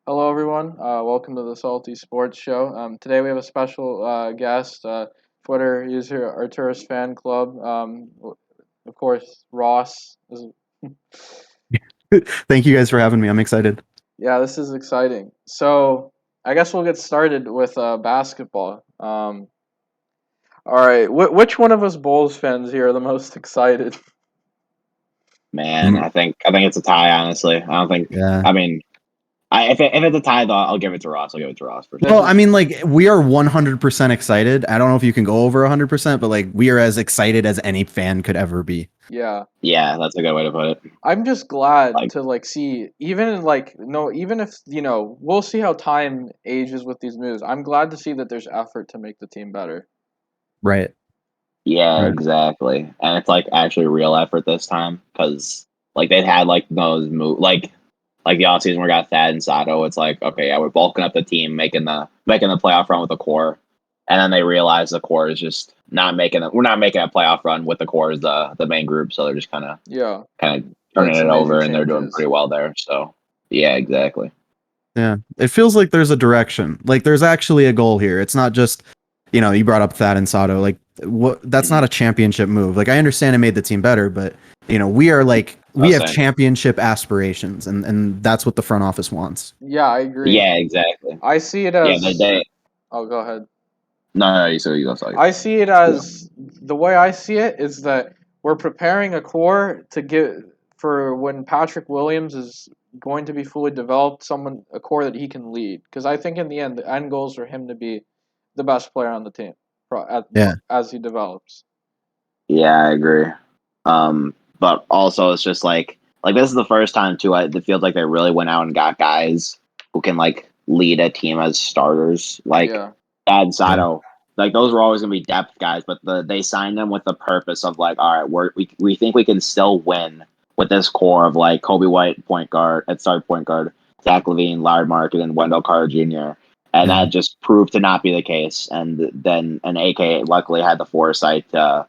Hello, everyone. Welcome to the Salty Sports Show. Today we have a special guest, Twitter user Arturus Fan Club. Of course, Ross. Thank you guys for having me. I'm excited. Yeah, this is exciting. So I guess we'll get started with basketball. All right, which one of us Bulls fans here are the most excited? Man, Mm, I think it's a tie. Honestly, I don't think. yeah. I mean, if it's a tie, though, I'll give it to Ross. I'll give it to Ross for This sure. Well, is I mean, like we are 100% excited. I don't know if you can go over 100%, but like we are as excited as any fan could ever be. yeah. Yeah, that's a good way to put it. I'm just glad Like, to see even like no even if we'll see how time ages with these moves. I'm glad to see that there's effort to make the team better. Right. yeah, Right. exactly. And it's like actually real effort this time because like they've had like those move like the offseason where we got Thad and Sato. It's like okay, yeah, we're bulking up the team, making the playoff run with the core, and then they realize the core is just not making it. We're not making a playoff run with the core as the main group, so they're just Yeah, kind of made turning it some major over, and they're doing changes. pretty well there. So yeah, exactly. Yeah. It feels like there's a direction. Like there's actually a goal here. It's not just, you brought up Thad and Sato. Like what that's not Mhm. a championship move. Like I understand it made the team better, but we I'll have say. championship aspirations and that's what the front office wants. Yeah, I agree. Yeah, exactly. I see it Yeah, as they oh go ahead. no, you so you go sorry. I see it Yeah. as the way I see it is that we're preparing a core to get for when Patrick Williams is going to be fully developed, someone a core that he can lead. Because I think in the end, the end goal is for him to be the best player on the team Yeah. as he develops. Yeah, I agree. But also it's just like this is the first time too. It feels like they really went out and got guys who can like lead a team as starters. Like Yeah, Ad Yeah. Sato, like those were always gonna be depth guys, but they signed them with the purpose of like, all right, we think we can still win with this core of like Kobe White point guard at start point guard, Zach Levine, Larry Market, and Wendell Carter Jr. And Yeah. that just proved to not be the case. And then an AK luckily had the foresight to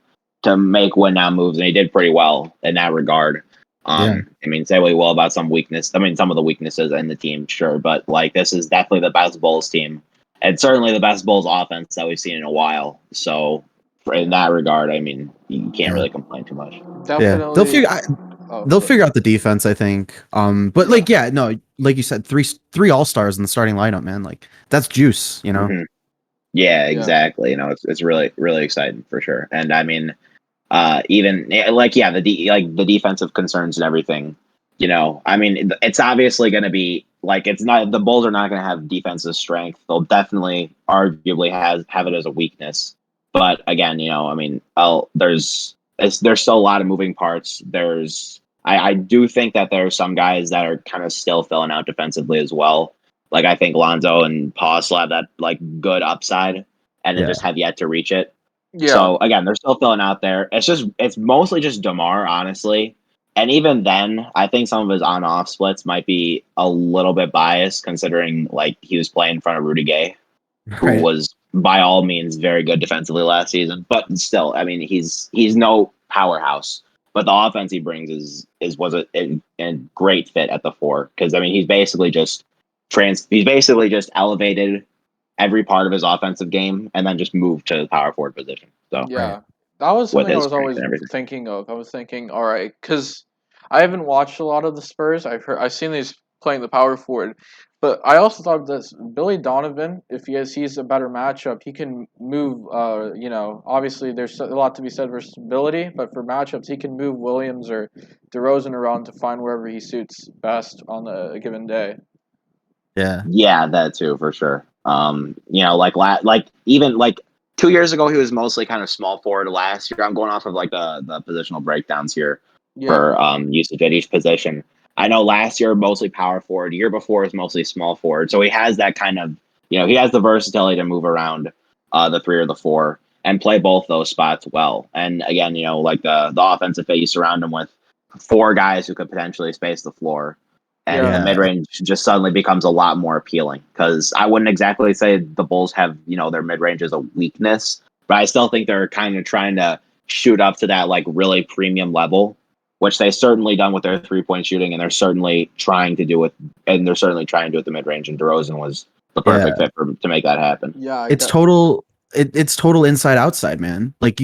make win now moves, and he did pretty well in that regard. Yeah. I mean, say what you will about some weakness. I mean, some of the weaknesses in the team, sure, but like this is definitely the best Bulls team, and certainly the best Bulls offense that we've seen in a while. So, in that regard, I mean, you can't Yeah. really complain too much. Yeah. definitely. Oh, They'll figure out the defense, I think. But yeah, like, yeah, no, like you said, three all stars in the starting lineup, man. Like that's juice, you know. hmm Yeah, yeah, exactly. It's really exciting for sure. And I mean, even like yeah, like the defensive concerns and everything. I mean, it's obviously going to be like it's not the Bulls are not going to have defensive strength. They'll definitely, arguably, have it as a weakness. But again, I mean, there's still a lot of moving parts. I do think that there are some guys that are kind of still filling out defensively as well. Like I think Lonzo and Paul still have that like good upside, and then Yeah. just have yet to reach it. yeah, So again, they're still filling out there. It's mostly just Demar, honestly. And even then, I think some of his on-off splits might be a little bit biased, considering like he was playing in front of Rudy Gay, who Right. was by all means very good defensively last season. But still, I mean, he's no powerhouse. But the offense he brings was a great fit at the four, because I mean he's basically just elevated every part of his offensive game and then just moved to the power forward position. So Right. yeah. That was with something I his was strength always and everything. thinking of. I was thinking, all right, because I haven't watched a lot of the Spurs. I've seen these playing the power forward, but I also thought this Billy Donovan, if he sees a better matchup, he can move. Obviously there's a lot to be said for stability, but for matchups, he can move Williams or DeRozan around to find wherever he suits best on a given day. Yeah. Yeah, that too for sure. Like even like 2 years ago, he was mostly kind of small forward. Last year, I'm going off of like the positional breakdowns here Yeah, for usage at each position. I know last year mostly power forward. Year before was mostly small forward. So he has that kind of he has the versatility to move around the three or the four and play both those spots well. And again, like the offensive fit, you surround him with four guys who could potentially space the floor, and the yeah, mid Yeah. range just suddenly becomes a lot more appealing. Because I wouldn't exactly say the Bulls have their mid range as a weakness, but I still think they're kind of trying to shoot up to that like really premium level. which they certainly done with their 3-point shooting, and they're certainly trying to do with the mid range. And DeRozan was the perfect fit to make that happen. Yeah, It's total. It's total inside outside, man. Like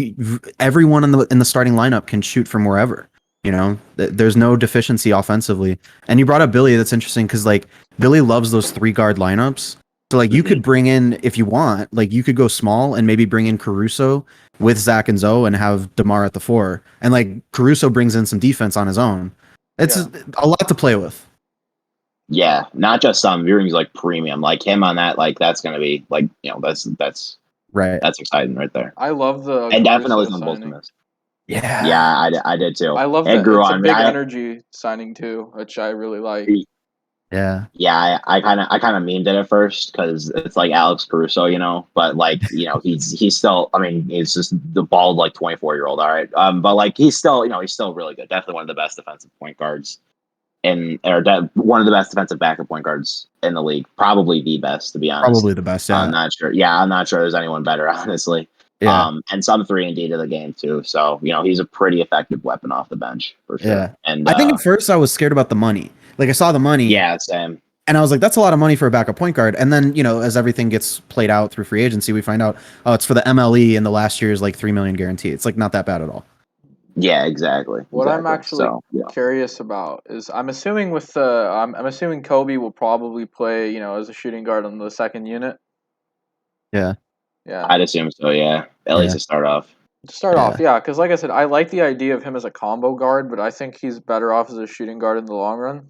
everyone in the starting lineup can shoot from wherever. You know, there's no deficiency offensively. And you brought up Billy. That's interesting because like Billy loves those 3-guard lineups. So like you could bring in, if you want, like you could go small and maybe bring in Caruso with Zach and Zoe and have DeMar at the 4. And like Caruso brings in some defense on his own. It's a lot to play with. Yeah, not just some viewings like premium, like him on that. Like that's gonna be like that's right. That's exciting right there. I love the and Caruso definitely some Bulls signing. miss. Yeah, yeah, I did too. I love it that. grew It's on a me. big energy signing too, which I really like. Yeah, I kind of memed it at first because it's like Alex Caruso, but like he's still. I mean, he's just the bald like 24-year-old. All right, but like he's still really good. Definitely one of the best defensive point guards one of the best defensive backup point guards in the league. Probably the best, to be honest. Probably the best. Yeah. I'm not sure. Yeah, I'm not sure there's anyone better, honestly. Yeah. And some 3-and-D to the game too. So he's a pretty effective weapon off the bench for sure. Yeah. And I think at first I was scared about the money. Like I saw the money. Yeah, same. And I was like, that's a lot of money for a backup point guard. And then, as everything gets played out through free agency, we find out, oh, it's for the MLE and the last year's like $3 million guarantee. It's like not that bad at all. Yeah, exactly. What I'm actually curious about is I'm assuming I'm assuming Kobe will probably play, as a shooting guard on the second unit. Yeah. Yeah. I'd assume so, yeah. At least to start off. Yeah, because like I said, I like the idea of him as a combo guard, but I think he's better off as a shooting guard in the long run.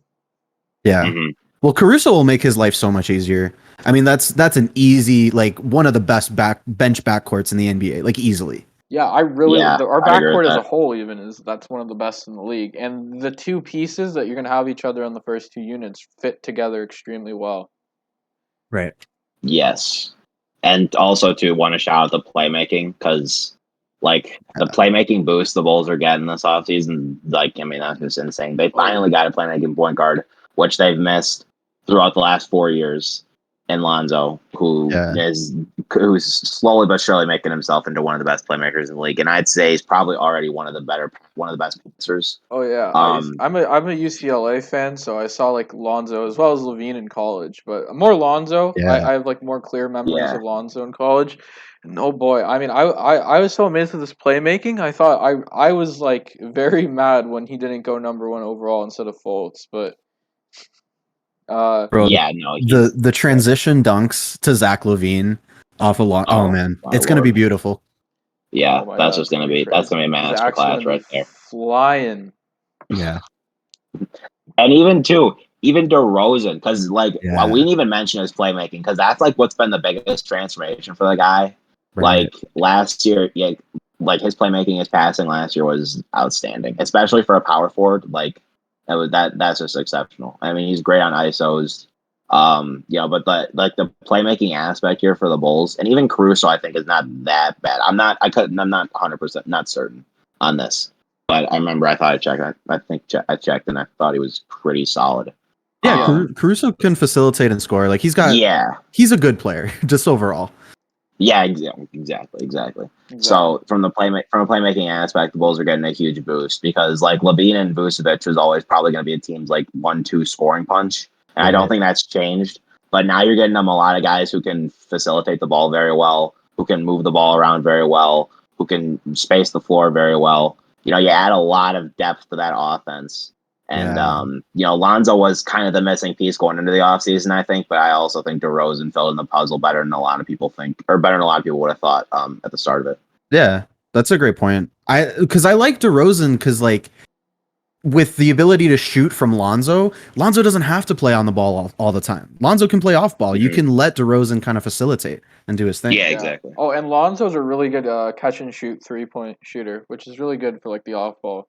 Yeah. Mm-hmm. Well, Caruso will make his life so much easier. I mean, that's an easy, like one of the best bench backcourts in the NBA, like easily. Yeah, our backcourt as a whole that's one of the best in the league, and the two pieces that you're gonna have each other on the first two units fit together extremely well. Right. Yes, and also to want to shout out the playmaking because, like, the playmaking boost the Bulls are getting this offseason, like, I mean, that's just insane. They finally got a playmaking point guard, which they've missed throughout the last 4 years. And Lonzo, who's slowly but surely making himself into one of the best playmakers in the league, and I'd say he's probably already one of the best passers. Oh yeah, I'm a UCLA fan, so I saw like Lonzo as well as Levine in college, but more Lonzo. Yeah. I have like more clear memories of Lonzo in college. And oh boy, I mean, I was so amazed with his playmaking. I thought I was like very mad when he didn't go number 1 overall instead of Fultz, but. Bro, no. The transition dunks to Zach LaVine off a lot. Oh man, it's gonna be beautiful. Yeah, that's just gonna be a master class right there. Flying. Yeah, and even DeRozan, because like we didn't even mention his playmaking because that's like what's been the biggest transformation for the guy. Right. Like last year, like his playmaking, his passing last year was outstanding, especially for a power forward. Like. That's just exceptional. I mean, he's great on ISOs. But the playmaking aspect here for the Bulls, and even Caruso, I think is not that bad. I'm not 100% not certain on this, but I remember I thought I checked. I think I checked and I thought he was pretty solid. Yeah, Caruso can facilitate and score. Like he's a good player just overall. Yeah, exactly. So from a playmaking aspect, the Bulls are getting a huge boost because like Levine and Vucevic was always probably going to be a team's like 1-2 scoring punch, and I don't think that's changed. But now you're getting them a lot of guys who can facilitate the ball very well, who can move the ball around very well, who can space the floor very well. You add a lot of depth to that offense. And, Lonzo was kind of the missing piece going into the offseason, I think. But I also think DeRozan filled in the puzzle better than a lot of people think, or better than a lot of people would have thought at the start of it. Yeah, that's a great point. Because I like DeRozan because, like, with the ability to shoot from Lonzo doesn't have to play on the ball all the time. Lonzo can play off ball. Mm-hmm. You can let DeRozan kind of facilitate and do his thing. Yeah, exactly. Oh, and Lonzo's a really good catch and shoot 3-point shooter, which is really good for, like, the off ball.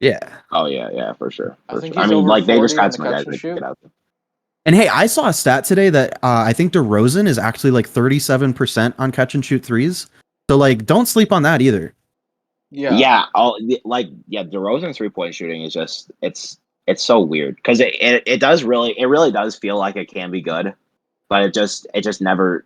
Yeah. Oh yeah, for sure. I mean, like they just got some guys that get out there. And hey, I saw a stat today that I think DeRozan is actually like 37% on catch and shoot threes. So like, don't sleep on that either. Yeah. Yeah. DeRozan's 3-point shooting is just it's so weird because it really does feel like it can be good, but it just never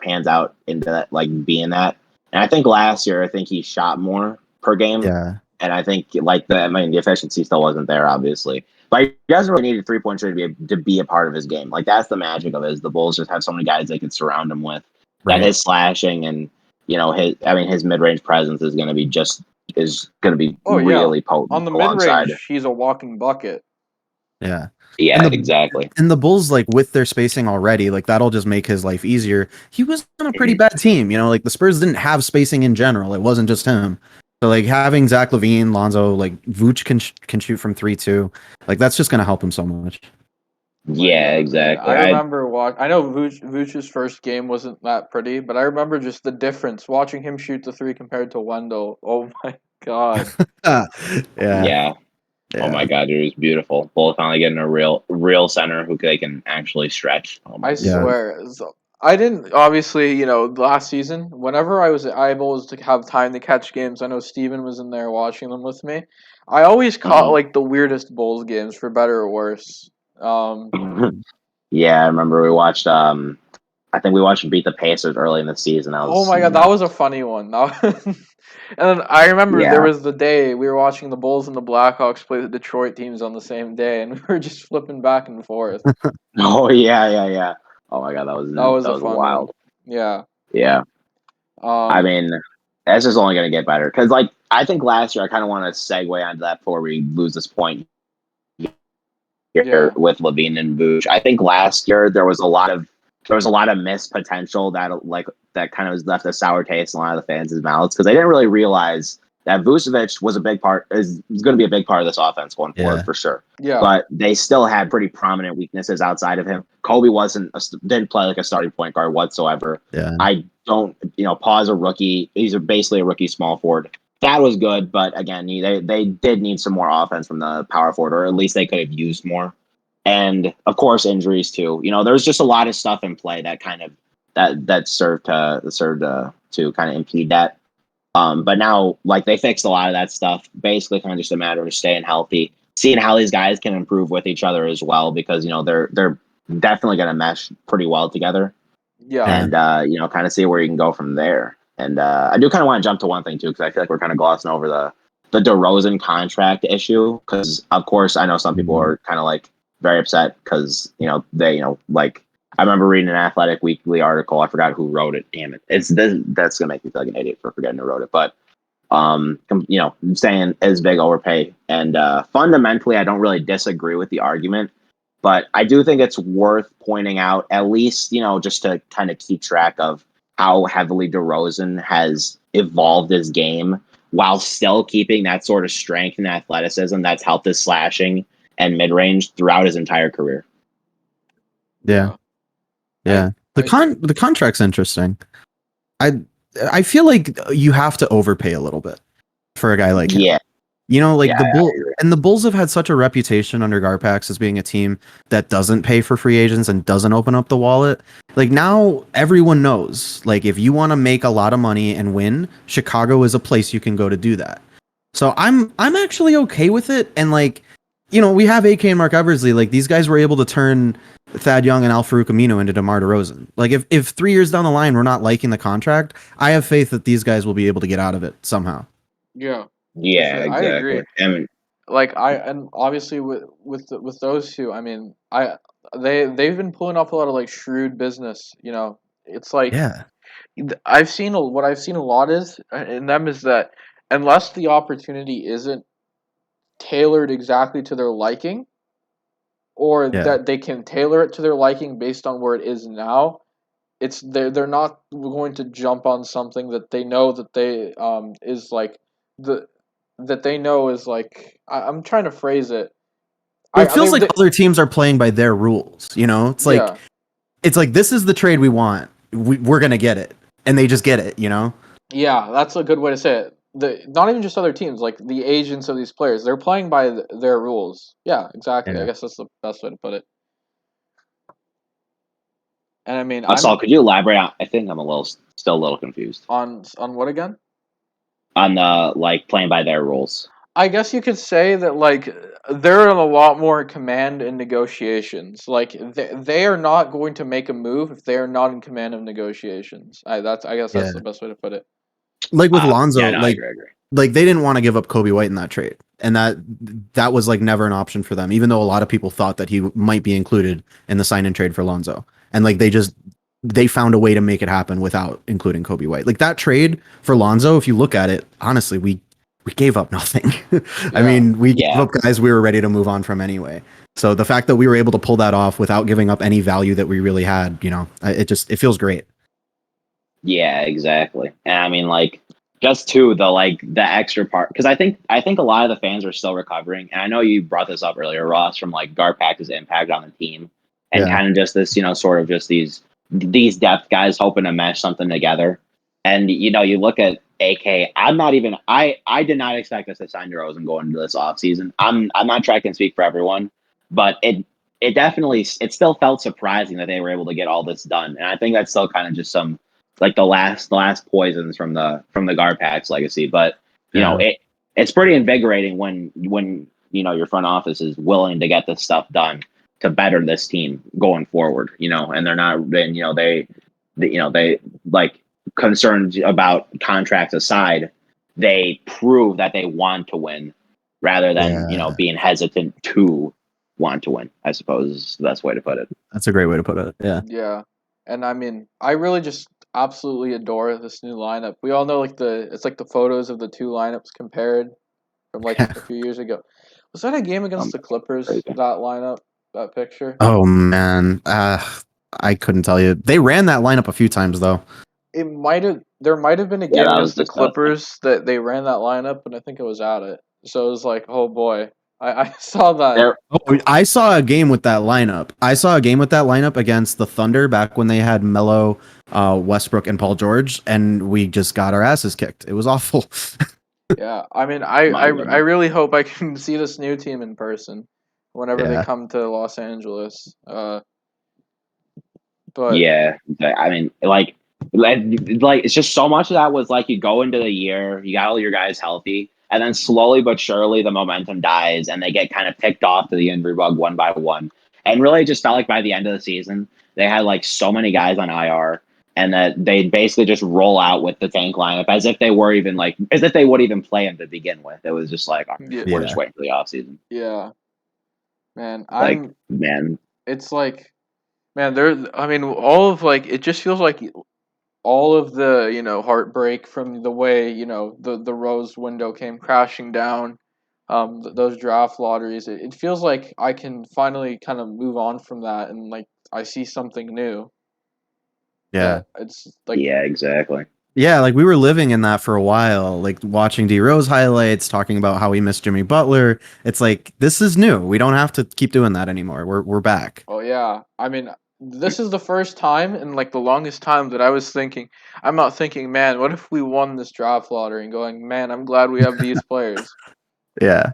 pans out into that, like being that. And I think last year he shot more per game. Yeah. And I think the efficiency still wasn't there, obviously. But he doesn't really need a 3-point shooter to be a part of his game. Like that's the magic of it. Is the Bulls just have so many guys they can surround him with. That Right. his slashing and his mid range presence is going to be Oh yeah, really potent on the mid alongside. range, he's a walking bucket. Yeah. Yeah, And the exactly. and the Bulls, like with their spacing already, like that'll just make his life easier. He was on a pretty Mhm. bad team, like the Spurs didn't have spacing in general. It wasn't just him. So like having Zach LaVine, Lonzo, like Vooch can shoot from 3 too. Like that's just gonna help him so much. Yeah, exactly. I remember I know Vooch's first game wasn't that pretty, but I remember just the difference watching him shoot the three compared to Wendell. Oh my god. yeah. Yeah. Oh my Yeah. god, dude, it was beautiful. Both finally getting a real center who they can actually stretch. Oh my I Yeah. god. swear. I didn't obviously, last season, whenever I was able to have time to catch games, I know Steven was in there watching them with me. I always caught Mhm. like the weirdest Bulls games for better or worse. Yeah, I remember we watched. I think we watched them beat the Pacers early in the season. That Oh was my god, that was a nuts. funny one. And then I remember there Yeah. was the day we were watching the Bulls and the Blackhawks play the Detroit teams on the same day, and we were just flipping back and forth. Oh yeah. Oh my god, That was that a was fun one. wild. Yeah. Yeah. I Um. mean, that's just only gonna get better because I think last year I kind of want to segue onto that before we lose this point here Yeah. with Levine and Vooch. I think last year there was a lot of missed potential that kind of was left a sour taste in a lot of the fans' mouths because they didn't really realize that Vucevic was going to be a big part of this offense going forward Yeah. for sure. Yeah. But they still had pretty prominent weaknesses outside of him. Kobe didn't play like a starting point guard whatsoever. Yeah. I don't, Paul's a rookie. He's basically a rookie small forward. That was good, but again, they did need some more offense from the power forward, or at least they could have used more. And of course, injuries too. There's just a lot of stuff in play that kind of that served to kind of impede that. But now, like they fixed a lot of that stuff. Basically, kind of just a matter of staying healthy, seeing how these guys can improve with each other as well, because they're definitely going to mesh pretty well together, Yeah. Yeah. and kind of see where you can go from there. And I do kind of want to jump to one thing too, because I feel like we're kind of glossing over the DeRozan contract issue, because of course I know some people are kind of like very upset because like I remember reading an Athletic Weekly article. I forgot who wrote it. Damn it! That's gonna make me feel like an idiot for forgetting who wrote it. But saying is big overpay, and fundamentally I don't really disagree with the argument, but I do think it's worth pointing out, at least just to kind of keep track of how heavily DeRozan has evolved his game while still keeping that sort of strength and athleticism that's helped his slashing and mid range throughout his entire career. Yeah. Yeah. I The contract's interesting. I I feel like you have to overpay a little bit for a guy like him. Yeah, Like yeah, I agree. the Bulls have had such a reputation under Garpax as being a team that doesn't pay for free agents and doesn't open up the wallet. Like now everyone knows, like if you want to make a lot of money and win, Chicago is a place you can go to do that. So I'm actually okay with it. And like, we have AK and Mark Eversley. Like these guys were able to turn Thad Young and Al Farouk Amino into DeMar DeRozan. Like if 3 years down the line we're not liking the contract, I have faith that these guys will be able to get out of it somehow. Yeah. For Yeah, sure. I agree. exactly. I mean, And obviously with those two, I mean, they've been pulling off a lot of like shrewd business. It's like Yeah. what I've seen a lot is in them is that unless the opportunity isn't tailored exactly to their liking, or Yeah. that they can tailor it to their liking based on where it is now, they're not going to jump on something that they know that they is like the that they know is like I'm trying to phrase it. Well, it feels like They other teams are playing by their rules. yeah. It's like this is the trade we want. We're gonna get it, and they just get it. Yeah, that's a good way to say it. Not even just other teams, like the agents of these players, they're playing by their rules. Yeah, exactly. I Yeah. guess that's the best way to put it. And I mean, Saul, I'm could you elaborate on? I think I'm still a little confused on what again? on the playing by their rules. I guess you could say that like they're in a lot more command in negotiations. Like they are not going to make a move if they are not in command of negotiations. I guess that's Yeah. the best way to put it. Like with Lonzo, Yeah, no, I agree. like they didn't want to give up Kobe White in that trade, and that was like never an option for them. Even though a lot of people thought that he might be included in the sign and trade for Lonzo, and like they found a way to make it happen without including Kobe White. Like that trade for Lonzo, if you look at it, honestly, we gave up nothing. I mean, we gave up guys we were ready to move on from anyway. So the fact that we were able to pull that off without giving up any value that we really had, it feels great. Yeah, exactly. And I mean, like, just too the extra part, because I think a lot of the fans are still recovering. And I know you brought this up earlier, Ross, from like Garpax's impact on the team, and Yeah. kind of just this, sort of just these depth guys hoping to mesh something together. And you look at AK. I did not expect us to sign DeRozan going into this offseason. I'm not trying to speak for everyone, but it still felt surprising that they were able to get all this done. And I think that's still kind of just some like the last poisons from the Garpax legacy. But it's pretty invigorating when your front office is willing to get this stuff done to better this team going forward. And they're not. Then they like concerns about contracts aside, they prove that they want to win rather than being hesitant to want to win, I suppose is the best way to put it. That's a great way to put it. Yeah. Yeah. And I mean, I really just absolutely adore this new lineup. We all know it's like the photos of the two lineups compared from like a few years ago. Was that a game against the Clippers? Crazy. That lineup, that picture. Oh man, I couldn't tell you. They ran that lineup a few times though. There might have been a game that against was the disgusting. Clippers that they ran that lineup, and I think it was at it. So it was like, oh boy, I saw that. I saw a game with that lineup. I saw a game with that lineup against the Thunder back when they had Melo, Westbrook, and Paul George, and we just got our asses kicked. It was awful. Yeah, I mean, I really hope I can see this new team in person whenever they come to Los Angeles. But yeah, I mean, like it's just so much of that was like you go into the year, you got all your guys healthy, and then slowly but surely the momentum dies, and they get kind of picked off to the injury bug one by one. And really, it just felt like by the end of the season, they had like so many guys on IR, and that they basically just roll out with the tank lineup as if they would even play him to begin with. It was just like, we're just waiting for the offseason. Yeah, man, it's like, man, I mean, all of like, it just feels like all of the heartbreak from the way the Rose window came crashing down, those draft lotteries. It feels like I can finally kind of move on from that, and like I see something new. Yeah, it's like exactly. Yeah, like we were living in that for a while, like watching D Rose highlights, talking about how we miss Jimmy Butler. It's like this is new. We don't have to keep doing that anymore. We're back. Oh yeah, I mean, this is the first time in like the longest time that I'm not thinking, man, what if we won this draft lottery, and going, man, I'm glad we have these players. Yeah.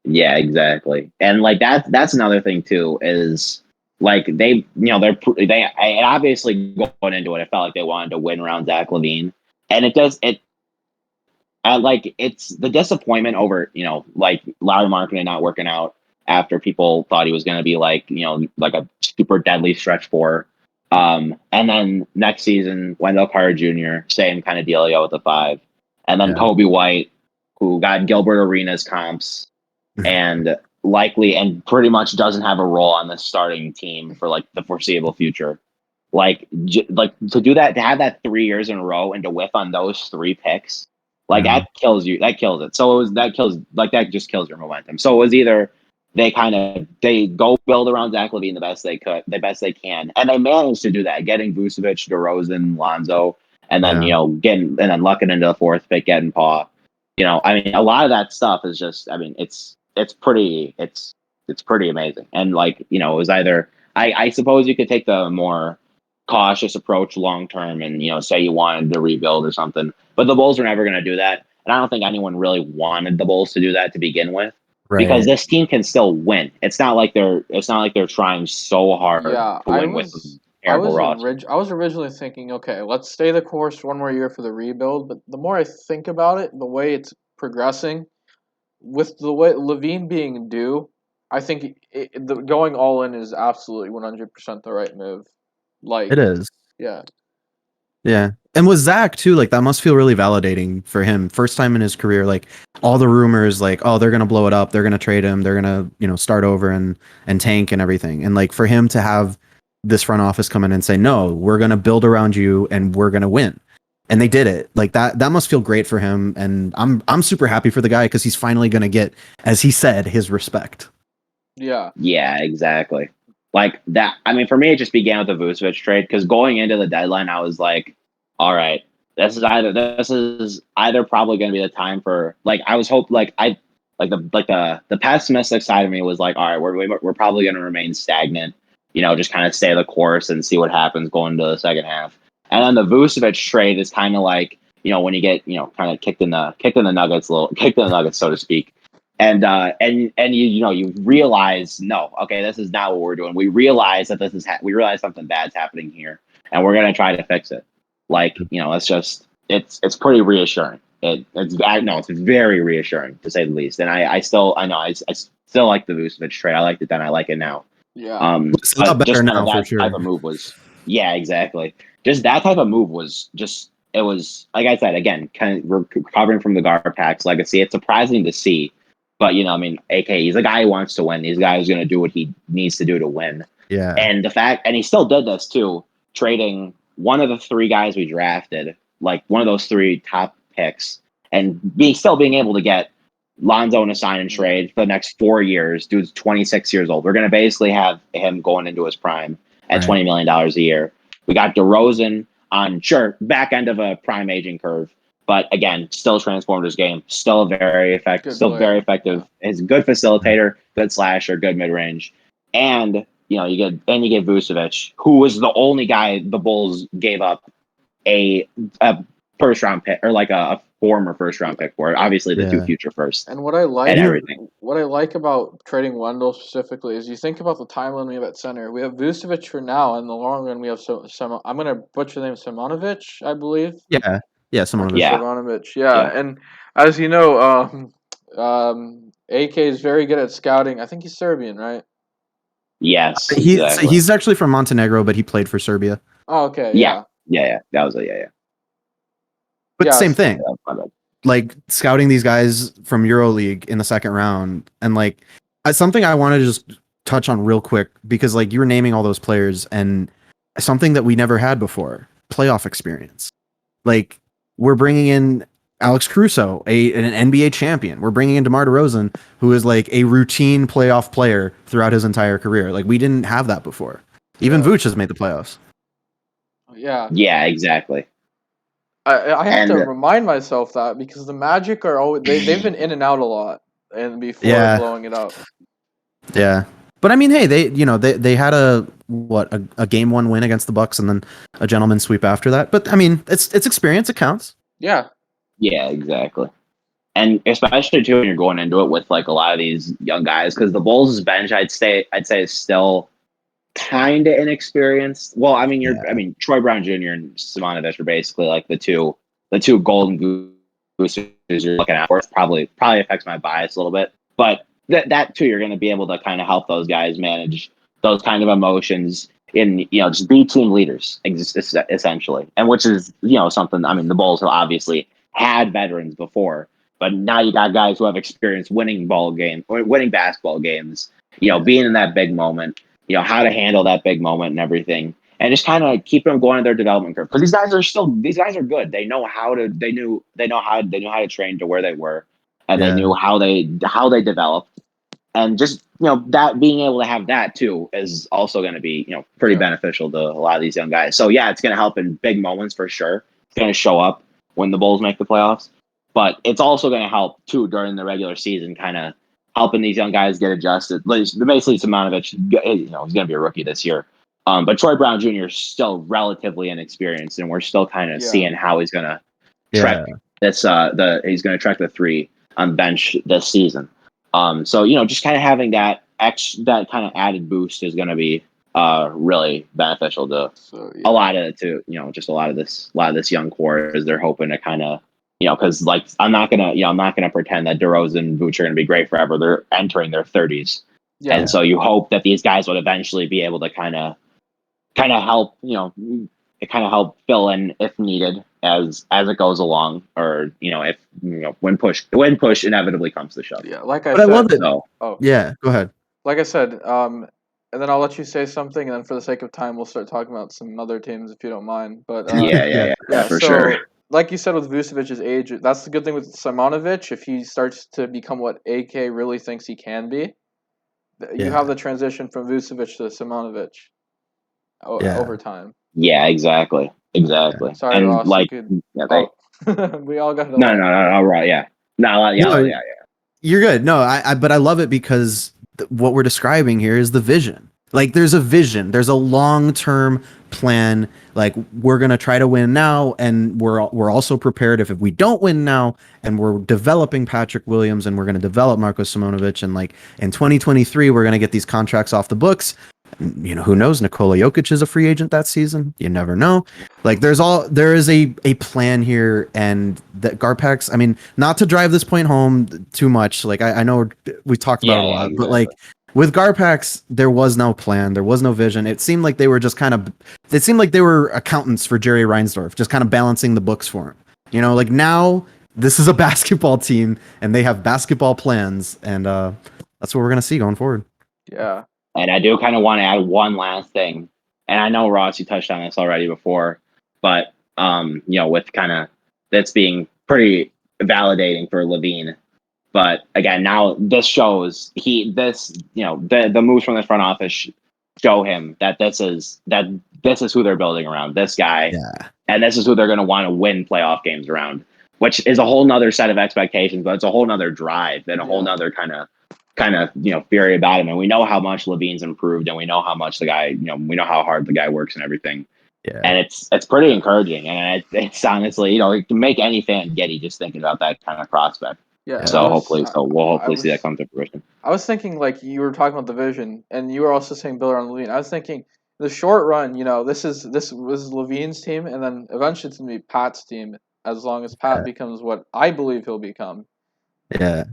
Yeah, exactly. And like that's another thing too is like they obviously going into it, it felt like they wanted to win around Zach LaVine, and like it's the disappointment over like Larry Markkinen not working out after people thought he was going to be like like a super deadly stretch four. And then next season Wendell Carter Jr. same kind of dealio with the 5, and then Kobe White, who got Gilbert Arenas comps and likely and pretty much doesn't have a role on the starting team for like the foreseeable future. Like to do that, to have that 3 years in a row and to whiff on those 3 picks, like that kills you. That kills it. So that just kills your momentum. So it was either they go build around Zach LaVine the best they can, and they managed to do that, getting Vucevic, DeRozan, Lonzo, and then lucking into the 4th pick, getting Paul. I mean, a lot of that stuff is just, I mean, it's pretty amazing. And like, it was either, I suppose you could take the more cautious approach long term and, say you wanted to rebuild or something, but the Bulls were never going to do that. And I don't think anyone really wanted the Bulls to do that to begin with, because this team can still win. It's not like they're trying so hard to win with terrible roster. I was originally thinking, okay, let's stay the course one more year for the rebuild. But the more I think about it, the way it's progressing, with the way LaVine being due, I think going all in is absolutely 100% the right move. Like It is. Yeah. Yeah. And with Zach too, like that must feel really validating for him. First time in his career, like all the rumors, like, oh, they're gonna blow it up, they're gonna trade him, they're gonna, start over and tank and everything. And like for him to have this front office come in and say, no, we're gonna build around you and we're gonna win. And they did it. Like that must feel great for him. And I'm super happy for the guy because he's finally gonna get, as he said, his respect. Yeah. Yeah, exactly. Like that. I mean, for me, it just began with the Vucevic trade because going into the deadline, I was like, all right, this is either probably going to be the time for like I was the pessimistic side of me was like, all right, we're probably going to remain stagnant, just kind of stay the course and see what happens going into the second half. And then the Vucevic trade is kind of like, when you get, kind of kicked in the nuggets, so to speak. And you realize, no, okay, this is not what we're doing. We realize that we realize something bad's happening here, and we're gonna try to fix it. Like, it's pretty reassuring. It's very reassuring to say the least. And I still like the Vucevic trade. I liked it then. I like it now. Yeah. It's a lot better now for sure. Type of move was, yeah, exactly. Just that type of move was just, it was, like I said, again, kind of recovering from the Garpac's legacy. It's surprising to see, but AK, he's a guy who wants to win. He's a guy who's going to do what he needs to do to win. Yeah. And he still did this too, trading one of the three guys we drafted, like one of those three top picks, and still being able to get Lonzo in a sign and trade for the next 4 years. Dude's 26 years old. We're going to basically have him going into his prime at $20 million a year. We got DeRozan on, back end of a prime aging curve, but again, still transformed his game. Still very effective. Very effective. He's a good facilitator, good slasher, good mid range, and you get Vucevic, who was the only guy the Bulls gave up a first round pick or like a former first round pick for. Obviously, the two future firsts. And what I like and everything. What I like about trading Wendell specifically is you think about the timeline we have at center. We have Vucevic for now. In the long run, we have I'm gonna butcher the name, Simonovic, I believe. Yeah, Simonovic. Yeah. Simonovic. Yeah, and as you know, AK is very good at scouting. I think he's Serbian, right? Yes, exactly. He's actually from Montenegro, but he played for Serbia. Oh, okay. Yeah. That was But same thing. Like scouting these guys from EuroLeague in the second round, and like something I want to just touch on real quick because like you were naming all those players and something that we never had before: playoff experience. Like we're bringing in Alex Caruso, an NBA champion. We're bringing in DeMar DeRozan, who is like a routine playoff player throughout his entire career. Like we didn't have that before. Even Vooch has made the playoffs. Yeah. Yeah, exactly. I have to remind myself that because the Magic are always they've been in and out a lot and before blowing it up. Yeah. But I mean, hey, they had a game 1 win against the Bucks and then a gentleman sweep after that. But I mean, it's experience, it counts. Yeah. Yeah, exactly. And especially too when you're going into it with like a lot of these young guys, because the Bulls' bench, I'd say is still kind of inexperienced. Well, I mean, Troy Brown Jr. and Simonovic are basically like the two golden gooses you're looking at. Or probably affects my bias a little bit, but that too, you're going to be able to kind of help those guys manage those kind of emotions in just be team leaders essentially, and which is something. I mean, the Bulls have obviously had veterans before, but now you got guys who have experience winning basketball games. Being in that big moment. How to handle that big moment and everything, and just kind of keep them going in their development curve. Because these guys are good. They know how to train to where they were, and they knew how they developed. And just that being able to have that too is also going to be pretty beneficial to a lot of these young guys. So yeah, it's going to help in big moments for sure. It's going to show up when the Bulls make the playoffs, but it's also going to help too during the regular season, kind of helping these young guys get adjusted. Basically, Simonovic, he's going to be a rookie this year. But Troy Brown Jr. is still relatively inexperienced, and we're still kind of seeing how he's going to trek this. He's going to trek the three on bench this season. So just kind of having that kind of added boost is going to be really beneficial to a lot of this young core as they're hoping to kind of. Because like I'm not gonna pretend that DeRozan and Vooch are gonna be great forever. They're entering their 30s, and so you hope that these guys would eventually be able to kind of help kind of help fill in if needed as it goes along, or if when push inevitably comes to shove. Yeah, like I But I love said. it. So Oh, Yeah, go ahead. like I said, and then I'll let you say something, and then for the sake of time, we'll start talking about some other teams if you don't mind. But Yeah. yeah, for so sure. like you said with Vucevic's age, that's the good thing with Simonovic. If he starts to become what AK really thinks he can be, you have Yeah. the transition from Vucevic to Simonovic Yeah. over time. Yeah, exactly. Sorry, And Ross, you like, could. yeah, they Oh, we all got a no, lot. right, yeah, no, No, yeah. you're good. No, but I love it because what we're describing here is the vision. Like there's a vision, there's a long-term plan. Like we're gonna try to win now, and we're also prepared if we don't win now, and we're developing Patrick Williams, and we're gonna develop Marko Simonovic, and like in 2023 we're gonna get these contracts off the books. Who knows? Nikola Jokic is a free agent that season. You never know. Like there is a plan here, and that Garpax. I mean, not to drive this point home too much. Like I know we talked about it a Yeah, lot, but exactly. like with Garpax, there was no plan, there was no vision. It seemed like they were just kind of. It seemed like they were accountants for Jerry Reinsdorf, just kind of balancing the books for him. Like now this is a basketball team, and they have basketball plans, and that's what we're gonna see going forward. Yeah. And I do kind of want to add one last thing. And I know Ross, you touched on this already before, but with kind of that's being pretty validating for Levine. But again, now this shows the moves from the front office show him that this is who they're building around, this guy, Yeah. and this is who they're going to want to win playoff games around, which is a whole nother set of expectations, but it's a whole nother drive and a whole nother kind of fury about him. And we know how much Levine's improved, and we know how much the guy, we know how hard the guy works and everything. Yeah. And it's pretty encouraging, and it's honestly, it can make any fan giddy just thinking about that kind of prospect. Yeah. So we'll hopefully see that come to fruition. I was thinking like you were talking about the vision, and you were also saying build around Levine. I was thinking the short run. This was Levine's team, and then eventually it's gonna be Pat's team. As long as Pat becomes what I believe he'll become. Yeah.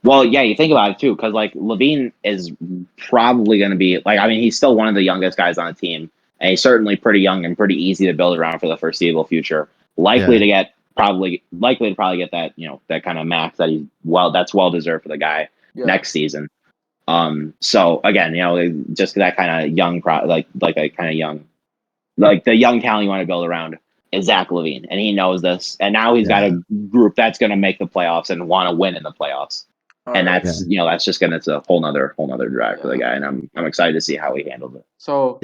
Well, yeah, you think about it too, because like Levine is probably going to be like, I mean, he's still one of the youngest guys on the team, and he's certainly pretty young and pretty easy to build around for the foreseeable future. Likely to probably get that that kind of max that's well deserved for the guy next season. So again, just that kind of young like the young talent you want to build around is Zach Levine, and he knows this, and now he's got a group that's going to make the playoffs and want to win in the playoffs. And that's that's just it's a whole nother drive for the guy, and I'm excited to see how he handled it. So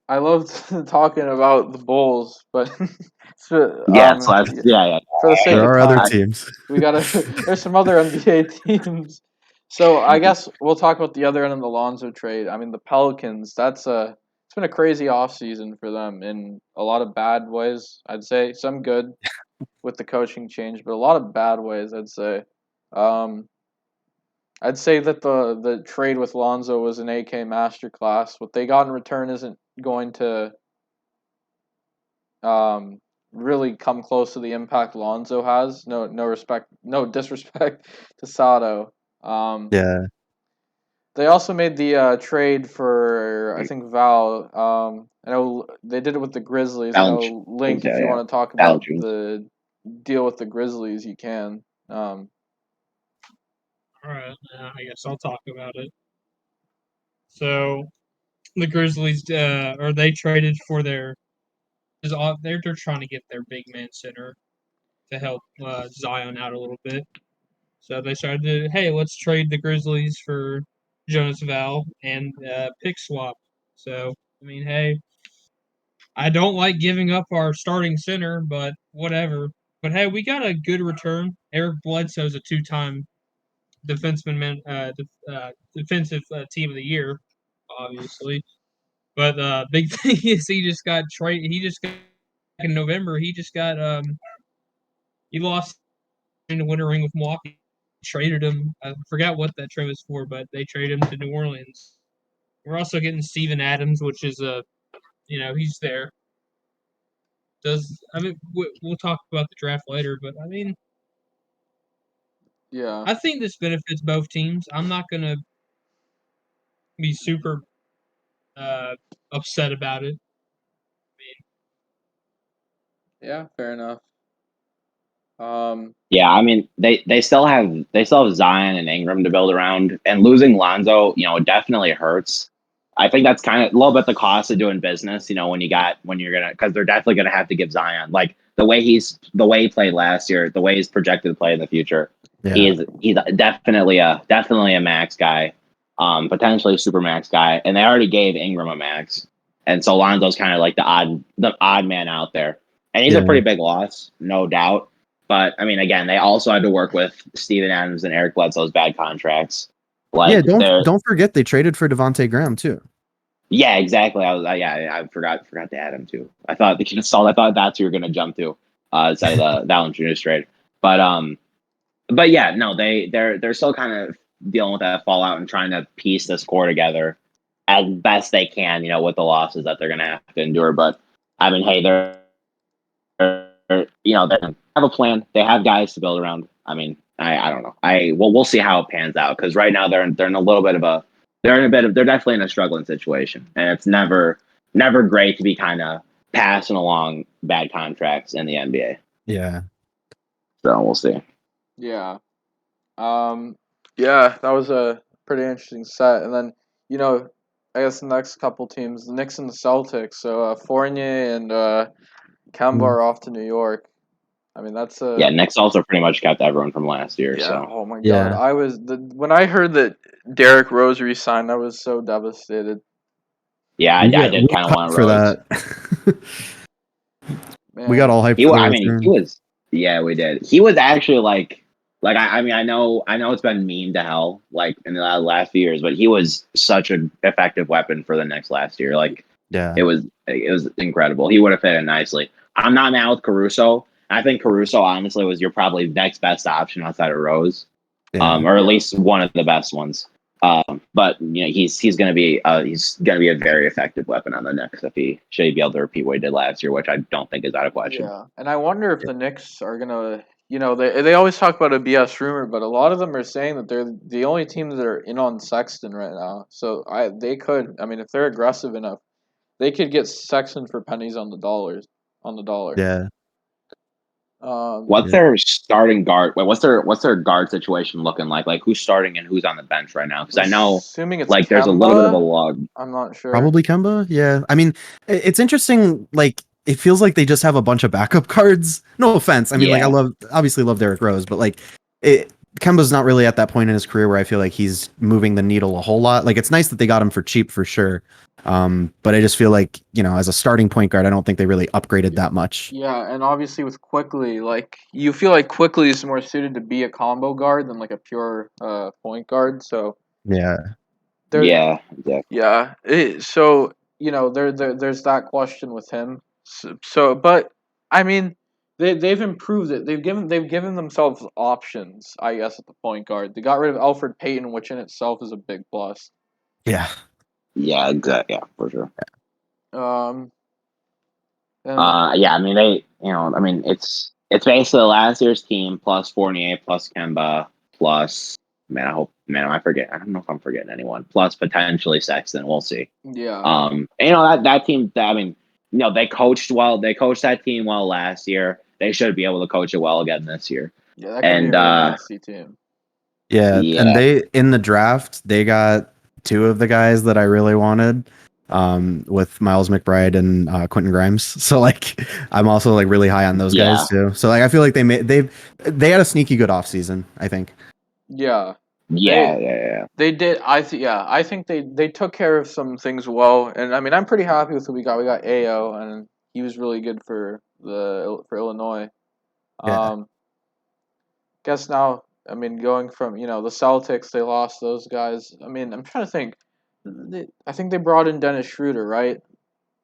I loved talking about the Bulls, but for the sake There of are time, other teams. we gotta. There's some other NBA teams. So I guess we'll talk about the other end of the Lonzo trade. I mean, the Pelicans. It's been a crazy offseason for them in a lot of bad ways. I'd say some good with the coaching change, but a lot of bad ways. I'd say. Um, I'd say that the trade with Lonzo was an AK masterclass. What they got in return isn't going to really come close to the impact Lonzo has. No disrespect to Sato. Yeah. They also made the trade for I think Val. I know they did it with the Grizzlies. I know Link. If you want to talk about the deal with the Grizzlies, you can. All right, I guess I'll talk about it. So the Grizzlies, or they traded for they're trying to get their big man center to help Zion out a little bit. So they started to, hey, let's trade the Grizzlies for Jonas Val and pick swap. So I mean, hey, I don't like giving up our starting center, but whatever. But hey, we got a good return. Eric Bledsoe's a two-time defensive team of the year, obviously. But big thing is he just got traded. He just got in November. He lost in the winter ring with Milwaukee. Traded him. I forgot what that trade was for, but they traded him to New Orleans. We're also getting Steven Adams, which is he's there. We'll talk about the draft later, but I mean, Yeah. I think this benefits both teams. I'm not gonna be super upset about it. Yeah, fair enough. Yeah, I mean they still have Zion and Ingram to build around, and losing Lonzo, definitely hurts. I think that's kind of a little bit the cost of doing business. When you're gonna, because they're definitely gonna have to give Zion, like the way he played last year, the way he's projected to play in the future. Yeah. He's definitely a max guy, potentially a super max guy, and they already gave Ingram a max, and so Lonzo's kind of like the odd man out there, and he's a Yeah. pretty big loss, no doubt. But I mean, again, they also had to work with Steven Adams and Eric Bledsoe's bad contracts. Yeah, Like don't forget they traded for Devontae Graham too. yeah, exactly. I forgot to add him too. I thought they should have I thought that's who you're gonna jump to, instead of the Valanciunas trade. But yeah, no, they're still kind of dealing with that fallout and trying to piece this core together as best they can, with the losses that they're gonna have to endure. But I mean, hey, they have a plan. They have guys to build around. I mean, I don't know. We'll see how it pans out, because right now they're in a little bit of a they're definitely in a struggling situation, and it's never great to be kind of passing along bad contracts in the NBA. Yeah. So we'll see. yeah. Yeah, that was a pretty interesting set. And then, I guess the next couple teams, the Knicks and the Celtics. So Fournier and Kemba are off to New York. I mean, that's a Yeah, Knicks also pretty much kept everyone from last year. yeah. So Oh my Yeah. God, when I heard that Derrick Rose resigned, I was so devastated. yeah, I did kind of hyped want for Rose. that. Man. We got all hyped for the return. He was. Yeah, we did. He was actually like I mean, I know it's been mean to hell like in the last few years, but he was such an effective weapon for the Knicks last year. Like Yeah. it was incredible. He would have fit in nicely. I'm not mad with Caruso. I think Caruso honestly was your probably next best option outside of Rose, Yeah. or at least one of the best ones. But he's going to be a very effective weapon on the Knicks if he should be able to repeat what he did last year, which I don't think is out of question. Yeah, and I wonder if the Knicks are gonna, they always talk about a BS rumor, but a lot of them are saying that they're the only team that are in on Sexton right now. So they could, I mean, if they're aggressive enough, they could get Sexton for pennies on the dollars, on the dollar. Yeah. What's Yeah. their starting guard? Wait, what's their guard situation looking like? Like who's starting and who's on the bench right now? Because I know assuming it's like there's a little bit of a Kemba, log. I'm not sure. Probably Kemba. Yeah. I mean, it's interesting. Like, it feels like they just have a bunch of backup cards. No offense. I mean, like, Yeah. I obviously love Derrick Rose, but like, Kemba's not really at that point in his career where I feel like he's moving the needle a whole lot. Like, it's nice that they got him for cheap for sure. But I just feel like, as a starting point guard, I don't think they really upgraded that much. Yeah, and obviously with Quickly, like you feel like Quickly is more suited to be a combo guard than like a pure point guard. So Yeah. there, Yeah. yeah. So there's that question with him. But I mean, they've improved it. They've given themselves options. I guess at the point guard, they got rid of Alfred Payton, which in itself is a big plus. Yeah. Yeah. Exactly. Yeah, for sure. Um. Yeah. I mean, it's basically last year's team plus Fournier plus Kemba plus. Man, I forget. I don't know if I'm forgetting anyone. Plus potentially Sexton. We'll see. Yeah. That team. I mean, they coached well. They coached that team well last year. They should be able to coach it well again this year. Yeah, that could be a really nasty team. Yeah. Yeah. And in the draft, they got two of the guys that I really wanted. With Miles McBride and Quentin Grimes. So like I'm also like really high on those guys too. So like I feel like they had a sneaky good offseason, I think. Yeah. Yeah. They did. I think they took care of some things well, and I mean I'm pretty happy with who we got. We got Ao, and he was really good for Illinois. Yeah. Guess now, I mean, going from the Celtics, they lost those guys. I mean, I'm trying to think. I think they brought in Dennis Schroeder, right?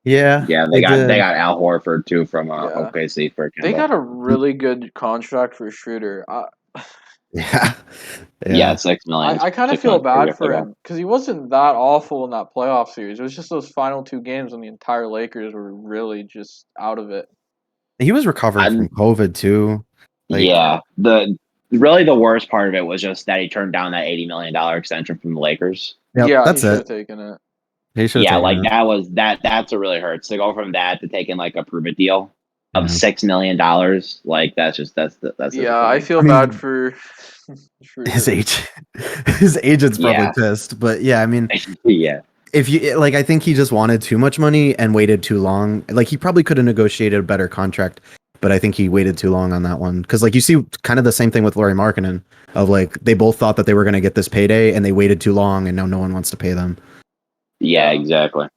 Yeah. Yeah, they got Al Horford too from Yeah. OKC for Kemba. They got a really good contract for Schroeder. Yeah. Yeah, $6 million. I kind of feel bad for him because he wasn't that awful in that playoff series. It was just those final two games when the entire Lakers were really just out of it. He was recovering from COVID too. Yeah, the worst part of it was just that he turned down that $80 million extension from the Lakers. Yep, yeah, that's he should have taken it. He should. Yeah, like that. That's what really hurts to go from that to taking like a prove it deal. of Yeah. $6 million. Like that's Yeah, I disappointing. feel I mean, bad for his Schroeder. his agent's probably Yeah. pissed, but yeah, I mean, Yeah. if you like, I think he just wanted too much money and waited too long. Like he probably could have negotiated a better contract, but I think he waited too long on that one. Because like you see, kind of the same thing with Lauri Markkanen, of like they both thought that they were going to get this payday and they waited too long, and now no one wants to pay them. Yeah, exactly.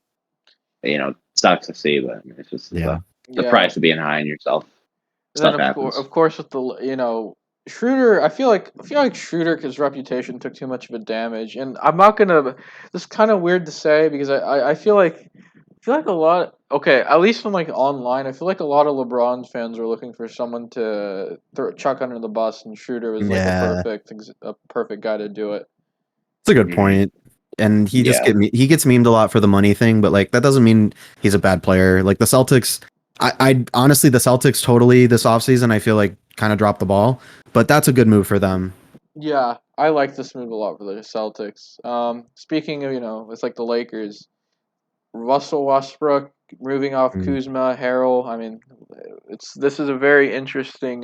Sucks to see, but I mean, it's just Yeah, the price of being high on yourself. And then Stuff happens. of course with the Schroeder, I feel like Schroeder's reputation took too much of a damage, and I'm not gonna. This is kind of weird to say because I feel like a lot. Okay, at least from like online, I feel like a lot of LeBron fans were looking for someone to chuck under the bus, and Schroeder was like yeah, a perfect guy to do it. it's a good Mhm. point. And he just Yeah. he gets memed a lot for the money thing, but like that doesn't mean he's a bad player. Like the Celtics, I honestly the Celtics totally this offseason I feel like kind of dropped the ball, but that's a good move for them. Yeah, I like this move a lot for the Celtics. Speaking of it's like the Lakers. Russell Westbrook moving off Mm. Kuzma, Harrell. I mean, this is a very interesting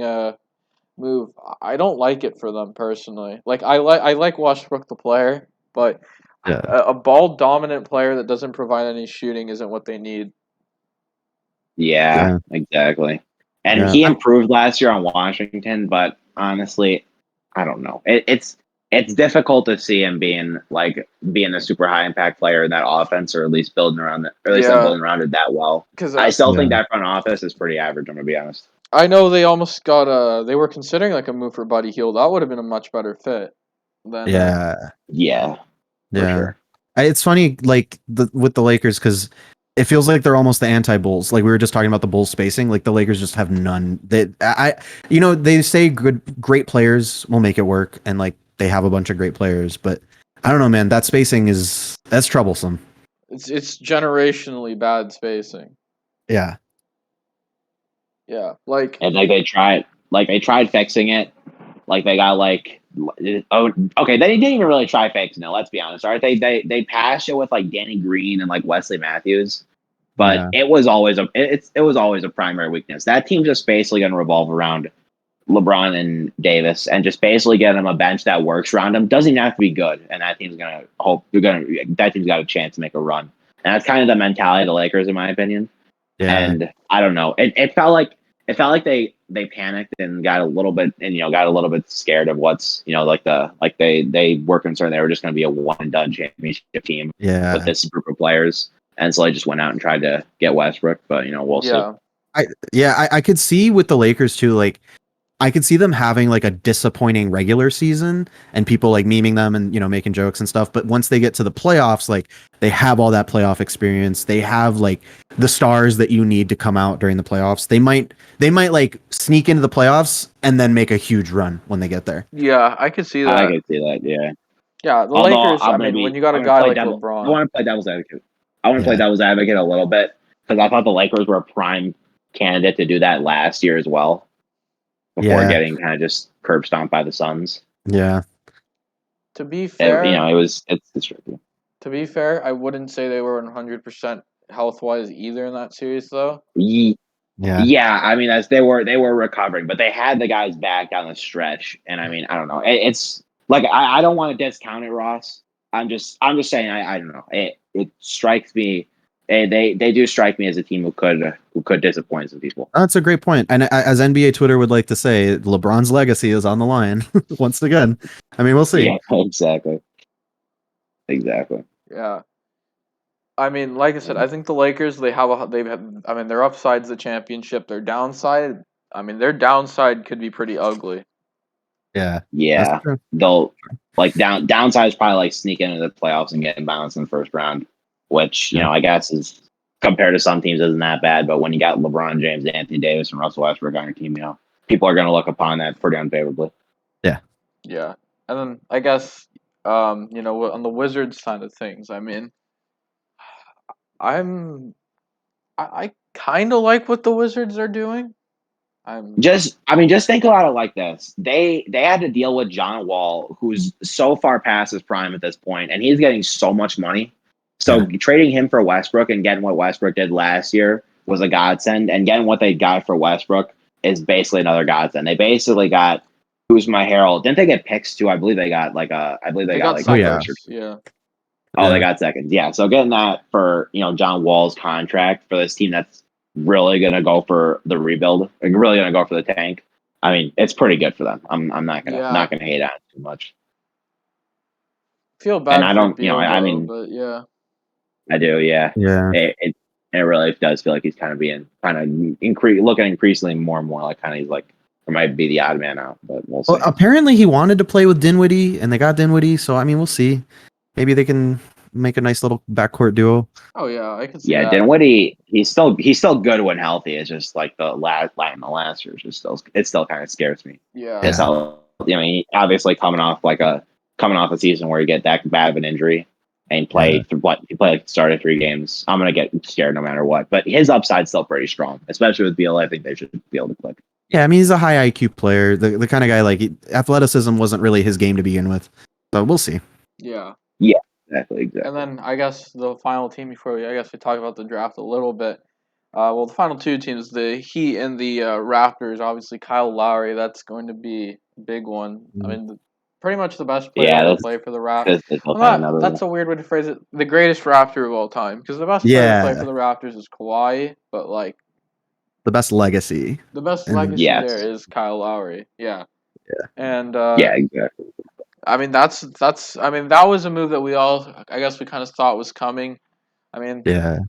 move. I don't like it for them personally. Like I like Westbrook the player, but Yeah, a ball dominant player that doesn't provide any shooting isn't what they need. Yeah, yeah, exactly. And yeah. he improved last year on Washington, but honestly, I don't know. It's difficult to see him being a super high impact player in that offense, or at least building around it, or at least not Yeah, building around it that well. because I still think Yeah. that front office is pretty average. I'm gonna be honest. I know they almost got they were considering like a move for Buddy Hield. That would have been a much better fit than Yeah, Yeah, for yeah. sure. It's funny, like with the Lakers, because it feels like they're almost the anti-Bulls. Like we were just talking about the Bulls spacing. Like the Lakers just have none. They say great players will make it work, and like they have a bunch of great players, but I don't know, man. That spacing that's troublesome. it's generationally bad spacing. Yeah, Yeah, like And they tried fixing it. Like they got okay, they didn't even really try fixing it. Let's be honest. All right, they patched it with like Danny Green and like Wesley Matthews, but yeah, it was always a primary weakness. That team's just basically going to revolve around LeBron and Davis, and just basically get them a bench that works around them. Doesn't even have to be good, and that team's got a chance to make a run. And that's kind of the mentality of the Lakers, in my opinion. yeah, And I don't know. It felt like they panicked and got a little bit scared of what's they were concerned they were just going to be a one and done championship team with yeah. this group of players, and so they just went out and tried to get Westbrook. But we'll see. yeah. I could see with the Lakers too, like I could see them having like a disappointing regular season and people like memeing them and making jokes and stuff. But once they get to the playoffs, like they have all that playoff experience. They have like the stars that you need to come out during the playoffs. They might like sneak into the playoffs and then make a huge run when they get there. Yeah, I could see I that. can see that. Yeah. Yeah, the Although Lakers. I mean, when you got a I'm gonna guy play like devil. I LeBron, want to play devil's advocate. I want to play Yeah. devil's advocate a little bit because I thought the Lakers were a prime candidate to do that last year as well, before Yeah. getting kind of just curb stomped by the Suns. Yeah. to be fair, It's tricky. to be fair, I wouldn't say they were 100% health wise either in that series though. Yeah. Yeah, I mean, as they were recovering, but they had the guys back down the stretch, and I mean, I don't know. It's like I don't want to discount it, Ross. I'm just saying I don't know. It strikes me. They do strike me as a team who could disappoint some people. That's a great point. And as NBA Twitter would like to say, LeBron's legacy is on the line once again. I mean, we'll see. Yeah, exactly. Yeah. I mean, like I said, I think the Lakers I mean, their upside's the championship. Their downside, I mean, their downside could be pretty ugly. Yeah. Yeah, That's true. they'll downside is probably like sneaking into the playoffs and getting bounced in the first round, which Yeah. I guess is compared to some teams isn't that bad. But when you got LeBron James, Anthony Davis, and Russell Westbrook on your team, people are going to look upon that pretty unfavorably. Yeah. And then I guess on the Wizards side of things, I mean, I kind of like what the Wizards are doing. Just think about it like this: they had to deal with John Wall, who's so far past his prime at this point, and he's getting so much money. So trading him for Westbrook and getting what Westbrook did last year was a godsend, and getting what they got for Westbrook is basically another godsend. They basically got Kuzma, Harrell. Didn't they get picks too? I believe they got like Oh, yeah. first or Yeah. oh, they Yeah. got seconds. Yeah, so getting that for John Wall's contract for this team that's really gonna go for the rebuild, like really gonna go for the tank. I mean, it's pretty good for them. I'm not gonna hate on it too much. Feel And bad I for don't, Beal, I though, mean, but yeah. I do, yeah. Yeah. It really does feel like he's kind of looking increasingly more and more like kind of he's like or might be the odd man out, but we'll see. Well, apparently he wanted to play with Dinwiddie, and they got Dinwiddie. So I mean, we'll see. Maybe they can make a nice little backcourt duo. Oh yeah, I can see Yeah, that. Dinwiddie, he's still good when healthy. It's just like the last year, it still kind of scares me. Yeah. It's how obviously coming off a season where you get that bad of an injury and started 3 games. I'm gonna get scared no matter what. But his upside's still pretty strong, especially with Beal. I think they should be able to click. Yeah, I mean he's a high IQ player, the kind of guy athleticism wasn't really his game to begin with, so we'll see. Yeah. Yeah, exactly. And then I guess the final team before we talk about the draft a little bit. Well, the final 2 teams, the Heat and the Raptors. Obviously, Kyle Lowry. That's going to be a big one. I mean, pretty much the best player Yeah, to that's play for the Raptors. another That's a weird way to phrase it. The greatest Raptor of all time, because the best player to play for Yeah, the Raptors is Kawhi, but like the best legacy. the best And- legacy Yes. there is Kyle Lowry. Yeah. Yeah. And yeah, exactly. I mean that's I mean that was a move that we all I guess we kind of thought was coming. I mean, Yeah,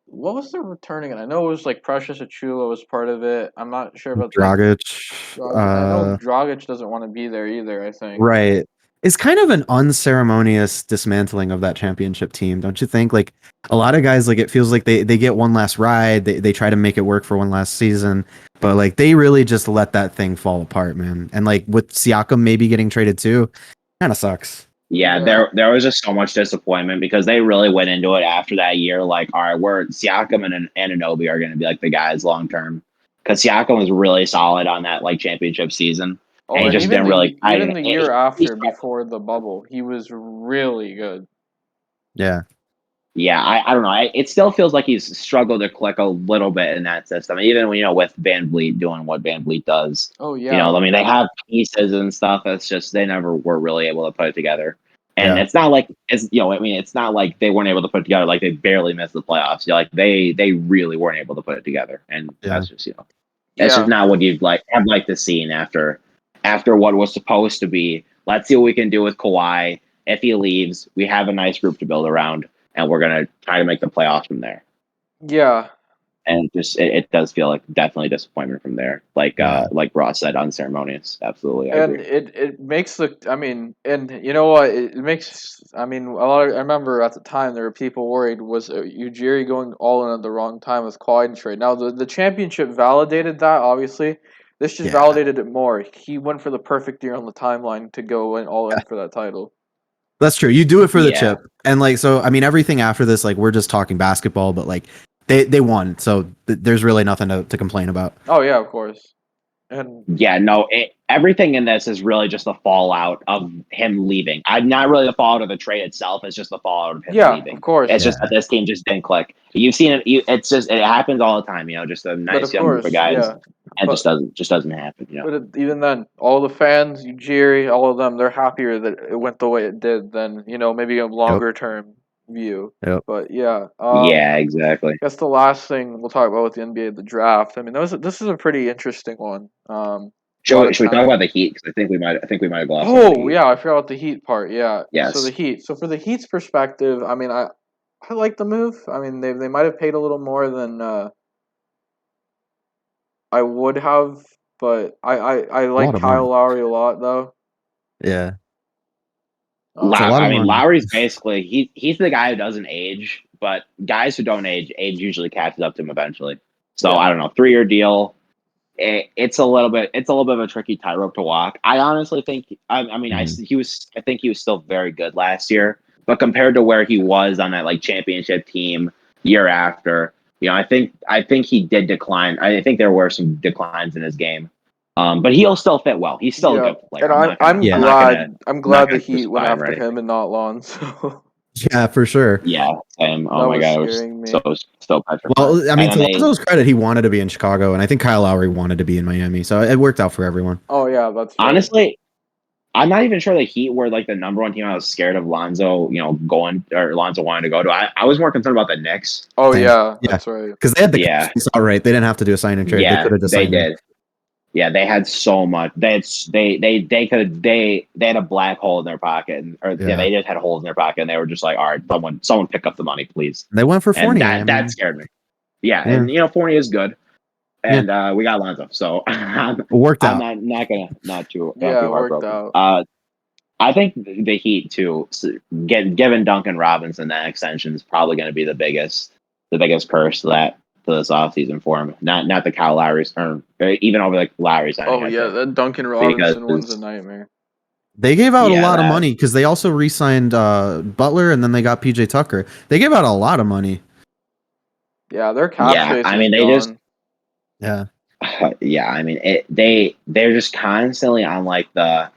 what was the return again? I know it was like Precious Achula was part of it. I'm not sure about Dragic. Dragic. I know Dragic doesn't want to be there either, I think. Right. It's kind of an unceremonious dismantling of that championship team, don't you think? Like a lot of guys, like it feels like they get one last ride. They try to make it work for one last season, but like they really just let that thing fall apart, man. And like with Siakam maybe getting traded too, kind of sucks. Yeah, Yeah. there was just so much disappointment because they really went into it after that year. Like, all right, we're Siakam and Anunoby are going to be like the guys long term because Siakam was really solid on that like championship season. Oh, And he and just didn't really. even the year after, he- before the bubble, he was really good. Yeah. Yeah, I don't know. It still feels like he's struggled to click a little bit in that system, even with Van Vliet doing what Van Vliet does. Oh yeah. I mean, they have pieces and stuff. It's just they never were really able to put it together. And Yeah. it's not like I mean, it's not like they weren't able to put it together. Like they barely missed the playoffs. Like they really weren't able to put it together, and that's just that's just not what you'd like. I'd like to see after what was supposed to be. Let's see what we can do with Kawhi. If he leaves, we have a nice group to build around, and we're gonna try to make the playoffs from there. Yeah. And just it does feel like definitely disappointment from there. Like Ross said, unceremonious. Absolutely, I And agree. it makes I mean, and you know what? It makes. I mean, I remember at the time there were people worried was Ujiri going all in at the wrong time with Kawhi trade. Now the championship validated that. Obviously, this just validated it more. He went for the perfect year on the timeline to go all in for that title. That's true. You do it for the Yeah. chip. And like, so, I mean, everything after this, like, we're just talking basketball, but like, they won. So there's really nothing to complain about. Oh, yeah, of course. And Yeah, no, everything in this is really just the fallout of him leaving. I'm not really the fallout of the trade itself. It's just the fallout of him leaving. Of course. It's just that this team just didn't click. You've seen it. It's just it happens all the time. Just a nice young group of guys, and But- just doesn't happen. But even then, all the fans, Ujiri, all of them, they're happier that it went the way it did than, maybe a longer term view. Yep. But yeah. Yeah, exactly. I guess the last thing we'll talk about with the NBA, the draft. I mean, this is a pretty interesting one. Should we talk about the Heat? Because I think we might have glossed over the Oh Heat. yeah, I forgot about the Heat part. Yeah. Yes. So the Heat. So for the Heat's perspective, I mean, I like the move. I mean, they might have paid a little more than I would have, but I like Kyle Lowry a lot though. Yeah. Um, It's a lot of I mean, money. Lowry's basically he's the guy who doesn't age, but guys who don't age usually catches up to him eventually. So Yeah. I don't know, 3-year deal. It's a little bit of a tricky tightrope to walk. I honestly think I think he was still very good last year, but compared to where he was on that like championship team year after, I think he did decline. I think there were some declines in his game. But he'll still fit well. He's still a good player. And I'm glad the Heat went after him and not Lonzo. Yeah, for sure. Yeah, same. Oh That my was god, it was scaring me. so petrified. Well, I mean, And to then they, Lonzo's credit, he wanted to be in Chicago, and I think Kyle Lowry wanted to be in Miami, so it worked out for everyone. Oh yeah, that's fair. honestly, I'm not even sure the Heat were like the number one team I was scared of Lonzo, going or Lonzo wanting to go to. I was more concerned about the Knicks. Oh Same. yeah, Yeah. that's right. Because they had the Yeah, cap space all right. They didn't have to do a sign and trade. They yeah, could have just they signed him. did. Yeah, they had so much. They could they had a black hole in their pocket, Yeah. they just had holes in their pocket, and they were just like, all right, someone pick up the money, please. They went for And Fournier. that scared me. Yeah, Yeah. and Fournier is good, and we got Lonzo, so It worked I'm out. not gonna not too Yeah, it worked heartbroken. out. I think the Heat too, giving Duncan Robinson that extension is probably going to be the biggest curse to this offseason for him. Not the Kyle Lowry's or even over the Lowry signing. Oh I yeah, think. that Duncan Robinson one's a Because nightmare. They gave out a Yeah, lot of that- money because they also re-signed Butler, and then they got PJ Tucker. They gave out a lot of money. Yeah, their cap Yeah, space I is mean, they gone. Yeah. yeah, I mean, they're just constantly on like the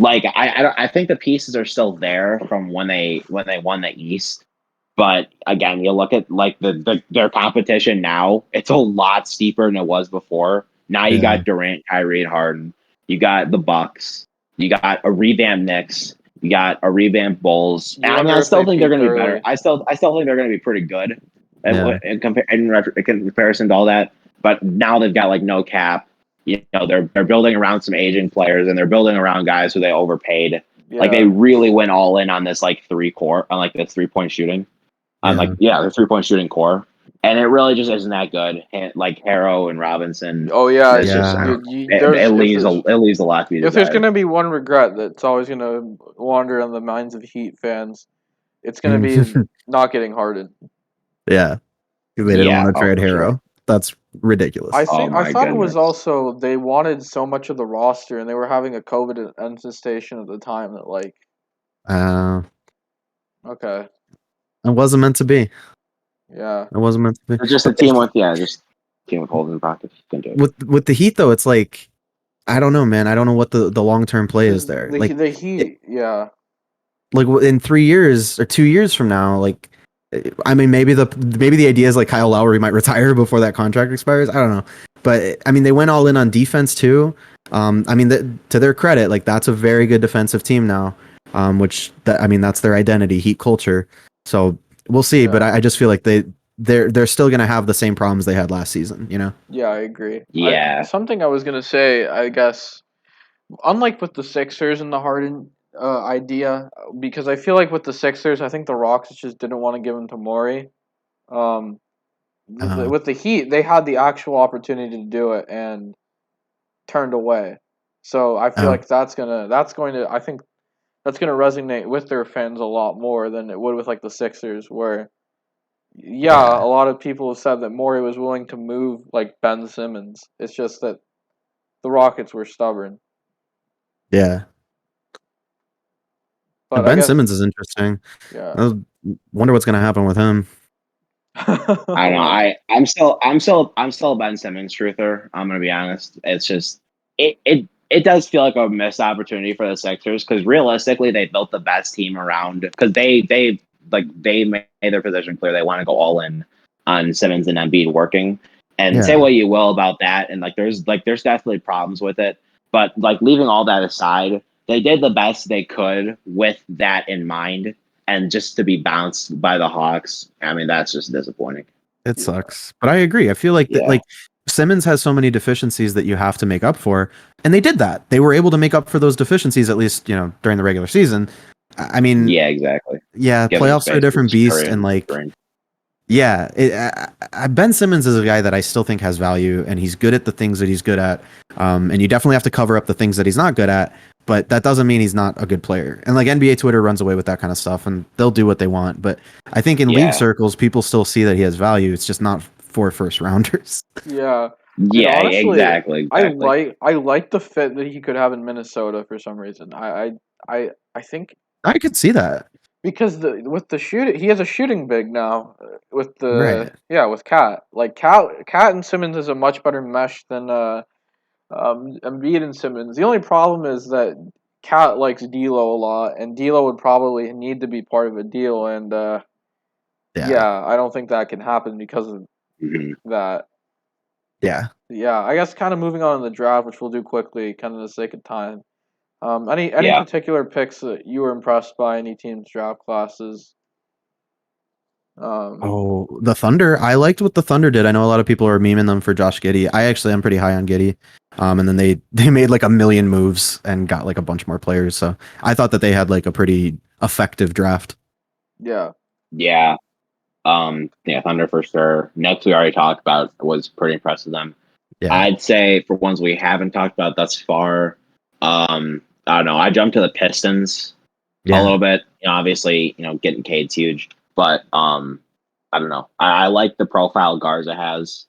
I think the pieces are still there from when they won the East. But again, you look at like their competition now; it's a lot steeper than it was before. Now you Yeah. got Durant, Kyrie, and Harden. You got the Bucks. You got a revamped Knicks. You got a revamped Bulls. You And I mean, wonder I if still they think they're peaked going to be better. early. I still think they're going to be pretty good Yeah. in comparison to all that. But now they've got like no cap. They're building around some aging players, and they're building around guys who they overpaid. Yeah. Like they really went all in on this like this 3-point shooting. On the 3-point shooting core, and it really just isn't that good. Like Harrow and Robinson. Oh yeah, It's just Yeah. it leaves a lot to be if there's desired. gonna be one regret that's always gonna wander on the minds of Heat fans, it's gonna be not getting Harden. Yeah. They didn't want to trade for Hero. sure. That's ridiculous. I Oh my thought it was goodness. also they wanted so much of the roster, and they were having a COVID infestation at the time that like okay, It wasn't meant to be. yeah, It wasn't meant to be. It's just a team with holes in the pockets. With the Heat though, it's like I don't know, man. I don't know what the long term play is there. the Heat, yeah. Like in 3 years or 2 years from now, like I mean, maybe the idea is like Kyle Lowry might retire before that contract expires. I don't know, but I mean, they went all in on defense too. I mean, to their credit, like that's a very good defensive team now. That's their identity, Heat culture. So we'll see, but I just feel like they're still gonna have the same problems they had last season. You know? Yeah, I agree. Yeah. Something I was gonna say, I guess, unlike with the Sixers and the Harden idea, because I feel like with the Sixers, I think the Rockets just didn't want to give him to Morey. Um, with the Heat, they had the actual opportunity to do it and turned away. So I feel like I think that's gonna resonate with their fans a lot more than it would with like the Sixers, where yeah, a lot of people have said that Morey was willing to move like Ben Simmons. It's just that the Rockets were stubborn. Yeah. But Ben Simmons is interesting. Yeah. I wonder what's gonna happen with him. I don't know. I'm still a Ben Simmons truther. I'm gonna be honest. It's just it does feel like a missed opportunity for the Sixers because realistically they built the best team around because they made their position clear they want to go all in on Simmons and Embiid working. And say what you will about that, and there's definitely problems with it. But leaving all that aside, they did the best they could with that in mind. And just to be bounced by the Hawks, I mean, that's just disappointing. It sucks, but I agree. I feel like that, Simmons has so many deficiencies that you have to make up for, and they did that. They were able to make up for those deficiencies at least, during the regular season. I mean, yeah, exactly. Yeah, playoffs are a different beast, and Ben Simmons is a guy that I still think has value, and he's good at the things that he's good at. And you definitely have to cover up the things that he's not good at. But that doesn't mean he's not a good player. And NBA Twitter runs away with that kind of stuff, and they'll do what they want. But I think in league circles, people still see that he has value. It's just not for first rounders. Yeah. Yeah, honestly, exactly. I like the fit that he could have in Minnesota for some reason. I think I could see that because with the shooting, he has a shooting big now. With right. with Cat, Cat and Simmons is a much better mesh than Embiid and Simmons. The only problem is that Cat likes D'Lo a lot, and D'Lo would probably need to be part of a deal, and yeah, I don't think that can happen because of that. Yeah. Yeah, I guess kind of moving on to the draft, which we'll do quickly, kind of the sake of time. Any Yeah. particular picks that you were impressed by? Any team's draft classes? Oh, the Thunder. I liked what the Thunder did. I know a lot of people are memeing them for Josh Giddey. I actually am pretty high on Giddey. And then they made like a million moves and got like a bunch more players. So I thought that they had like a pretty effective draft. Yeah. Yeah. Yeah, Thunder for sure. Nets we already talked about was pretty impressed with them. Yeah. I'd say for ones we haven't talked about thus far, I don't know. I jumped to the Pistons a little bit. You know, obviously, you know, getting Cade's huge, but I don't know. I like the profile Garza has.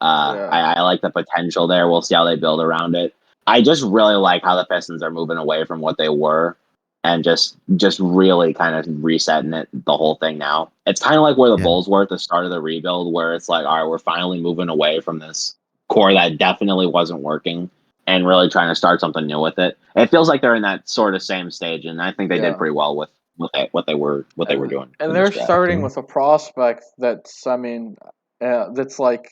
I like the potential there. We'll see how they build around it. I just really like how the Pistons are moving away from what they were and just really kind of resetting it, the whole thing now. It's kind of like where the Bulls were at the start of the rebuild, where it's like, all right, we're finally moving away from this core that definitely wasn't working and really trying to start something new with it. It feels like they're in that sort of same stage, and I think they did pretty well with what they were doing. And they're starting with a prospect that's, I mean, that's like,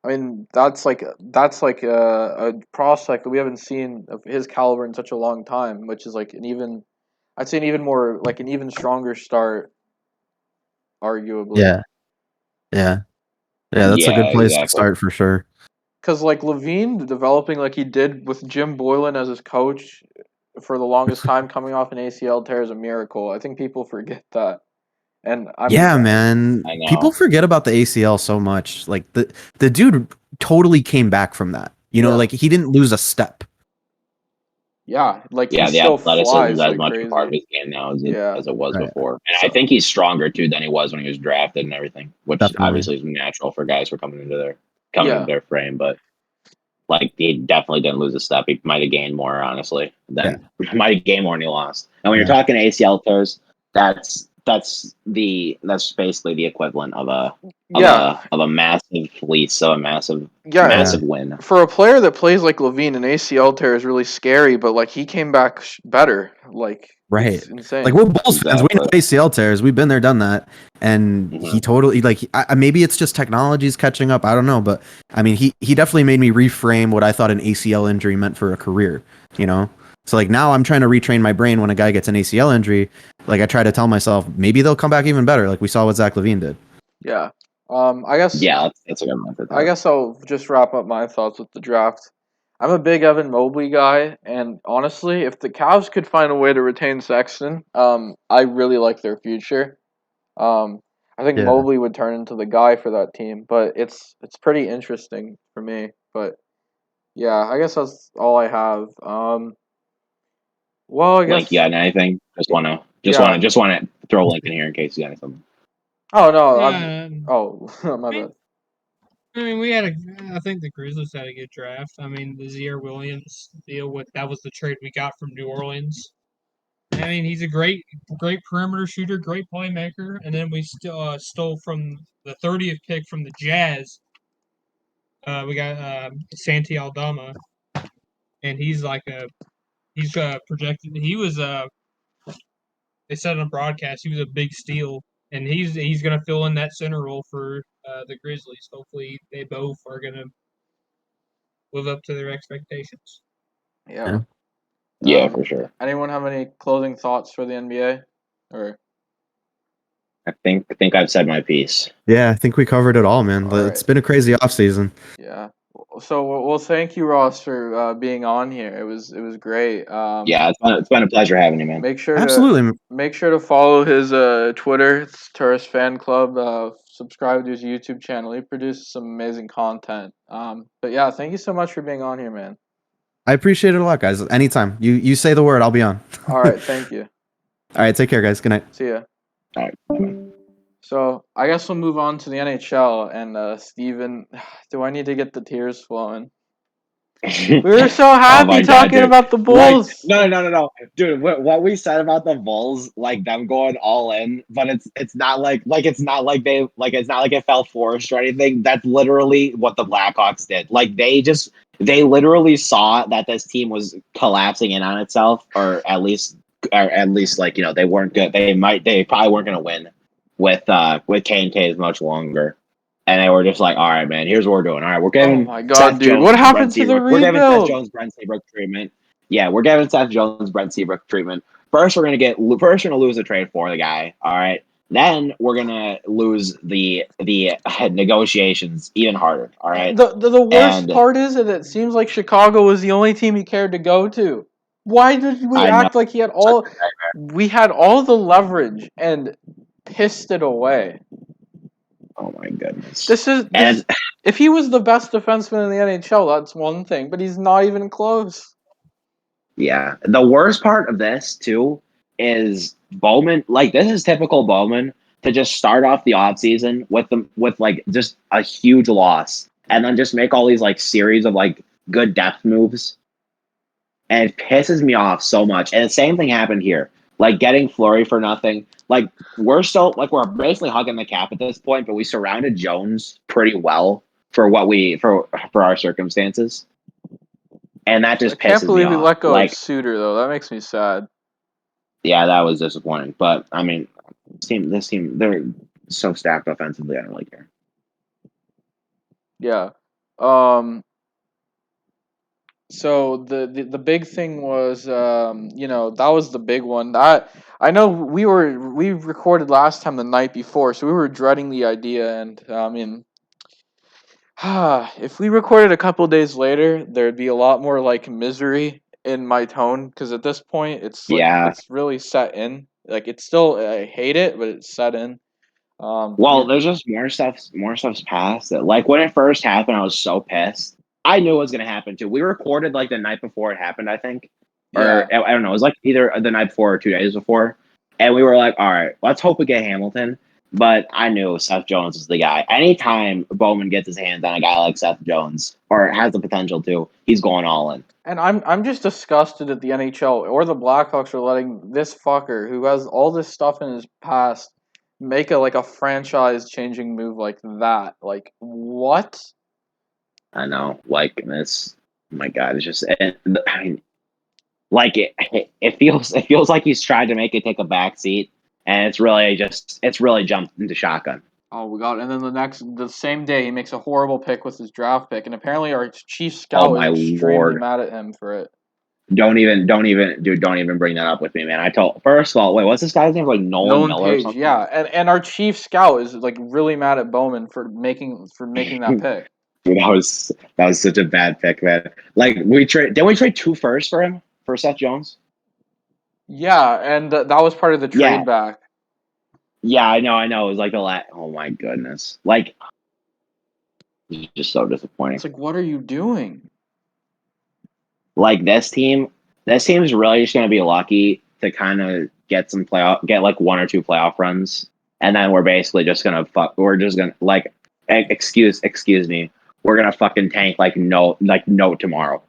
I mean, that's like a prospect that we haven't seen of his caliber in such a long time, which is like I'd say an even stronger start, arguably. Yeah. That's a good place to start for sure. Because like Levine developing like he did with Jim Boylan as his coach for the longest time, coming off an ACL tear is a miracle. I think people forget that. And man, people forget about the ACL so much. Like the dude totally came back from that. You know, like he didn't lose a step. Yeah, like the still athleticism flies is like as much crazy. a part of his game now as it was before. And So, I think he's stronger too than he was when he was drafted and everything, which definitely. obviously is natural for guys who are coming into their frame. But like he definitely didn't lose a step. He might have gained more, honestly. Might have gained more than he lost. And when you're talking ACL tears, that's basically the equivalent of a massive fleece, so a massive win. For a player that plays like Levine, an ACL tear is really scary, but like he came back better. Like it's insane. Like we're Bulls fans, we know ACL tears. We've been there, done that, and he totally maybe it's just technology's catching up. I don't know, but I mean, he definitely made me reframe what I thought an ACL injury meant for a career. You know. So like now I'm trying to retrain my brain when a guy gets an ACL injury. Like I try to tell myself maybe they'll come back even better, like we saw what Zach LaVine did. Yeah. I guess. Yeah, that's a good one for that. I guess I'll just wrap up my thoughts with the draft. I'm a big Evan Mobley guy, and honestly, if the Cavs could find a way to retain Sexton, I really like their future. I think Mobley would turn into the guy for that team, but it's pretty interesting for me. But yeah, I guess that's all I have. Well, I guess. Link, you got anything? Just want to throw a link in here in case you got anything. Oh no! My bad. I mean, I think the Grizzlies had a good draft. I mean, the Zaire Williams deal that was the trade we got from New Orleans. I mean, he's a great perimeter shooter, great playmaker, and then we still stole from the 30th pick from the Jazz. We got Santi Aldama, and he's projected. He was they said on broadcast he was a big steal, and he's going to fill in that center role for the Grizzlies. Hopefully, they both are going to live up to their expectations. Yeah. Yeah, for sure. Anyone have any closing thoughts for the NBA? Or I think I've said my piece. Yeah, I think we covered it all, man. It's been a crazy offseason. Yeah. So well, thank you, Ross, for being on here. It was great. Yeah, it's been a pleasure having you, man. Make sure to follow his Twitter. It's Tourist Fan Club. Subscribe to his YouTube channel. He produces some amazing content. But yeah, thank you so much for being on here, man. I appreciate it a lot, guys. Anytime you say the word, I'll be on. All right, thank you. All right, take care, guys. Good night. See ya. All right. Bye-bye. So I guess we'll move on to the NHL. And Steven, do I need to get the tears flowing? We were so happy talking about the Bulls. Like, no, dude. What we said about the Bulls, like them going all in, but it's not like it fell forced or anything. That's literally what the Blackhawks did. Like they just they literally saw that this team was collapsing in on itself, or at least like they weren't good. They probably weren't going to win with K and K as much longer. And they were just like, all right, man, here's what we're doing. All right, we're Oh giving my god, Seth dude! Jones What and happened Brent to the Seabrook. We're giving Seth rebuild? Jones, Brent Seabrook treatment. Yeah, we're giving Seth Jones, Brent Seabrook treatment. First, we're gonna lose the trade for the guy. All right. Then we're gonna lose the negotiations even harder. All right. The worst And part is that it seems like Chicago was the only team he cared to go to. Why did we I know act like he had all? We had all the leverage and pissed it away. oh my goodness. This is And if he was the best defenseman in the NHL, that's one thing, but he's not even close. yeah, the worst part of this too is Bowman. Like this is typical Bowman to just start off the offseason with like just a huge loss, and then just make all these like series of like good depth moves, and it pisses me off so much. And the same thing happened here, like getting Fleury for nothing. Like we're basically hugging the cap at this point, but we surrounded Jones pretty well for for our circumstances. And that just I can't pisses me believe we off. let go of Like, Suter though. That makes me sad. yeah, that was disappointing. But I mean, this team, they're so stacked offensively. I don't really care. Yeah. So the big thing was that was the big one. I know we recorded last time the night before, so we were dreading the idea, and I mean, if we recorded a couple days later, there'd be a lot more like misery in my tone because at this point it's like Yeah. it's really set in. Like it's still I hate it, but it's set in. Well, there's just more stuff's passed. That like when it first happened, I was so pissed. I knew it was gonna happen too. We recorded like the night before it happened, I think, or Yeah. I don't know. It was like either the night before or 2 days before, and we were like, all right, let's hope we get Hamilton. But I knew Seth Jones is the guy. Anytime Bowman gets his hands on a guy like Seth Jones or has the potential to, he's going all in. And I'm just disgusted that the NHL or the Blackhawks are letting this fucker who has all this stuff in his past make a franchise changing move like that. Like what? I know, like this. Oh my God, it's just. I mean, like it feels like he's tried to make it take a back seat, and it's really jumped into shotgun. Oh, we got and then the same day he makes a horrible pick with his draft pick, and apparently our chief Oh scout is my extremely lord! mad at him for it. Don't even, dude. Don't even bring that up with me, man. I told first of all, wait, what's this guy's name? Like Nolan Nolan Miller or Page, something? yeah, and our chief scout is like really mad at Bowman for making that pick. Dude, that was such a bad pick, man. Like didn't we trade 2 firsts for him for Seth Jones? Yeah, and that was part of the Yeah, trade back. yeah, I know. It was like oh my goodness, like it's just so disappointing. It's like, what are you doing? Like this team is really just going to be lucky to kind of get like 1 or 2 playoff runs, and then we're basically just going to we're just going to like excuse me, we're going to fucking tank like no tomorrow.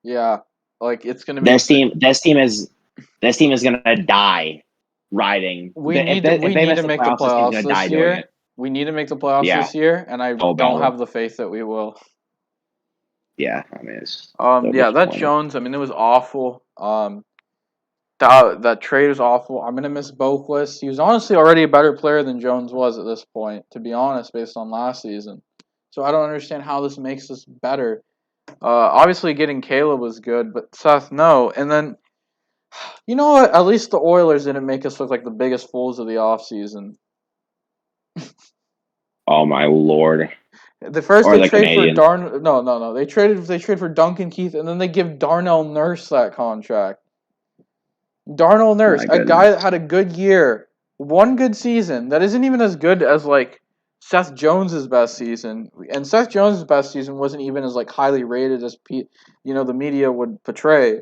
Yeah, like it's gonna be This team is going to die riding. we If need to if we they need miss to the make the playoffs, this team's playoffs going to die this doing year. it. We need to make the playoffs Yeah, this year, and I so don't badly. have the faith that we will. Yeah, I mean it's so Yeah, that disappointing. Jones. I mean, it was awful. That trade was awful. I'm gonna miss Boquist. He was honestly already a better player than Jones was at this point, to be honest, based on last season. So I don't understand how this makes us better. Obviously getting Caleb was good, but Seth, no. And then, you know what? At least the Oilers didn't make us look like the biggest fools of the offseason. Oh my lord. The first Or they the trade for Canadians. no. They trade for Duncan Keith, and then they give Darnell Nurse that contract. Darnell Nurse, My a guy goodness. that had a good year, one good season, that isn't even as good as like Seth Jones's best season, and Seth Jones's best season wasn't even as like highly rated as the media would portray.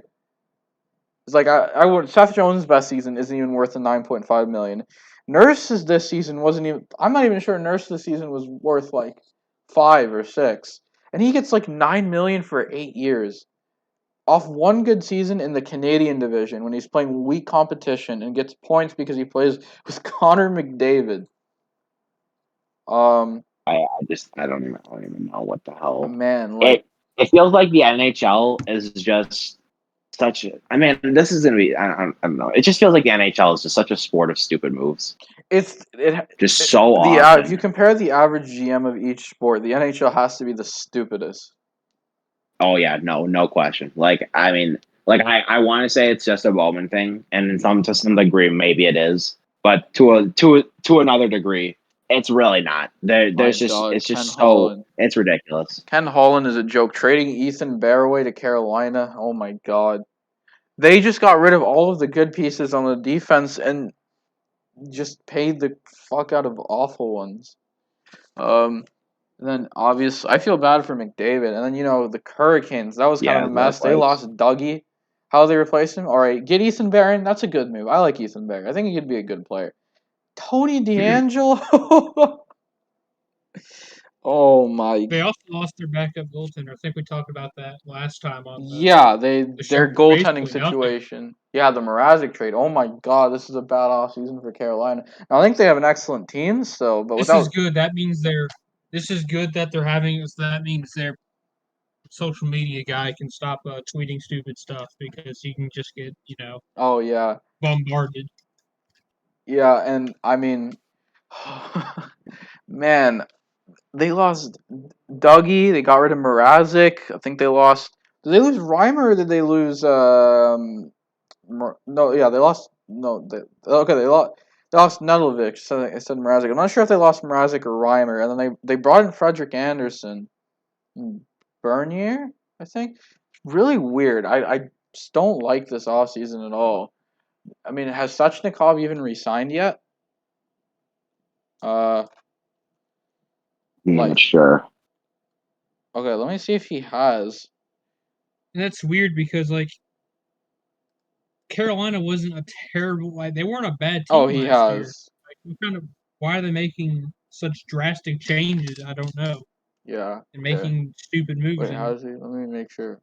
It's like I would Seth Jones' best season isn't even worth the 9.5 million. Nurse's this season wasn't even. I'm not even sure Nurse this season was worth like 5 or 6, and he gets like 9 million for 8 years off one good season in the Canadian division when he's playing weak competition and gets points because he plays with Connor McDavid. I don't even know what the hell. Man, like it feels like the NHL is just such. I mean, this is gonna be. I don't know. It just feels like the NHL is just such a sport of stupid moves, It's it, just it so the if you often. compare the average GM of each sport, the NHL has to be the stupidest. Oh yeah, no question. Like I mean, like I want to say it's just a Bowman thing, and to some degree maybe it is, but to another degree, it's really not. My There's just God, it's Ken just so Holland. it's ridiculous. Ken Holland is a joke. Trading Ethan Barraway to Carolina. Oh my God. They just got rid of all of the good pieces on the defense and just paid the fuck out of awful ones. Um, and then obviously, I feel bad for McDavid. And then the Hurricanes. That was kind of Yeah, a mess. They likewise. lost Dougie. How they replace him? All right, get Ethan Barron. That's a good move. I like Ethan Barron. I think he could be a good player. Tony Mhm. DeAngelo. Oh my. They also lost their backup goaltender. I think we talked about that last time on Yeah, the show. their goaltending Basically nothing. situation. Yeah, the Mrazek trade. Oh my God, this is a bad off season for Carolina. Now, I think they have an excellent team still, but This is without. good. That means they're. This is good that they're having. So that means their social media guy can stop tweeting stupid stuff because he can just get Oh yeah, bombarded. yeah, and I mean, man, they lost Dougie. They got rid of Mrazek. I think they lost. Did they lose Reimer or did they lose? No, yeah, they lost. No, okay, they lost. They lost Nedeljkovic. So I said Mrazek. I'm not sure if they lost Mrazek or Reimer, and then they brought in Frederick Anderson, and Bernier. I think really weird. I just don't like this offseason at all. I mean, has Sachnikov even resigned yet? Uh, I'm like not sure. okay, let me see if he has. And that's weird because Carolina wasn't a terrible. They weren't a bad Oh, team he last year. has. Why are they making such drastic changes? I don't know. Yeah. And Okay. making stupid moves Wait, and has he? Let me make sure.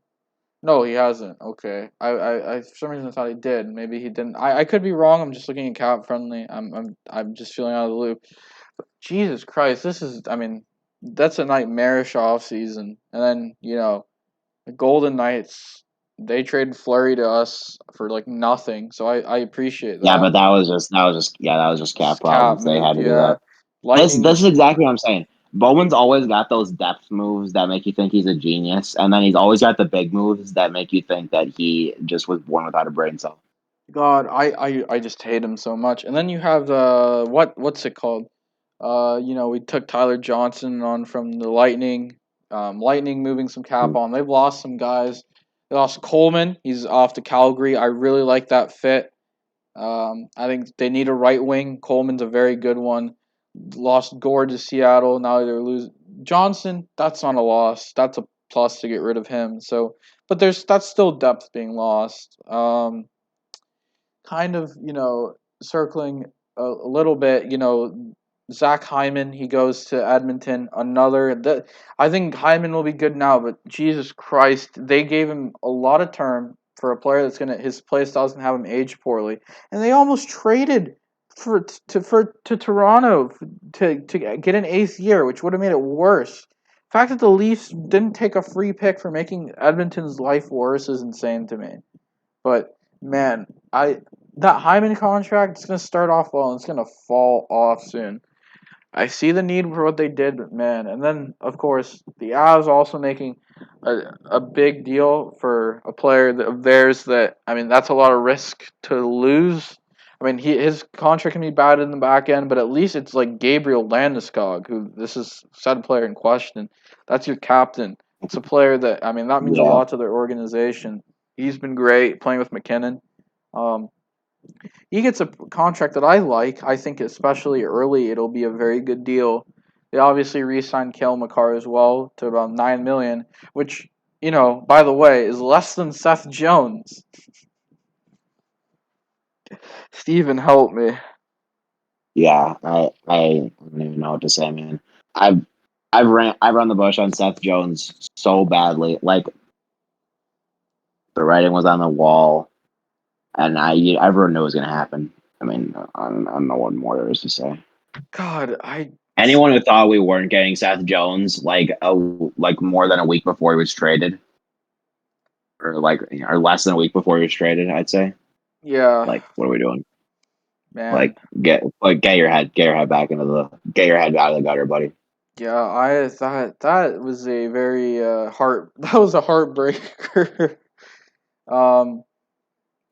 No, he hasn't. Okay. I for some reason thought he did. Maybe he didn't. I could be wrong. I'm just looking at cap friendly. I'm just feeling out of the loop. But Jesus Christ, this is. I mean, that's a nightmarish off season. And then the Golden Knights. They traded Flurry to us for like nothing. So I appreciate Yeah, that. but that was just cap Just cap problems. They move. had to do Yeah. that. This Lightning. is exactly what I'm saying. Bowman's always got those depth moves that make you think he's a genius, and then he's always got the big moves that make you think that he just was born without a brain cell. God, I just hate him so much. And then you have what's it called? We took Tyler Johnson on from the Lightning. Lightning moving some cap Mm. on. They've lost some guys. They lost Coleman. He's off to Calgary. I really like that fit. I think they need a right wing. Coleman's a very good one. Lost Gore to Seattle. Now they're losing Johnson. That's not a loss. That's a plus to get rid of him. So, but that's still depth being lost. Kind of, circling a little bit, Zach Hyman, he goes to Edmonton. I think Hyman will be good now, but Jesus Christ, they gave him a lot of term for a player his play style doesn't have him age poorly, and they almost traded to Toronto to get an eighth year, which would have made it worse. The fact that the Leafs didn't take a free pick for making Edmonton's life worse is insane to me. But man, I that Hyman contract is gonna start off well and it's gonna fall off soon. I see the need for what they did, but man, and then of course the Avs also making a big deal for a player of theirs that I mean that's a lot of risk to lose. I mean his contract can be bad in the back end, but at least it's like Gabriel Landeskog, who this is said player in question. That's your captain. It's a player that I mean that means a Yeah, lot to their organization. He's been great playing with McKinnon. Um, he gets a contract that I like. I think especially early, it'll be a very good deal. They obviously re-signed Kale McCarr as well to about $9 million, which by the way, is less than Seth Jones. Steven, help me. yeah. I don't even know what to say, man. I've I've run the bush on Seth Jones so badly. Like the writing was on the wall, and everyone knew it was going to happen. I mean, I don't know what more there is to say. God, Anyone who thought we weren't getting Seth Jones like more than a week before he was traded, or less than a week before he was traded, I'd say. Yeah, Like, what are we doing? man. Get your head back get your head out of the gutter, buddy. Yeah, I thought that was a very that was a heartbreaker. um,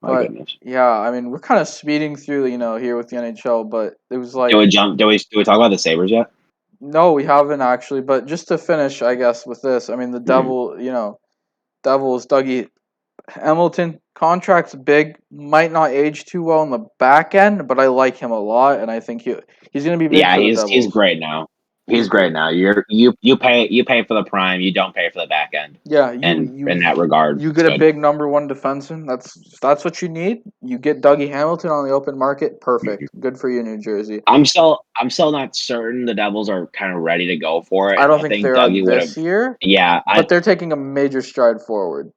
My but goodness. yeah, I mean we're kind of speeding through, here with the NHL, but it was like Do we talk about the Sabres yet? no, we haven't actually. But just to finish, I guess with this, I mean the Devils, Dougie Hamilton contract's big, might not age too well in the back end, but I like him a lot, and I think he's gonna be big Yeah, for the he's Devils. great now. He's He's great great. now. You pay for the prime. You don't pay for the back end. Yeah, And in that regard, you it's get a good. big number one defenseman. That's what you need. You get Dougie Hamilton on the open market. Perfect. Good for you, New Jersey. I'm still not certain the Devils are kind of ready to go for I it. don't I think think they are Dougie would have. this year, Yeah, but they're taking a major stride forward.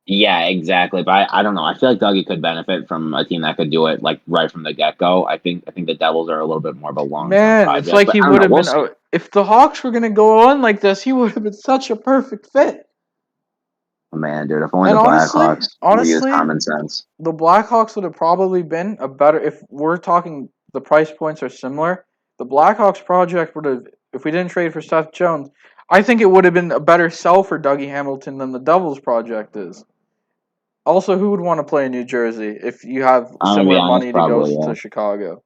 yeah, exactly. But I don't know. I feel like Dougie could benefit from a team that could do it like right from the get go. I think the Devils are a little bit more of a long term Man, it's project. like But he I don't would know. have We'll been. see. If the Hawks were going to go on like this, he would have been such a perfect fit. Man, dude, if only And the honestly, Blackhawks would use common sense. the Blackhawks would have probably been a better. If we're talking, the price points are similar. The Blackhawks project would have, if we didn't trade for Seth Jones, I think it would have been a better sell for Dougie Hamilton than the Devils project is. Also, who would want to play in New Jersey if you have I'm gonna be similar honest, money to go probably, yeah. to Chicago?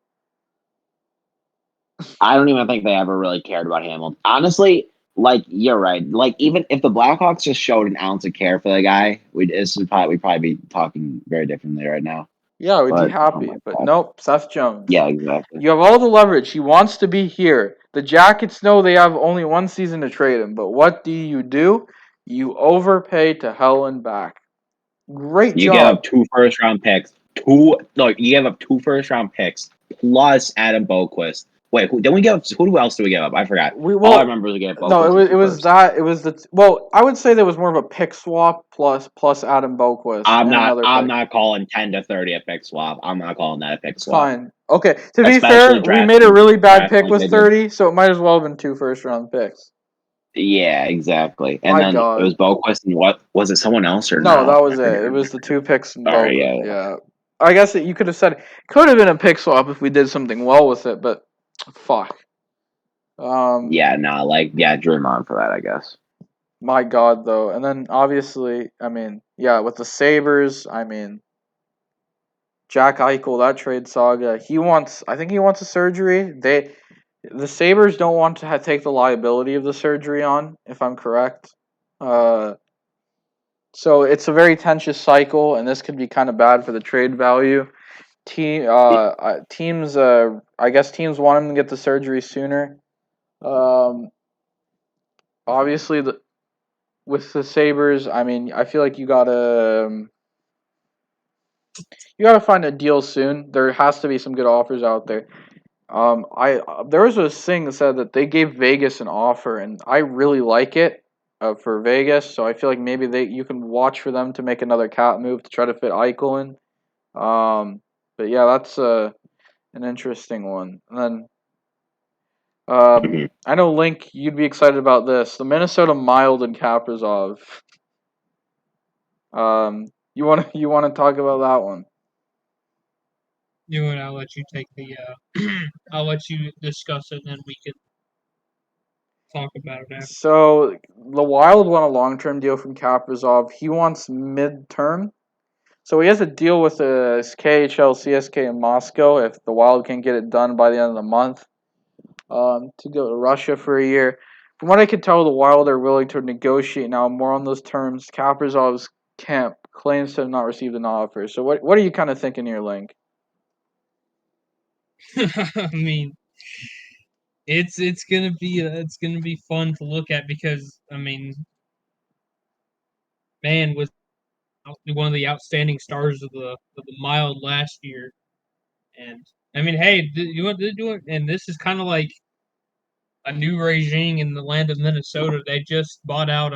I don't even think they ever really cared about Hamilton. Honestly, like you're right. Like even if the Blackhawks just showed an ounce of care for the guy, we'd probably be talking very differently right now. Yeah, we'd be But oh happy. my But god, nope, Seth Jones. yeah, exactly. You have all the leverage. He wants to be here. The Jackets know they have only one season to trade him. But what do? You overpay to hell and back. Great You give up job. 2 first-round picks. You gave up 2 first-round picks plus Adam Boquist. Wait, who else do we give up? I forgot. We All I well, remember is we gave no, Boquist and it two was firsts. that it was the well. I would say there was more of a pick swap plus Adam Boquist and another I'm pick. not calling 10 to 30 a pick swap. I'm not calling that a pick swap. Fine. Okay. To be Especially fair, we made a really bad drafting pick like with they did. 30, so it might as well have been 2 first-round picks. Yeah, exactly. And My then it was God. Boquist and what was it? Someone else or No, no? that I was forget. it. It was the 2 picks in All right, Boquist. yeah, Yeah. I guess that you could have said it could have been a pick swap if we did something well with it, but fuck. yeah. No, dream on for that, I guess. My God, though. And then obviously, I mean, yeah, with the Sabres, I mean, Jack Eichel, that trade saga. I think he wants a surgery. The Sabres don't want to take the liability of the surgery on, if I'm correct. So it's a very tenuous cycle, and this could be kind of bad for the trade value. Teams, I guess teams want him to get the surgery sooner. Um, obviously, with the Sabres, I mean, I feel like you gotta find a deal soon. There has to be some good offers out there. There was a thing that said that they gave Vegas an offer, and I really like it for Vegas. So I feel like maybe you can watch for them to make another cap move to try to fit Eichel in. But yeah, that's an interesting one. And then Mhm. I know Link, you'd be excited about this. The Minnesota Mild and Kaprizov. You want to talk about that one? You and I'll let you take the. I'll let you discuss it, and then we can talk about it after. So the Wild want a long-term deal from Kaprizov. He wants mid-term. So he has a deal with the KHL CSK in Moscow if the Wild can get it done by the end of the month. To go to Russia for a year. From what I can tell, the Wild are willing to negotiate now more on those terms. Kaprizov's camp claims to have not received an offer. So what are you kind of thinking here, Link? I mean, it's gonna be fun to look at because I mean, man was one of the outstanding stars of the Mild last year, and I mean, hey, you want to do it, and this is kind of like a new regime in the land of Minnesota. They just bought out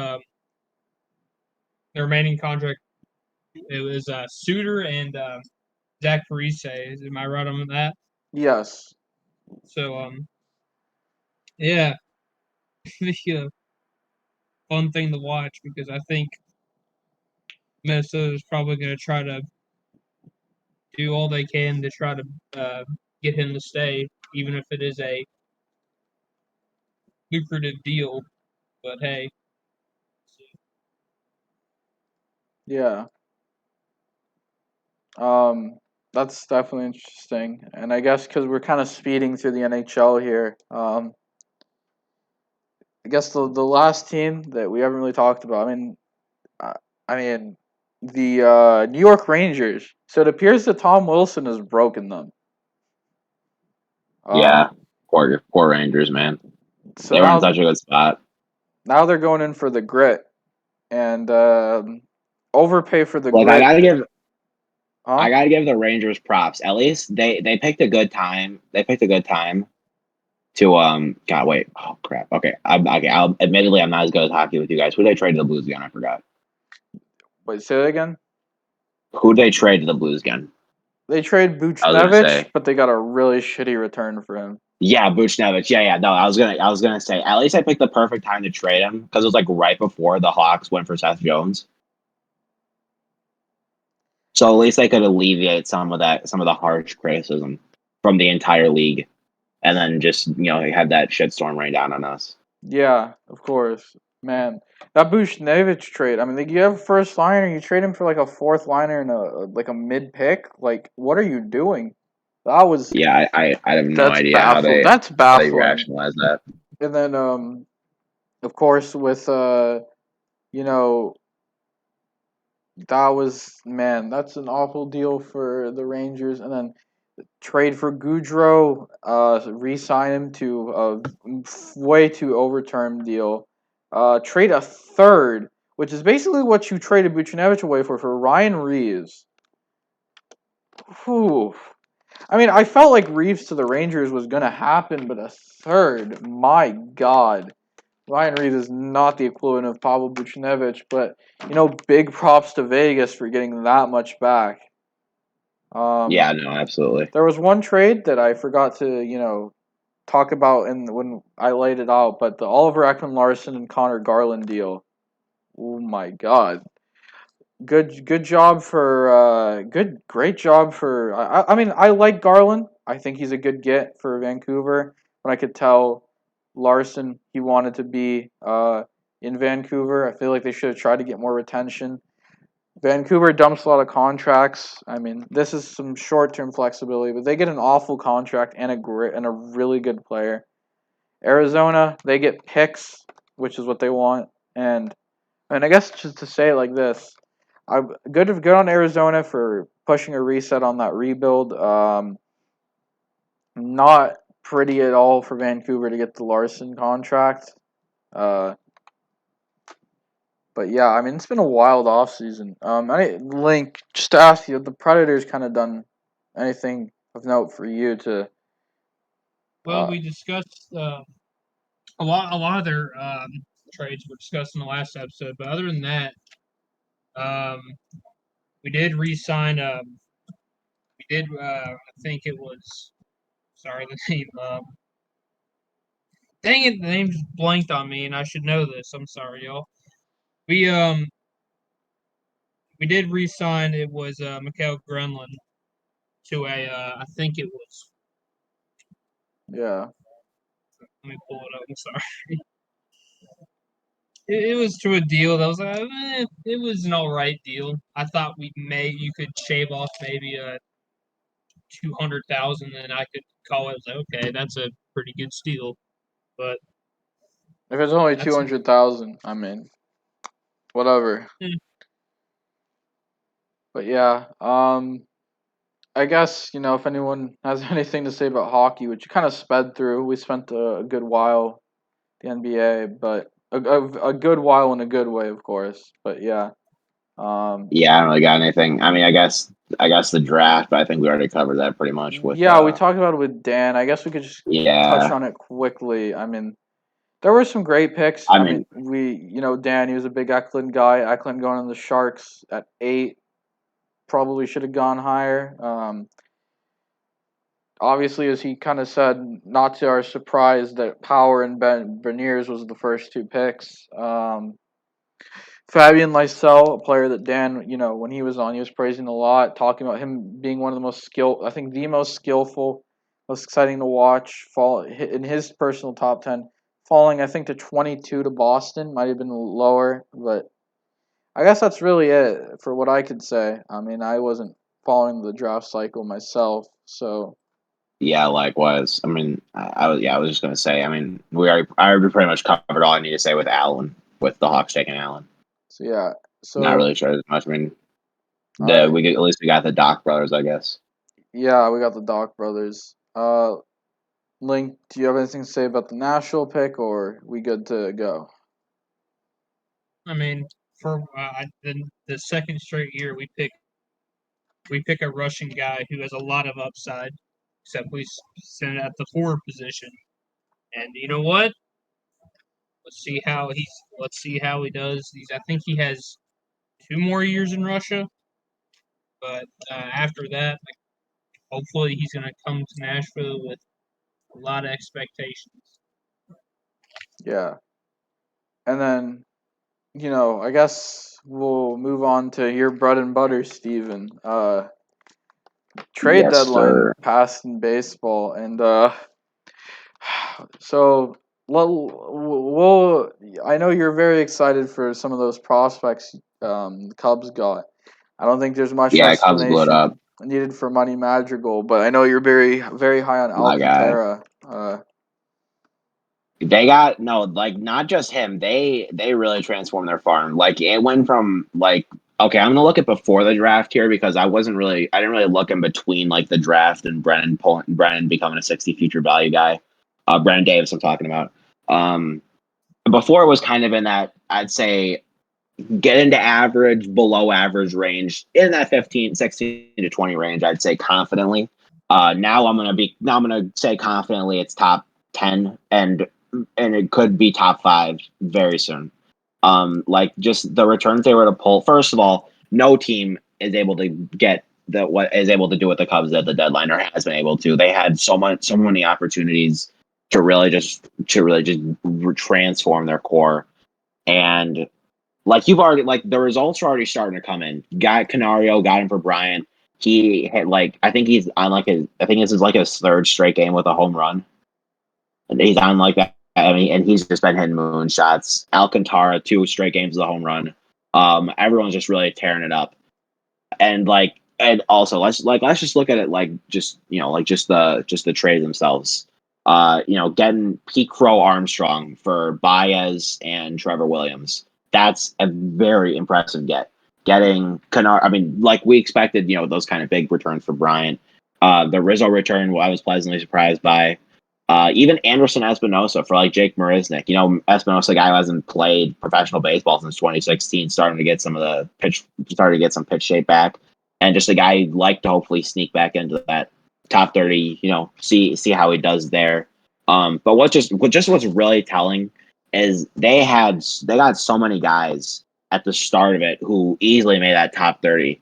the remaining contract. It was Suter and Zach Parise. Am I right on that? Yes. So Yeah, be a fun thing to watch because I think Minnesota is probably going to try to do all they can to try to get him to stay, even if it is a lucrative deal. But hey, Yeah. Um, that's definitely interesting, and I guess because we're kind of speeding through the NHL here. I guess the last team that we haven't really talked about. Uh, I mean, the New York Rangers. So it appears that Tom Wilson has broken them. Yeah, Um, poor Rangers, man. so They were in such a good spot. now they're going in for the grit and overpay for the Like grit. I Huh? gotta give the Rangers props. At least they picked a good time. They picked a good time to God wait. Oh crap. Okay. I'll admittedly I'm not as good at hockey with you guys. Who they trade to the Blues again? I forgot. Wait, say that again. Who they trade to the Blues again? They trade I was gonna Buchnevich, say. but they got a really shitty return for him. Yeah, Buchnevich. Yeah. No, I was gonna say at least I picked the perfect time to trade him because it was like right before the Hawks went for Seth Jones. So at least they could alleviate some of the harsh criticism from the entire league, and then just have that shitstorm rain down on us. Yeah, of course. Man, that Buchnevich trade. I mean, like, you have a first liner, you trade him for like a fourth liner and a mid pick. Like, what are you doing? That was Yeah, I have no that's idea how baffling. That's they baffling. rationalize that. And then of course with you know, that was man, that's an awful deal for the Rangers. And then trade for Goudreau, re-sign him to a way too overturned deal. Trade a third, which is basically what you traded Buchnevich away for Ryan Reeves. Whew. I mean, I felt like Reeves to the Rangers was going to happen, but a third, my God. Ryan Reeves is not the equivalent of Pavel Buchnevich, but, big props to Vegas for getting that much back. Yeah, no, absolutely. There was one trade that I forgot to, talk about when I laid it out, but the Oliver Ekman Larson and Connor Garland deal. Oh my God. Good job for great job for I mean I like Garland. I think he's a good get for Vancouver, but I could tell Larson he wanted to be in Vancouver. I feel like they should have tried to get more retention. Vancouver dumps a lot of contracts. I mean, this is some short-term flexibility, but they get an awful contract and a really good player. Arizona, they get picks, which is what they want, and I guess just to say it like this, I'm good on Arizona for pushing a reset on that rebuild. Not pretty at all for Vancouver to get the Larson contract. Uh, But yeah, I mean it's been a wild offseason. Link, just to ask you, have the Predators kind of done anything of note for you to? well, Uh, we discussed a lot of their trades were discussed in the last episode, but other than that, um, we did re-sign. We did. I think it was. Sorry, the name. Dang it, the name just blanked on me, and I should know this. I'm sorry, y'all. We um we did re-sign. It was Mikael Grenlund to a. I think it was. yeah, Let me pull it up. I'm sorry. It was to a deal that was it was an all right deal. I thought you could shave off maybe 200,000, and I could call it okay. That's a pretty good steal, but if it's only two that's hundred thousand, I mean whatever. But yeah, I guess if anyone has anything to say about hockey, which you kind of sped through, we spent a good while the NBA, but a good while in a good way, of course. But yeah, um, Yeah, I don't really got anything. I mean, I guess the draft, but I think we already covered that pretty much with yeah, we talked about it with Dan. I guess we could just touch yeah. on it quickly. I mean, there were some great picks. I I mean, mean, Dan, he was a big Eklund guy. Eklund going on the Sharks at 8 probably should have gone higher. obviously, as he kind of said, not to our surprise, that Power and Beniers was the first two picks. Fabian Lysell, a player that Dan, when he was on, he was praising a lot, talking about him being one of the most I think the most skillful, most exciting to watch. Fall in his personal top 10, falling I think to 22 to Boston, might have been lower, but I guess that's really it for what I could say. I mean, I wasn't following the draft cycle myself, so Yeah, likewise. I mean, I was just gonna say. I mean, I already pretty much covered all I need to say with Allen, with the Hawks taking Allen. yeah. Not So really sure as much. I mean, all right, at least we got the Doc brothers, I guess. yeah, we got the Doc brothers. Link, do you have anything to say about the Nashville pick, or we good to go? I mean, for the second straight year, we pick a Russian guy who has a lot of upside, except we send it at the forward position. And you know what? Let's see how he does. I think he has 2 more years in Russia, but after that, hopefully he's going to come to Nashville with a lot of expectations. Yeah, and then I guess we'll move on to your bread and butter, Steven. Trade Yes, deadline sir. passed in baseball, and so I know you're very excited for some of those prospects the Cubs got. I don't think there's much Yeah, Cubs blew it up. explanation needed for Money Madrigal, but I know you're very very high on My guy. Alcantara. They got no, like not just him. They really transformed their farm. Like it went from like okay, I'm gonna look at before the draft here because I didn't really look in between like the draft and Brennan becoming a 60 future value guy. Brennan Davis, I'm talking about. Before it was kind of in that I'd say get into average, below average range in that 16 to 20 range. I'd say confidently. Now I'm gonna say confidently it's top 10 and it could be top 5 very soon. Like just the returns they were to pull. First of all, no team is able to get what is able to do what the Cubs did at the deadline or has been able to. They had so many opportunities to really just transform their core. And like you've already like the results are already starting to come in. Got Canario, got him for Bryant. He had like I think he's on like I think this is like his third straight game with a home run. And he's on like that. I mean, and he's just been hitting moonshots. Alcantara, 2 straight games of the home run. Everyone's just really tearing it up. And and also let's just look at it like just like just the trades themselves. Getting Pete Crow Armstrong for Baez and Trevor Williams. That's a very impressive get. Getting Canar, I mean, like we expected, those kind of big returns for Bryant. The Rizzo return, I was pleasantly surprised by. Even Anderson Espinosa for like Jake Marisnik. Espinosa, a guy who hasn't played professional baseball since 2016, starting to get some pitch shape back, and just a guy you'd like to hopefully sneak back into that top 30. See how he does there. But what's really telling is they got so many guys at the start of it who easily made that top 30.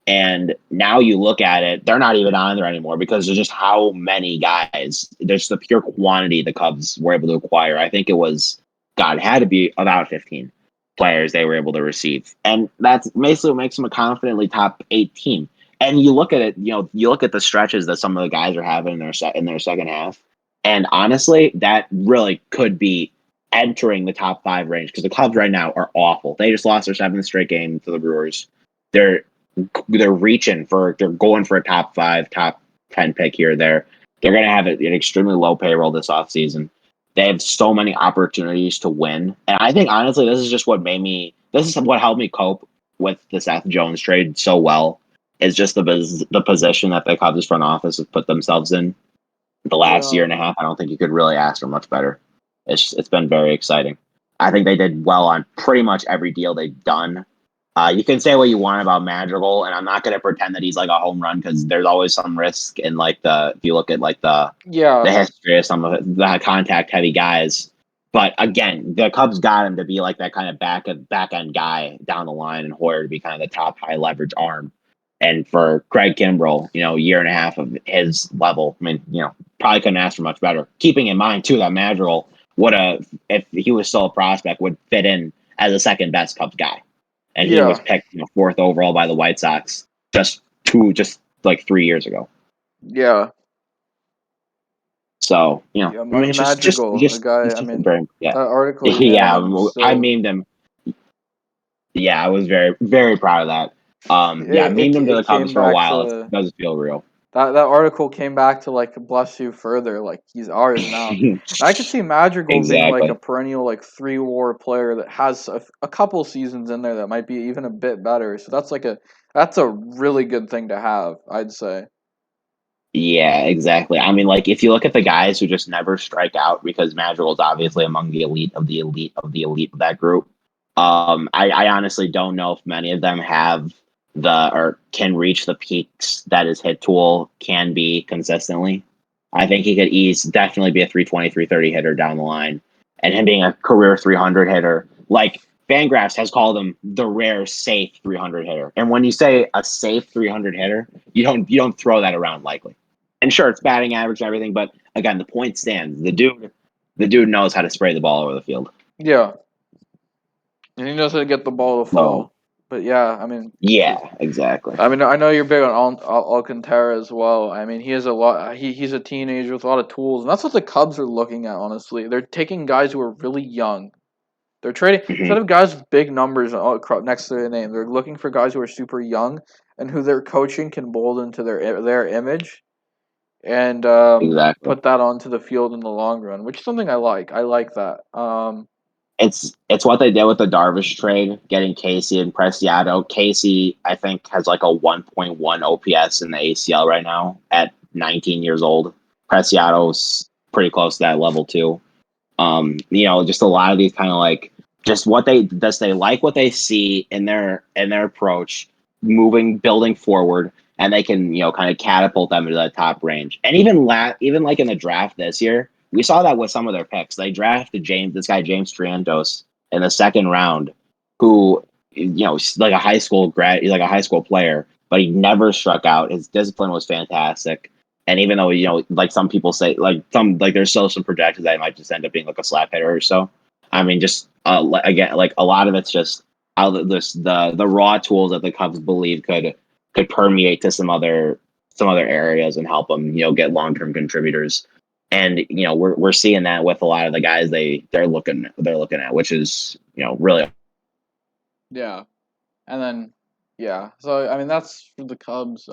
And now you look at it, they're not even on there anymore because there's just how many guys. There's the pure quantity the Cubs were able to acquire. I think it had to be about 15 players they were able to receive. And that's basically what makes them a confidently top 8 team. And you look at it, you look at the stretches that some of the guys are having in their second half. And honestly, that really could be entering the top 5 range because the Cubs right now are awful. They just lost their 7th straight game to the Brewers. They're going for a top 5, top 10 pick here or there. They're going to have an extremely low payroll this offseason. They have so many opportunities to win. And I think, honestly, this is what helped me cope with the Seth Jones trade so well is just the position that the Cubs front office has put themselves in the last Yeah. year and a half. I don't think you could really ask for much better. It's been very exciting. I think they did well on pretty much every deal they've done. You can say what you want about Madrigal, and I'm not going to pretend that he's like a home run because there's always some risk in if you look at like the Yeah. history of some of the contact heavy guys. But again, the Cubs got him to be like that kind of back end guy down the line, and Hoyer to be kind of the top high leverage arm. And for Craig Kimbrell, a year and a half of his level, I mean, probably couldn't ask for much better. Keeping in mind too that Madrigal would have, if he was still a prospect, would fit in as a second best Cubs guy, and he was picked fourth overall by the White Sox just like 3 years ago. Yeah. So Yeah, I Money mean, Madrigal, a guy. I mean, that article you made on him was I so. memed him. Yeah, I was very, very proud of that. I memed him to the It Cubs came for a back while. to It doesn't feel real. that article came back to like bless you further, like he's ours now. And I could see Madrigal being like a Exactly. perennial like 3-WAR player that has a couple seasons in there that might be even a bit better. So that's a really good thing to have, I'd say. Yeah, exactly. I mean, like, if you look at the guys who just never strike out, because Madrigal's obviously among the elite of the elite of the elite of that group. I honestly don't know if many of them have or can reach the peaks that his hit tool can be consistently. I think he could definitely be a 320, 330 hitter down the line. And him being a career 300 hitter, like Fangraphs has called him the rare safe 300 hitter. And when you say a safe 300 hitter, you don't throw that around lightly. And sure, it's batting average and everything, but again, the point stands. The dude knows how to spray the ball over the field. Yeah, and he knows how to get the ball to fall. So, But yeah, I mean, yeah, exactly. I mean, I know you're big on Alcantara as well. I mean, he has a lot. He's a teenager with a lot of tools, and that's what the Cubs are looking at. Honestly, they're taking guys who are really young. They're trading Hmm. instead of guys with big numbers next to their name. They're looking for guys who are super young and who their coaching can mold into their image and Exactly. put that onto the field in the long run, which is something I like. I like that. It's what they did with the Darvish trade, getting Casey and Preciado. Casey, I think, has like a 1.1 OPS in the ACL right now at 19 years old. Preciado's pretty close to that level too. Just a lot of these kind of like just they like what they see in their approach, building forward, and they can kind of catapult them into the top range. And even like in the draft this year, we saw that with some of their picks. They drafted this guy James Triantos in the second round, who like a high school grad, he's like a high school player, but he never struck out. His discipline was fantastic. And even though like some people say, like there's still some projections that it might just end up being like a slap hitter or so. I mean, just again, like a lot of it's just how the raw tools that the Cubs believe could permeate to some other areas and help them get long-term contributors. And we're seeing that with a lot of the guys they're looking at, which is really. Yeah, and then yeah. So I mean, that's for the Cubs.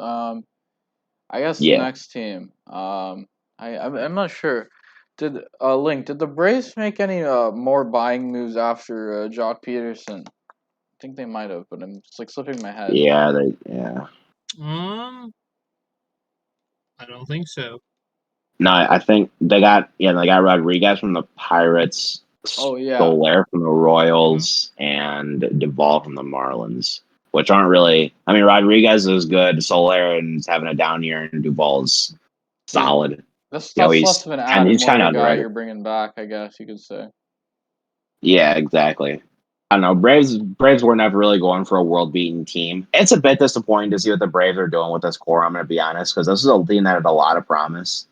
I guess the Yeah. next team. I'm not sure. Did Link? Did the Braves make any more buying moves after Jock Peterson? I think they might have, but it's like slipping my head. Yeah, I don't think so. No, I think they got Rodriguez from the Pirates, Oh yeah. Soler from the Royals, and Duvall from the Marlins, which aren't really. I mean, Rodriguez is good. Soler is having a down year, and Duvall's solid. That's He's less of an ad and he's more of kind a of guy underrated. you're bringing back, I guess you could say. Yeah, exactly. I don't know. Braves were never really going for a world beating team. It's a bit disappointing to see what the Braves are doing with this core. I'm going to be honest, because this is a team that had a lot of promise.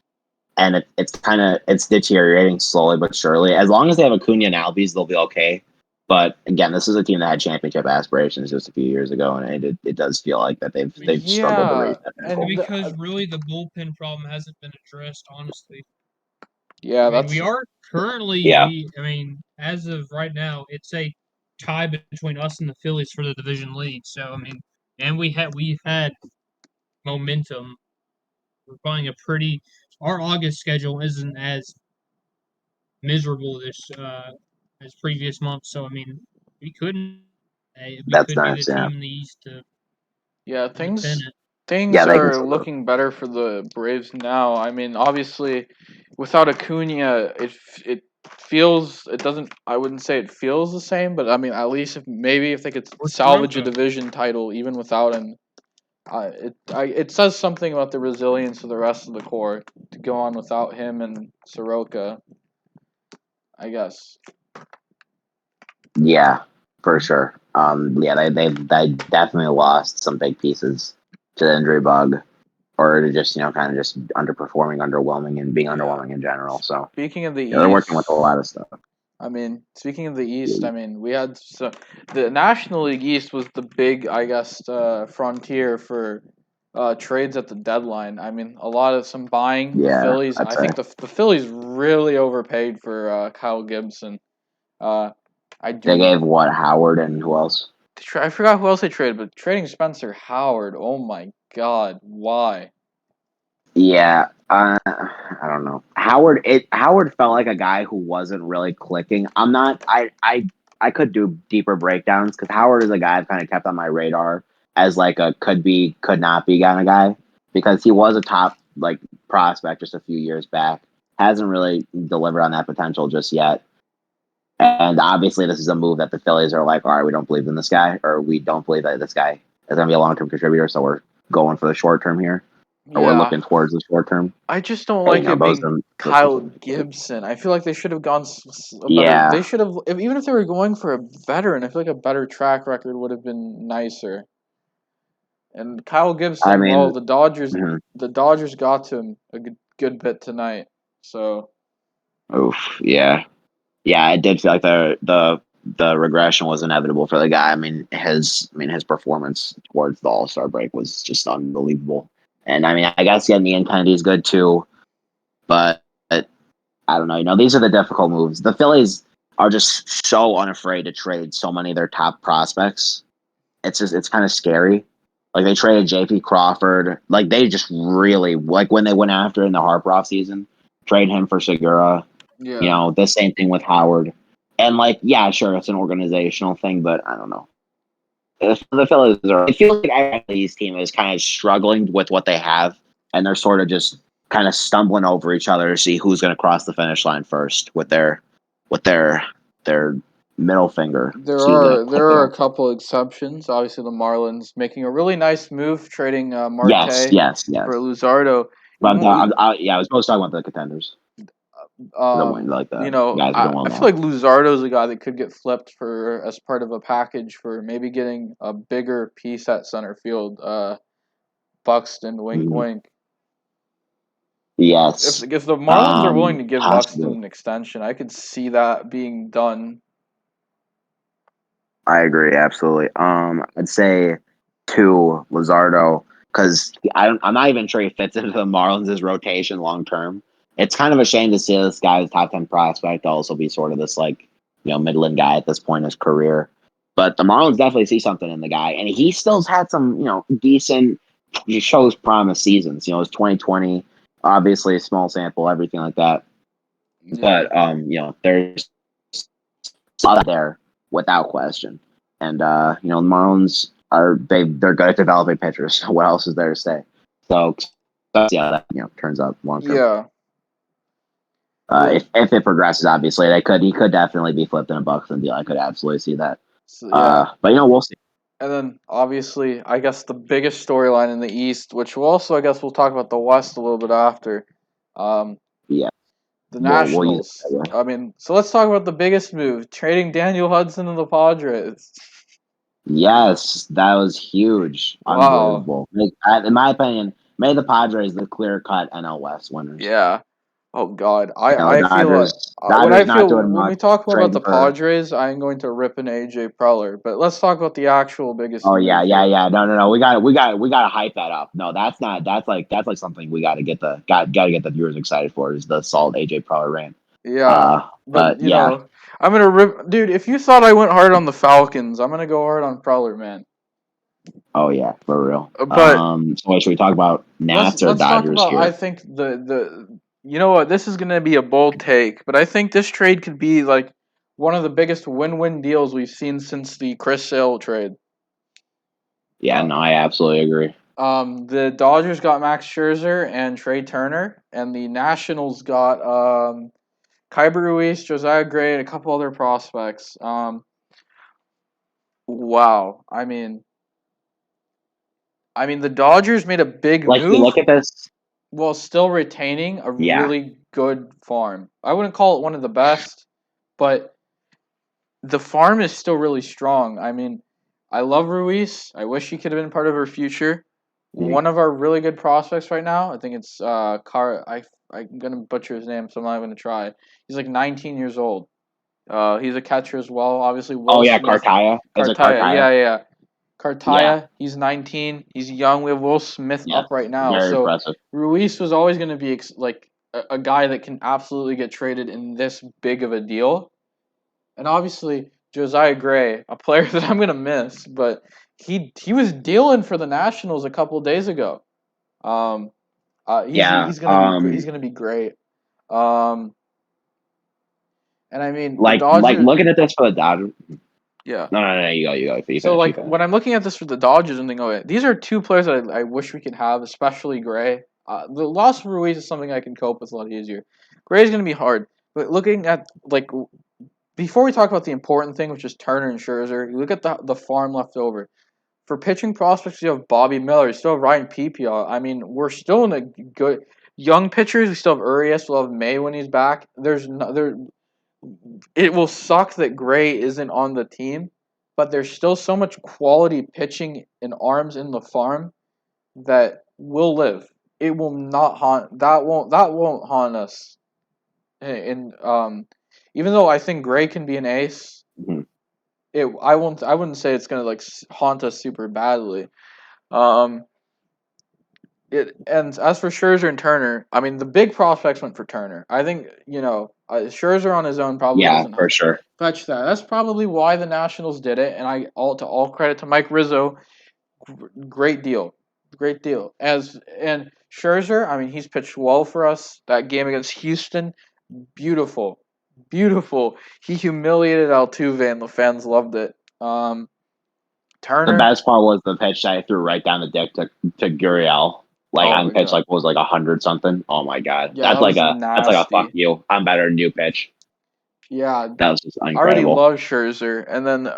And it's deteriorating slowly but surely. As long as they have Acuna and Albies, they'll be okay. But again, this is a team that had championship aspirations just a few years ago, and it does feel like that they've struggled to raise that level. Because really the bullpen problem hasn't been addressed, honestly. Yeah, we are currently I mean, as of right now, it's a tie between us and the Phillies for the division lead. So I mean, and we've had momentum. We're playing our August schedule isn't as miserable as previous months. So I mean, we couldn't That's be nice. the Yeah. team in the East to yeah, win the pennant. things They can are still do it. looking better for the Braves now. I mean, obviously, without Acuna, it feels it doesn't. I wouldn't say it feels the same, but I mean, at least if they could Or salvage a Soroka. division title even without him, it says something about the resilience of the rest of the core to go on without him and Soroka. I guess. Yeah, for sure. Yeah, they definitely lost some big pieces. to the injury bug, or to just kind of just underperforming, underwhelming, and being Yeah. underwhelming in general. So Speaking of the they're working with East, a lot of stuff. speaking of the East, we had the National League East was the big, I guess, frontier for trades at the deadline. A lot of some buying. The Yeah, Phillies. I'd I say think the Phillies really overpaid for Kyle Gibson. I they do. gave what Howard and who else? I forgot who else they traded, but trading Spencer Howard. Oh my God, why? Yeah, I don't know. Howard felt like a guy who wasn't really clicking. I'm not. I could do deeper breakdowns because Howard is a guy I've kind of kept on my radar as like a could be, could not be kind of guy because he was a top prospect just a few years back. Hasn't really delivered on that potential just yet. And obviously, this is a move that the Phillies are like, all right, we don't believe in this guy, or we don't believe that this guy is going to be a long term contributor. So we're going for the short term here, or we're Yeah, looking towards the short term. I just don't And, like it those being are Kyle Gibson. I feel like they should have gone a better. yeah. They should have, even if they were going for a veteran. I feel like a better track record would have been nicer. And Kyle I Gibson, well, mean, mhm. the Dodgers got to him a good bit tonight. So Oof, yeah, yeah. I did feel like the regression was inevitable for the guy. His performance towards the All Star break was just unbelievable. And I guess getting the in Kennedy is good too, but I don't know. These are the difficult moves. The Phillies are just so unafraid to trade so many of their top prospects. It's kind of scary. Like they traded J.P. Crawford. Like they just really when they went after in the Harper off season, trade him for Segura. yeah, The same thing with Howard. And yeah, sure, it's an organizational thing, but I don't know. The Phillies are. It feels like everybody's team is kind of struggling with what they have, and they're sort of just kind of stumbling over each other to see who's going to cross the finish line first with their middle finger to the there are a Clipper. couple exceptions. Obviously, the Marlins making a really nice move, trading Yes, Marte yes, for yes. Luzardo. But I was supposed to talk about the contenders. The one the guys who are doing well I feel now. like Luzardo's a guy that could get flipped for as part of a package for maybe getting a bigger piece at center field. Buxton, wink, Mhm. wink. Yes, If the Marlins are willing to give Buxton possibly. an extension, I could see that being done. I agree, absolutely. I'd say two Luzardo because I'm not even sure he fits into the Marlins' rotation long term. It's kind of a shame to see this guy's top 10 prospect also be sort of this Midland guy at this point in his career. But the Marlins definitely see something in the guy, and he still's had some decent. He shows promise seasons. It's 2020, obviously a small sample, everything like that. Yeah. But there's a lot there without question. And the Marlins they're good at developing pitchers. So what else is there to say? So let's see how that turns out long term. Yeah. The If it progresses, obviously he could definitely be flipped in a Buxton deal. I could absolutely see that. yeah. But we'll see. And then obviously, I guess the biggest storyline in the East, which we'll also, I guess, we'll talk about the West a little bit after. Um, Yeah, the we'll use Nationals. it. So let's talk about the biggest move: trading Daniel Hudson to the Padres. Yes, that was huge, Wow. unbelievable. In my opinion, made the Padres the clear cut NL West winners. Yeah. Oh God. I feel like Dodgers not doing when we much, talk more about trading the for. Padres, I'm going to rip an AJ Preller. But let's talk about the actual biggest Oh yeah, move yeah, here. yeah. No. We got to hype that up. No, that's not. That's like something we got to get the viewers excited for is the Salt AJ Preller rant. Yeah. But But yeah. I'm gonna rip, dude. If you thought I went hard on the Falcons, I'm gonna go hard on Preller, man. Oh yeah, for real. But So what, should we talk about Nats or let's talk Dodgers about. I here? think the you know what, this is gonna be a bold take, but I think this trade could be like one of the biggest win-win deals we've seen since the Chris Sale trade. Yeah, Uh, no, I absolutely agree. the Dodgers got Max Scherzer and Trey Turner, and the Nationals got Kyber Ruiz, Josiah Gray, and a couple other prospects. Wow. The Dodgers made a big Like you move look at this. while still retaining a Yeah, really good farm. I wouldn't call it one of the best, but the farm is still really strong. I love Ruiz. I wish he could have been part of our future. one of our really good prospects right now. I think it's I'm gonna butcher his name, so I'm not gonna try. He's like 19 years old. He's a catcher as well. Obviously, Oh Will yeah, Smith. Cartaya. Is it Cartaya, Cartaya? yeah. Yeah. Cartaya, he's 19. He's young. We have Will Smith Yes. up right now. Very So impressive. Ruiz was always going to be like a guy that can absolutely get traded in this big of a deal. And obviously, Josiah Gray, a player that I'm going to miss, but he was dealing for the Nationals a couple of days ago. Um, Yeah. he's he's gonna be great. Um, and I mean the Like Dodgers. looking at this for the Dodgers. Yeah. No. You go. You So finish. You like finish. when I'm looking at this for the Dodgers, I'm thinking, okay, these are two players that I wish we could have, especially Gray. The loss of Ruiz is something I can cope with a lot easier. Gray's gonna be hard, but looking at like before we talk about the important thing, which is Turner and Scherzer, you look at the farm left over. For pitching prospects, you have Bobby Miller, you still have Ryan Pepiot. I mean, we're still in a good young pitchers. We still have Urias, we'll have May when he's back. There's no there. It will suck that Gray isn't on the team, but there's still so much quality pitching and arms in the farm that will live. It will not haunt. That won't haunt us. And even though I think Gray can be an ace, Mhm. I wouldn't say it's gonna like haunt us super badly. Um, and as for Scherzer and Turner, I mean the big prospects went for Turner. I think Scherzer on his own probably Yeah, doesn't for sure. touch that. That's probably why the Nationals did it. And all credit to Mike Rizzo, great deal. And Scherzer, I mean he's pitched well for us. That game against Houston, beautiful, beautiful. He humiliated Altuve, and the fans loved it. The Turner, best part was the pitch that I threw right down the dick to Gurriel. Like oh on my pitch, god, like was like 100 something. Oh my god, yeah, that was that's like a fuck nasty. you. I'm better than you pitch. Yeah, That was just I already incredible. love Scherzer, and then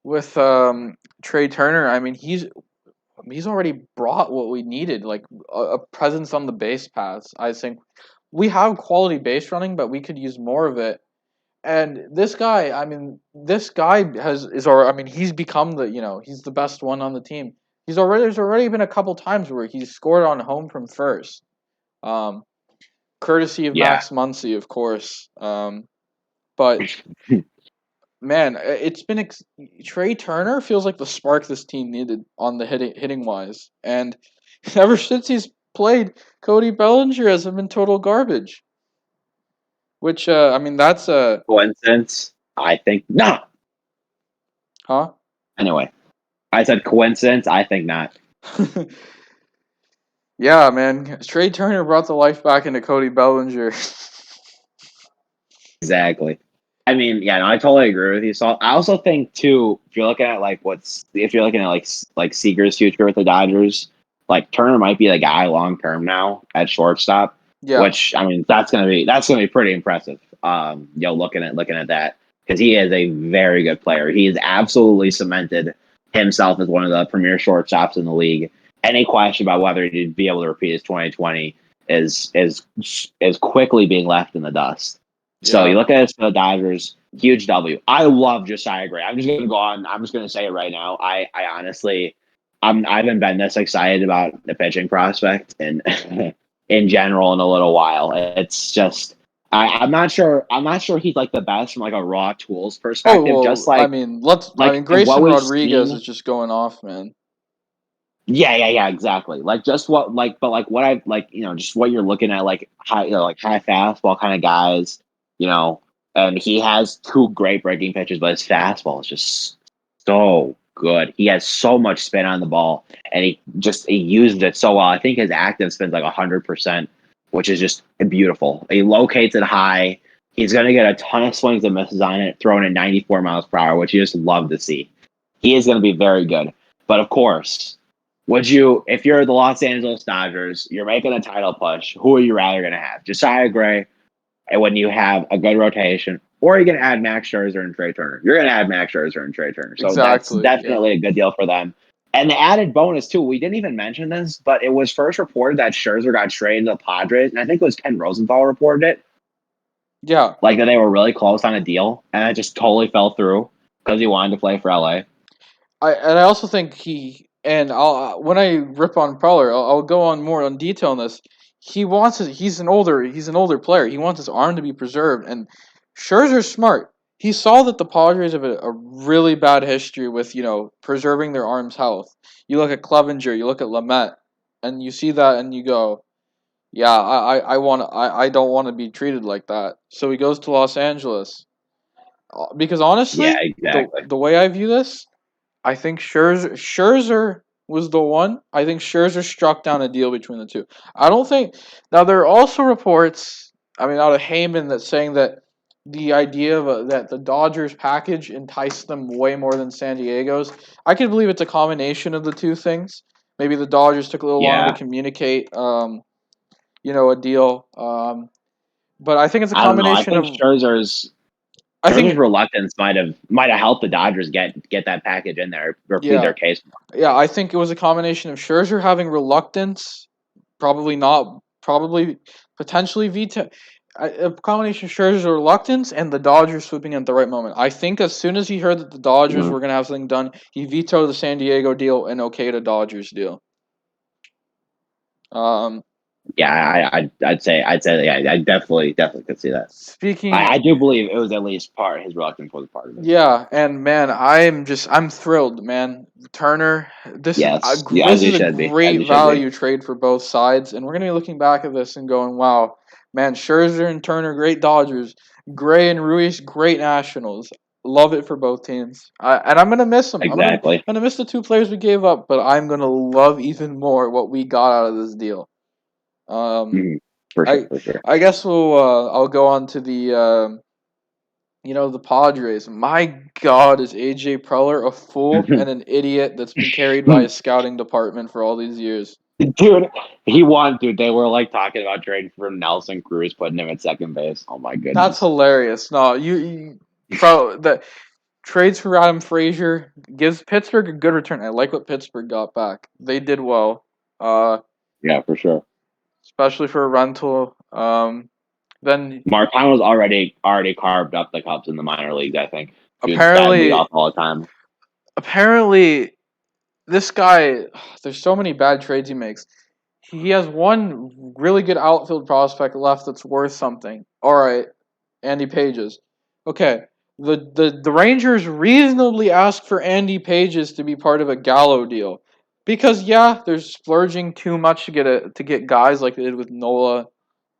with Trey Turner, I mean he's already brought what we needed, like a presence on the base paths. I think we have quality base running, but we could use more of it. And this guy, I mean, I mean, he's become he's the best one on the team. There's already been a couple times where he's scored on home from first, um, courtesy of Yeah, Max Muncy, of course. But man, it's been Trey Turner feels like the spark this team needed on the hitting wise, and ever since he's played, Cody Bellinger has been total garbage. Which I mean, that's coincidence. I think not. huh? Anyway, I said coincidence. I think not. Yeah, man, Trey Turner brought the life back into Cody Bellinger. Exactly. I mean, yeah, no, I totally agree with you. So I also think too, if you're looking at if you're looking at like Seager's future with the Dodgers, like Turner might be the guy long term now at shortstop. Yeah, Which I mean, that's gonna be pretty impressive. Looking at that because he is a very good player. He has absolutely cemented himself as one of the premier shortstops in the league. Any question about whether he'd be able to repeat his 2020 is quickly being left in the dust. So you yeah. look at this for the Dodgers, huge W. I love Josiah Gray. I'm just gonna go on. I'm just gonna say it right now. I honestly, I haven't been this excited about the pitching prospect and in general in a little while. It's just I'm not sure. I'm not sure he's like the best from like a raw tools Oh perspective. Just well, I like mean, what Grayson we've Rodriguez seen. is just going off, man. Yeah, exactly. Like just what like, but like what I like, just what you're looking at, like high, like high fastball kind of guys, you know. And he has two great breaking pitches, but his fastball is just so good. He has so much spin on the ball, and he uses it so well. I think his active spin's like 100%, which is just beautiful. He locates it high. He's gonna get a ton of swings and misses on it, throwing at 94 miles per hour, which you just love to see. He is gonna be very good, but of course. If you're the Los Angeles Dodgers, you're making a title push, who are you rather going to have? Josiah Gray, and when you have a good rotation, or are you going to add Max Scherzer and Trey Turner? You're going to add Max Scherzer and Trey Turner. So that's Exactly. Yeah. definitely a good deal for them. And the added bonus, too, we didn't even mention this, but it was first reported that Scherzer got traded to the Padres, and I think it was Ken Rosenthal reported it, Yeah. like that they were really close on a deal, and it just totally fell through because he wanted to play for LA. I also think And I'll when I rip on Preller, I'll go on more on detail on this. He's an older player. He wants his arm to be preserved, and Scherzer's smart. He saw that the Padres have a really bad history with preserving their arm's health. You look at Clevenger, you look at Lamet, and you see that, and you go, yeah, I don't want to be treated like that. So he goes to Los Angeles. Because Yeah, honestly, exactly. the way I view this, I think Scherzer was the one. I think Scherzer struck down a deal between the two. I don't think now there are also reports. I mean, out of Heyman that's saying that the idea of that the Dodgers package enticed them way more than San Diego's. I could believe it's a combination of the two things. Maybe the Dodgers took a little longer to Yeah, communicate, a deal. But I think it's a I don't know. I combination think of. I Scherzer's think reluctance might have helped the Dodgers get that package in there or plead yeah. their case. Yeah, I think it was a combination of Scherzer having reluctance, probably potentially veto, a combination of Scherzer's reluctance and the Dodgers swooping in at the right moment. I think as soon as he heard that the Dodgers Mhm. were going to have something done, he vetoed the San Diego deal and okayed a Dodgers deal. Um, Yeah, I'd say yeah, I definitely could see that. speaking, I do believe it was at least his reluctance was part of it. yeah, and man, I'm thrilled, man. Turner, Yes, yeah, this as is you a should be, as great you should be. value trade for both sides, and we're gonna be looking back at this and going, wow, man, Scherzer and Turner, great Dodgers, Gray and Ruiz, great Nationals. Love it for both teams, and I'm gonna miss them. Exactly. I'm gonna miss the two players we gave up, but I'm gonna love even more what we got out of this deal. Um, Mhm. For sure, I for sure. I guess I'll go on to the Padres. My God, is AJ Preller a fool and an idiot that's been carried by his scouting department for all these years? Dude, dude. They were like talking about trading for Nelson Cruz, putting him at second base. Oh my That's goodness. hilarious. No, the trades for Adam Frazier gives Pittsburgh a good return. I like what Pittsburgh got back. They did well, Yeah, for sure. especially for a rental. Then Martin was already carved up the Cubs in the minor leagues. I think dude's batting lead apparently, off all the time. apparently, this guy. There's so many bad trades he makes. He has one really good outfield prospect left that's worth something. All right, Andy Pages. Okay, the Rangers reasonably asked for Andy Pages to be part of a Gallo deal, because yeah, they're splurging too much to get guys like they did with Nola.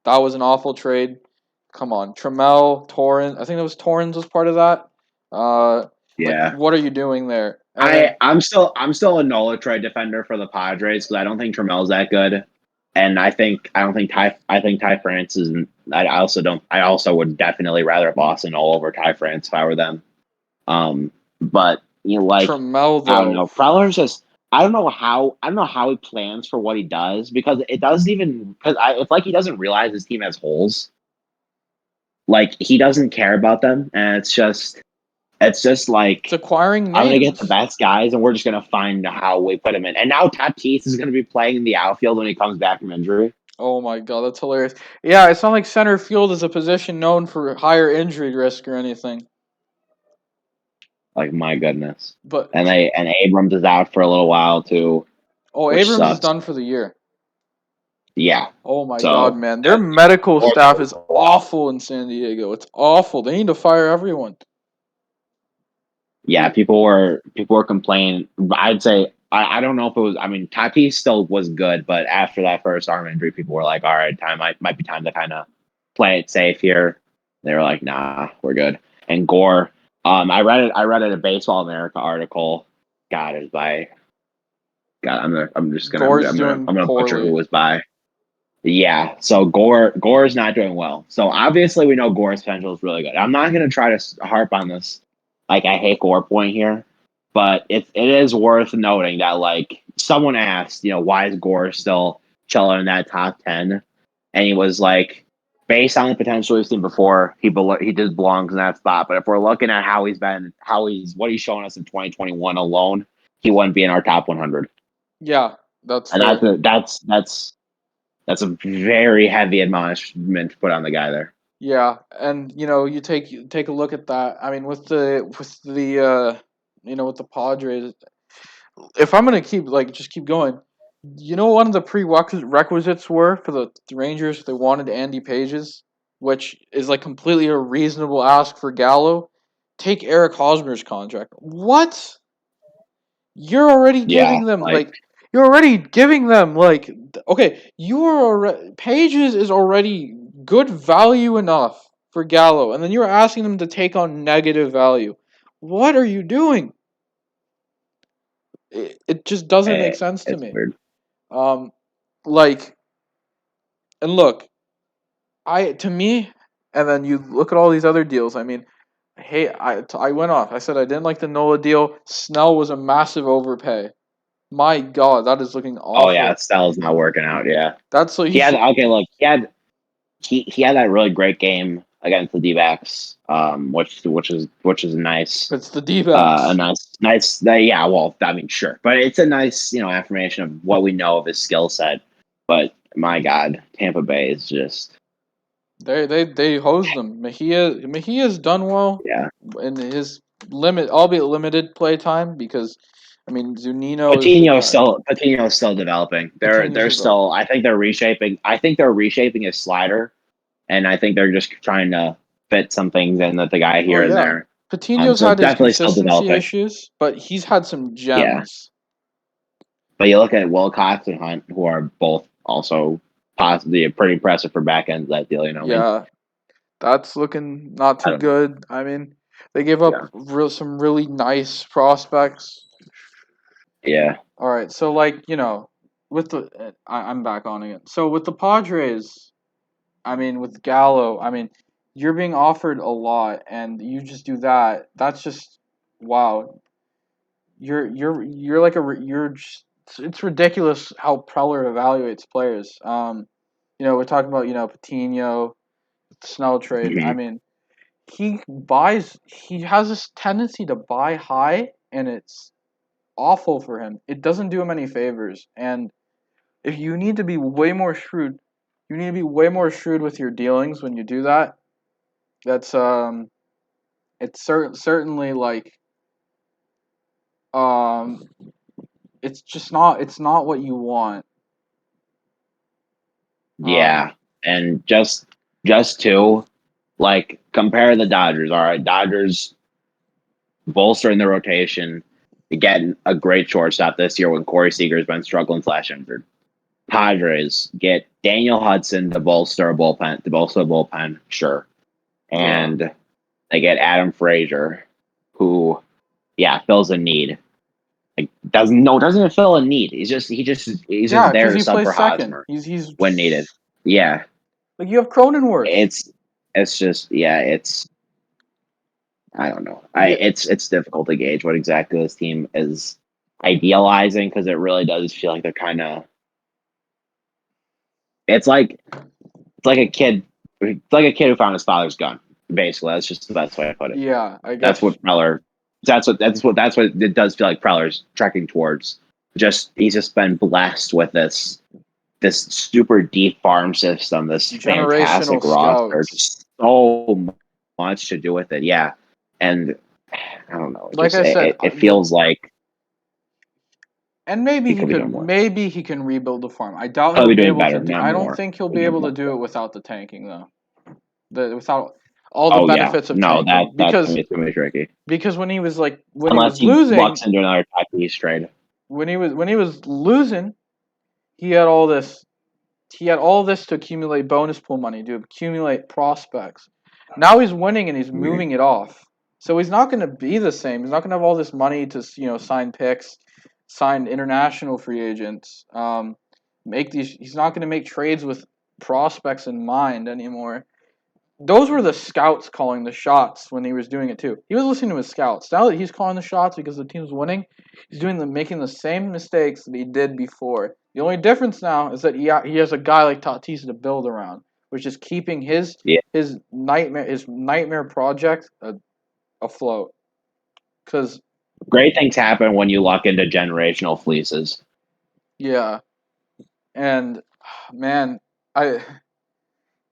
That was an awful trade. Come on, Trammell, Torrens. I think that was Torrens was part of that. Yeah. What are you doing there? And then I'm still a Nola trade defender for the Padres because I don't think Tramel's that good, and I don't think Ty France is. I also don't. I also would definitely rather Boston all over Ty France if I were them. But like Trammell I don't though. know. Preller's just. I don't know how he plans for what he does because it doesn't even because it's like he doesn't realize his team has holes. Like he doesn't care about them, and it's just It's like acquiring I'm gonna get the names. best guys, and we're just gonna find how we put him in. And now Tatis is gonna be playing in the outfield when he comes back from injury. Oh my god, that's hilarious. Yeah, it's not like center field is a position known for higher injury risk or anything. Like my goodness. But And Abrams is out for a little while too, which Abrams is sucks. done for the year. Yeah. Oh my god, So man. Their medical staff is awful in San Diego. It's awful. They need to fire everyone. yeah, people were complaining. I'd say I don't know if it was. I mean, Tatis still was good, but after that first arm injury, people were like, "All right, might be time to kind of play it safe here." They were like, "Nah, we're good." And Gore, I read a Baseball America article. God, it was by God. Gore's doing I'm gonna butcher who poorly. it was by. Yeah, so Gore is not doing well. So obviously we know Gore's potential is really good. I'm not gonna try to harp on this like I hate Gore point here, but it is worth noting that like someone asked, why is Gore still chilling in that top 10, and he was like, based on the potential we've seen before, he just belongs in that spot. But if we're looking at what he's showing us in 2021 alone, he wouldn't be in our top 100, Yeah, that's and fair. that's a very heavy admonishment to put on the guy there. Yeah, and you take a look at that. I mean, with the with the Padres, if I'm gonna keep going, you know, one of the prerequisites were for the Rangers. They wanted Andy Pages, which is like completely a reasonable ask for Gallo. Take Eric Hosmer's contract. What? You're already Yeah, giving them like okay, you are already Pages is already good value enough for Gallo, and then you're asking them to take on negative value. What are you doing? It just doesn't make sense to it's me. weird. Um, like, and look, to me, and then you look at all these other deals. I mean, hey, I went off. I said I didn't like the Nola deal. Snell was a massive overpay. My God, that is looking Oh yeah, awful. Stell's not working out. Yeah, That's so he he's had okay. Look, he had that really great game against the D-backs, which is nice. it's the D-backs. A nice. Yeah, well, I mean, sure, but it's a nice affirmation of what we know of his skill set. But my God, Tampa Bay is just They hosed them. Mejia's done well yeah. in his albeit limited play time because, I mean, Zunino is the Patino's guy. still developing. Patino's They're still. developing. I think they're reshaping. I think they're reshaping his slider, and I think they're just trying to fit some things in that the guy Oh here and yeah, there. Patino's So had it's his definitely still consistency developing. issues, but he's had some Yeah, gems. but you look at Wilcox and Hunt, who are both also possibly pretty impressive for back ends of that deal. You know what I mean? Yeah, that's looking not I too don't know. good. I mean, they gave up Yeah, some really nice prospects. yeah, All right, so with I'm back on again. So with the Padres, I mean, with Gallo, I mean, you're being offered a lot, and you just do that. That's just wow. You're like you're just, it's ridiculous how Preller evaluates players. We're talking about Patino, Snell trade. I Mhm. mean, he has this tendency to buy high, and it's awful for him. It doesn't do him any favors. And if you need to be way more shrewd, you need to be way more shrewd with your dealings when you do that. That's it's certainly like um, it's not what you want. yeah. And just to like compare the Dodgers. All right, Dodgers bolstering the rotation, getting a great shortstop this year when Corey Seager's been struggling / injured. Padres get Daniel Hudson to bolster a bullpen, sure. Yeah, And they get Adam Frazier, who, yeah, fills a need. Like doesn't fill a need. He's just yeah, there because to he sub plays for second. Hosmer He's when needed. Yeah, like you have Cronenworth. it's just it's I don't know. Yeah, It's difficult to gauge what exactly this team is idealizing because it really does feel like they're kind of. It's like it's like a kid. It's like a kid who found his father's gun. Basically, that's just the best way to put it. yeah, I That's guess. what Preller. That's what it does feel like Preller's trekking towards. He's just been blessed with this super deep farm system, this fantastic Generational roster, scouts. just so much to do with it. Yeah, and I don't know. Like I said, It feels like and he could be doing more. maybe he can rebuild the farm. I doubt Could he'll be be doing able to better, do. not I don't more. think he'll But be not able to more. do it without the tanking though. Without all the Oh yeah, benefits of no, tanking it's gonna be tricky because when he unless was he losing lucks into another Tatis trade. when he was losing, he had all this to accumulate bonus pool money, to accumulate prospects. Now he's winning and he's Mhm. moving it off. So he's not going to be the same. He's not going to have all this money to sign picks, sign international free agents. He's not going to make trades with prospects in mind anymore. Those were the scouts calling the shots when he was doing it too. He was listening to his scouts. Now that he's calling the shots because the team's winning, he's making the same mistakes that he did before. The only difference now is that he has a guy like Tatis to build around, which is keeping Yeah, his nightmare project afloat. Because great things happen when you luck into generational fleeces. yeah, and man, I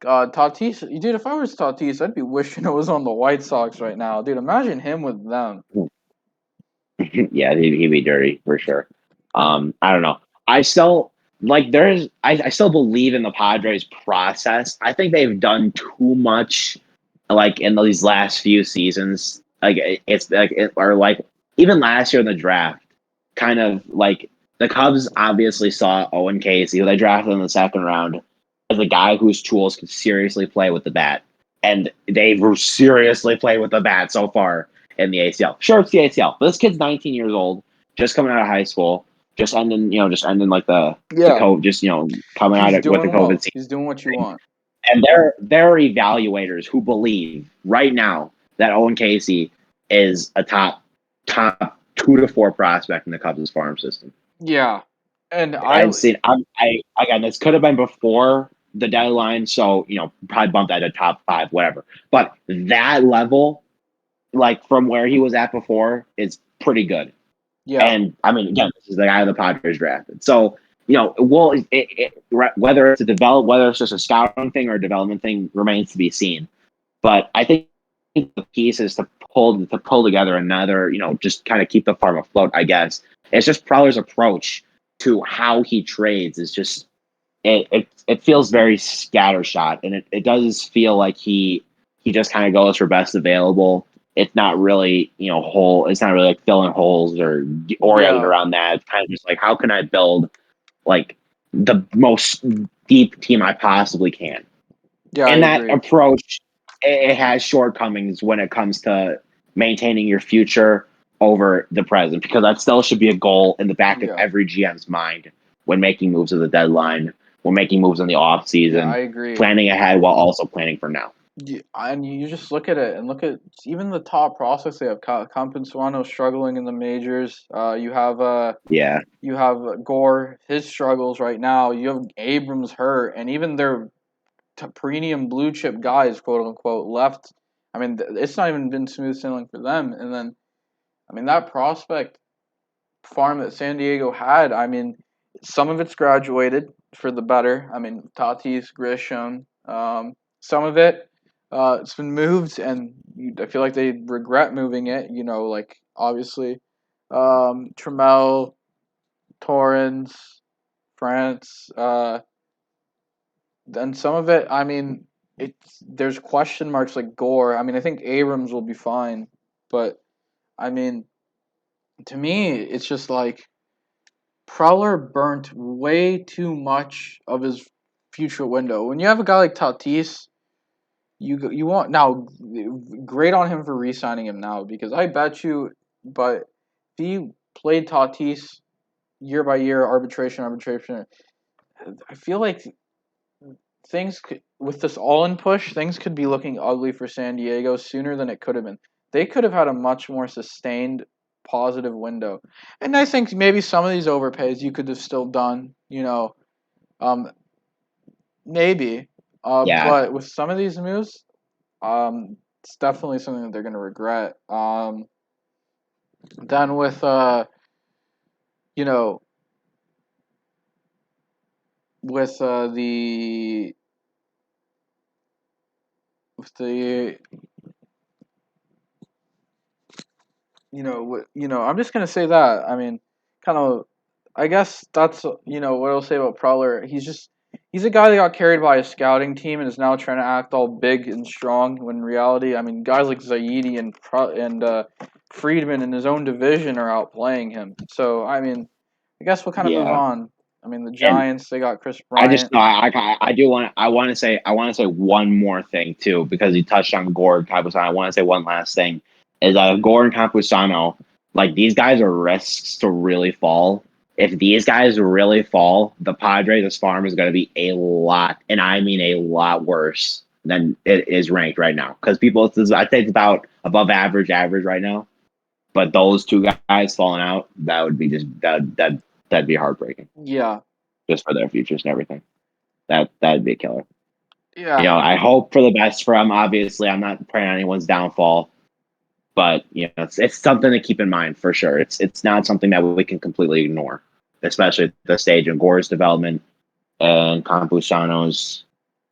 God Tatis, dude, if I was Tatis, I'd be wishing it was on the White Sox right now, dude. Imagine him with them. Yeah, he'd be dirty for sure. I don't know. I still I still believe in the Padres process. I think they've done too much, like in these last few seasons. It's like or like even last year in the draft, kind of like the Cubs obviously saw Owen Casey, who they drafted in the second round, as a guy whose tools could seriously play with the bat, and they've seriously played with the bat so far in the ACL. Sure, it's the ACL, but this kid's 19 years old, just coming out of high school, just ending like the Yeah, COVID, coming he's with the doing COVID well. season. He's doing what you want. And there are evaluators who believe right now that Owen Casey is a top 2 to 4 prospect in the Cubs farm system. Yeah, and And see, I again, this could have been before the deadline, so probably bumped that to top 5, whatever. But that level, like from where he was at before, is pretty good. yeah, And I mean, again, this is the guy the Padres drafted. So, whether it's whether it's just a scouting thing or a development thing remains to be seen. But I think the piece is to pull together another, just kind of keep the farm afloat, I guess. It's just Preller's approach to how he trades is just it feels very scattershot, and it does feel like he just kind of goes for best available. It's not really whole. It's not really like filling holes or oriented yeah, around that. It's kind of just like, how can I build like the most deep team I possibly can? yeah. I And that agree. approach, it has shortcomings when it comes to maintaining your future over the present, because that still should be a goal in the back of Yeah, every GM's mind when making moves at the deadline, when making moves in the off yeah, I season, agree. planning ahead while also planning for now. And you just look at it and look at even the top prospects they have. Campusano struggling in the majors. Yeah, You have Gore, his struggles right now. You have Abrams hurt, and even their premium blue chip guys, quote unquote, left. I mean, it's not even been smooth sailing for them. And then, I mean, that prospect farm that San Diego had, I mean, some of it's graduated for the better. I mean, Tatis, Grisham, some of it, it's been moved, and I feel like they regret moving it. Like obviously, Trammell, Torrens, France. Then some of it, I mean, there's question marks like Gore. I mean, I think Abrams will be fine, but I mean, to me, it's just like Prowler burnt way too much of his future window. When you have a guy like Tatis, you want now. Great on him for re-signing him now, because I bet you, but if he played Tatis year by year, arbitration, I feel like with this all-in push, things could be looking ugly for San Diego sooner than it could have been. They could have had a much more sustained positive window, and I think maybe some of these overpays you could have still done. Um, maybe. yeah, But with some of these moves, it's definitely something that they're going to regret. Then with you know, with the I'm just gonna say that. I mean, kind of. I guess that's what I'll say about Prowler. He's a guy that got carried by a scouting team and is now trying to act all big and strong. When in reality, I mean, guys like Zaidi and Friedman in his own division are outplaying him. So I mean, I guess we'll kind of move yeah. on. I mean, the And Giants, they got Chris I just Bryant. no, I do want I want to say one more thing too, because you touched on Gore and Campusano. I want to say one last thing is Gore and Campusano, like these guys are risks to really fall. If these guys really fall, the Padres' farm is going to be a lot, and I mean a lot worse than it is ranked right now. Because I think it's about above average right now. But those two guys falling out, that would be just that'd be heartbreaking, Yeah, just for their futures and everything. That'd be a killer. yeah, I hope for the best for them. Obviously, I'm not praying on anyone's downfall, but it's something to keep in mind for sure. It's not something that we can completely ignore, especially at the stage of Gore's development and Campusano's.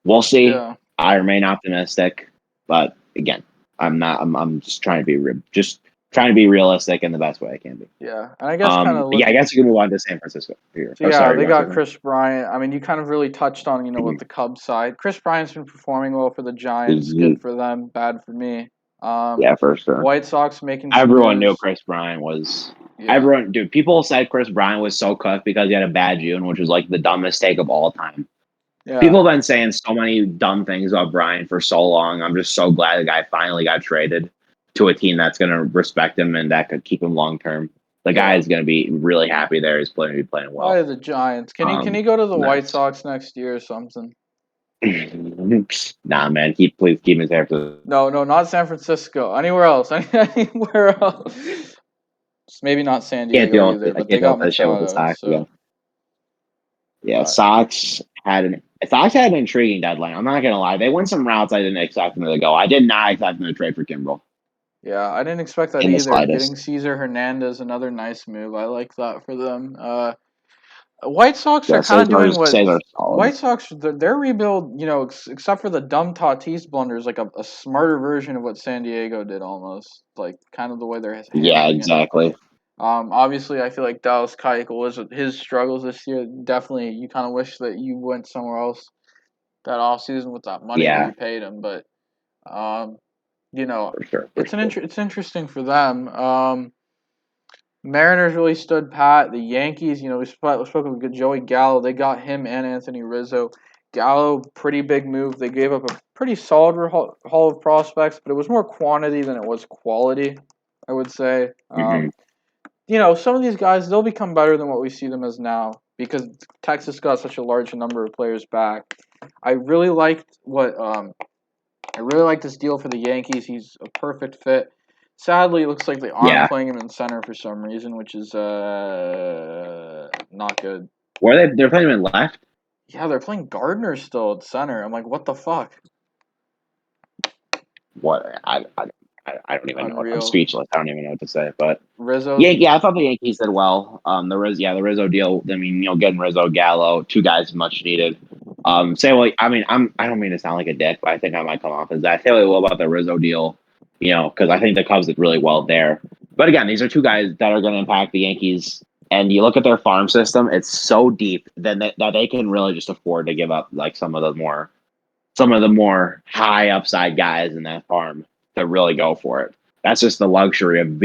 We'll see. yeah, I remain optimistic, but again, I'm not. I'm just trying to be just trying to be realistic in the best way I can be. Yeah, and I guess kind of Yeah, I looking. guess you can move on to San Francisco here. So Oh, yeah, sorry, they you want to got say Chris Bryant. I mean, you kind of really touched on, with something? the Cubs side. Chris Bryant's been performing well for the Giants. Mhm. Good for them, bad for me. Um, Yeah, for sure. White Sox making some Everyone knew moves. Chris Bryant was. Yeah, Dude, people said Chris Bryant was so cooked because he had a bad June, which was like the dumbest take of all time. yeah. People have been saying so many dumb things about Bryant for so long. I'm just so glad the guy finally got traded to a team that's going to respect him and that could keep him long term. The guy Yeah. is going to be really happy there. He's going to be playing Why well. the Giants? Can he go to the White Nice. Sox next year or something? Nah, man. Please keep him there. No, not San Francisco. Anywhere else? Anywhere else? Maybe not San Diego either, I but they can't got deal with that shit with the Machado. Sox. So, Yeah, but Sox had an intriguing deadline. I'm not gonna lie. They went some routes I didn't expect them to go. I did not expect them to trade for Kimbrel yeah, I didn't expect that in the either. Getting slightest. Cesar Hernandez, another nice move. I like that for them. White Sox are Yeah, kind of doing what Cesar's solid. White Sox their rebuild. Except for the dumb Tatis blunders, like a smarter version of what San Diego did, almost like kind of the way they're Yeah, handling it. exactly. Obviously, I feel like Dallas Keuchel was his struggles this year. Definitely, you kind of wish that you went somewhere else that offseason with that money that Yeah, you paid him. But um, you know, for sure, for sure. it's interesting for them. Mariners really stood pat. The Yankees, we spoke of Joey Gallo. They got him and Anthony Rizzo. Gallo, pretty big move. They gave up a pretty solid haul of prospects, but it was more quantity than it was quality, I would say. Hmm. Some of these guys, they'll become better than what we see them as now because Texas got such a large number of players back. I really liked this deal for the Yankees. He's a perfect fit. Sadly, it looks like they aren't Yeah, playing him in center for some reason, which is not good. they're playing him in left. Yeah, they're playing Gardner still at center. I'm like, what the fuck? What I don't even know. I'm Unreal. speechless. I don't even know what to say. But Rizzo. yeah, I thought the Yankees did well. The Rizzo deal. I mean, getting Rizzo, Gallo, two guys much needed. I don't mean to sound like a dick, but I think I might come off as that. I feel really well about the Rizzo deal, because I think the Cubs did really well there. But again, these are two guys that are going to impact the Yankees. And you look at their farm system; it's so deep that they can really just afford to give up like some of the more high upside guys in that farm to really go for it. That's just the luxury of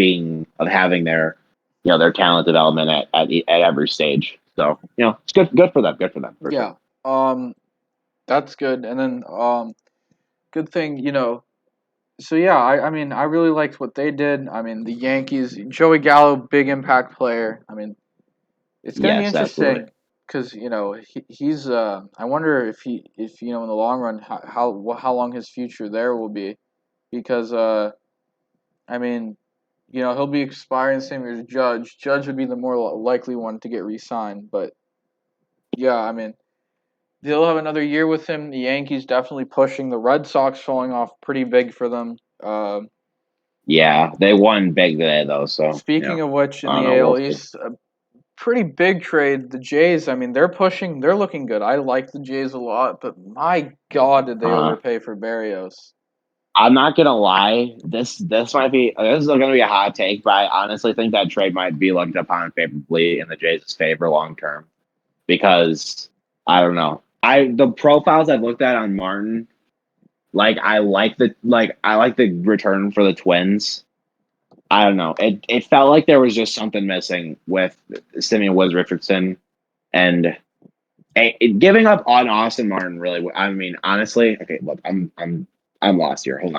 having their talent development at every stage. So it's good for them. Good for them for Yeah. sure. That's good. And then good thing. So yeah, I mean, I really liked what they did. I mean, the Yankees, Joey Gallo, big impact player. I mean, it's gonna be Yes, absolutely. interesting because he's. I wonder if in the long run how long his future there will be, because I mean, he'll be expiring the same year as Judge. Judge would be the more likely one to get re-signed, but yeah, I mean, they'll have another year with him. The Yankees definitely pushing. The Red Sox falling off pretty big for them. Yeah, they won big today though. So Speaking of which, in I don't the know. AL We'll see. East, pretty big trade. The Jays, I mean, they're pushing. They're looking good. I like the Jays a lot, but my God, did they Uh, overpay for Barrios? I'm not gonna lie. This might be this is gonna be a hot take, but I honestly think that trade might be looked upon favorably in the Jays' favor long term because I don't know. The profiles I've looked at on Martin, I like the return for the Twins. I don't know. It felt like there was just something missing with Simeon Woods Richardson and giving up on Austin Martin. Really, I mean, honestly, okay. Look, I'm lost here. Hold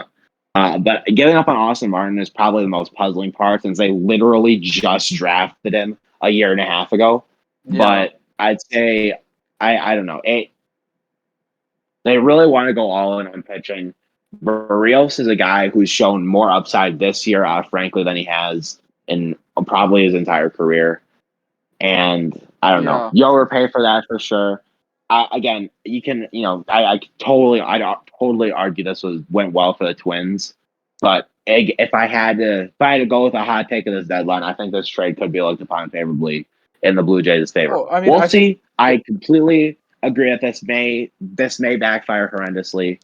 on. But giving up on Austin Martin is probably the most puzzling part since they literally just drafted him a year and a half ago. Yeah, But I'd say I don't know. They really want to go all in on pitching. Barrios is a guy who's shown more upside this year, frankly, than he has in probably his entire career. And I don't know. yeah, You'll overpay for that for sure. Again, you can, I totally argue this went well for the Twins. But if I had to go with a hot take of this deadline, I think this trade could be looked upon favorably in the Blue Jays' favor. Oh, I mean, We'll I think see. I completely agree that this may backfire horrendously.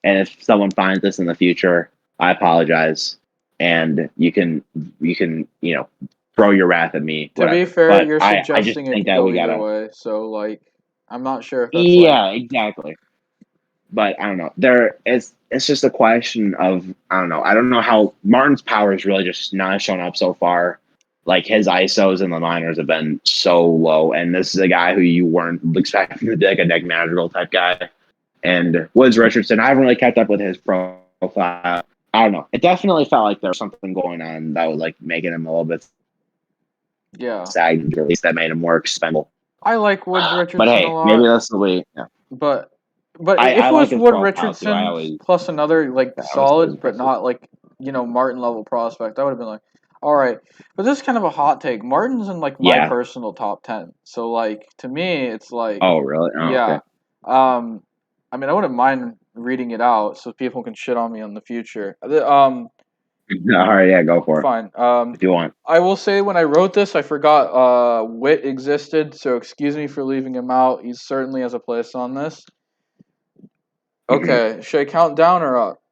And if someone finds this in the future, I apologize. and you can throw your wrath at me. To be Whatever. fair, But you're I just suggesting it think could that go we either gotta. way. So like, I'm not sure if that's like. Yeah, exactly. But I don't know. It's just a question of I don't know. I don't know how Martin's power is really just not shown up so far. Like his ISOs in the minors have been so low, and this is a guy who you weren't expecting to be like a Nick Madrigal type guy. And Woods Richardson, I haven't really kept up with his profile. I don't know. It definitely felt like there was something going on that was like making him a little bit Yeah, stagnant, or at least that made him more expendable. I like Woods But Richardson a hey, maybe lot, that's the way. Yeah. but I if it like was his Wood profile too. I Richardson always plus another like that was solid, but impressive. not like Martin level prospect, I would have been like, all right. But this is kind of a hot take. Martin's in like my Yeah. personal top 10. So like to me, it's like Oh, really? Oh, yeah. okay. I mean, I wouldn't mind reading it out so people can shit on me in the future. All right, yeah, go for it Fine. if you want. I will say when I wrote this, I forgot Wit existed, so excuse me for leaving him out. He certainly has a place on this. Okay, should I count down or up?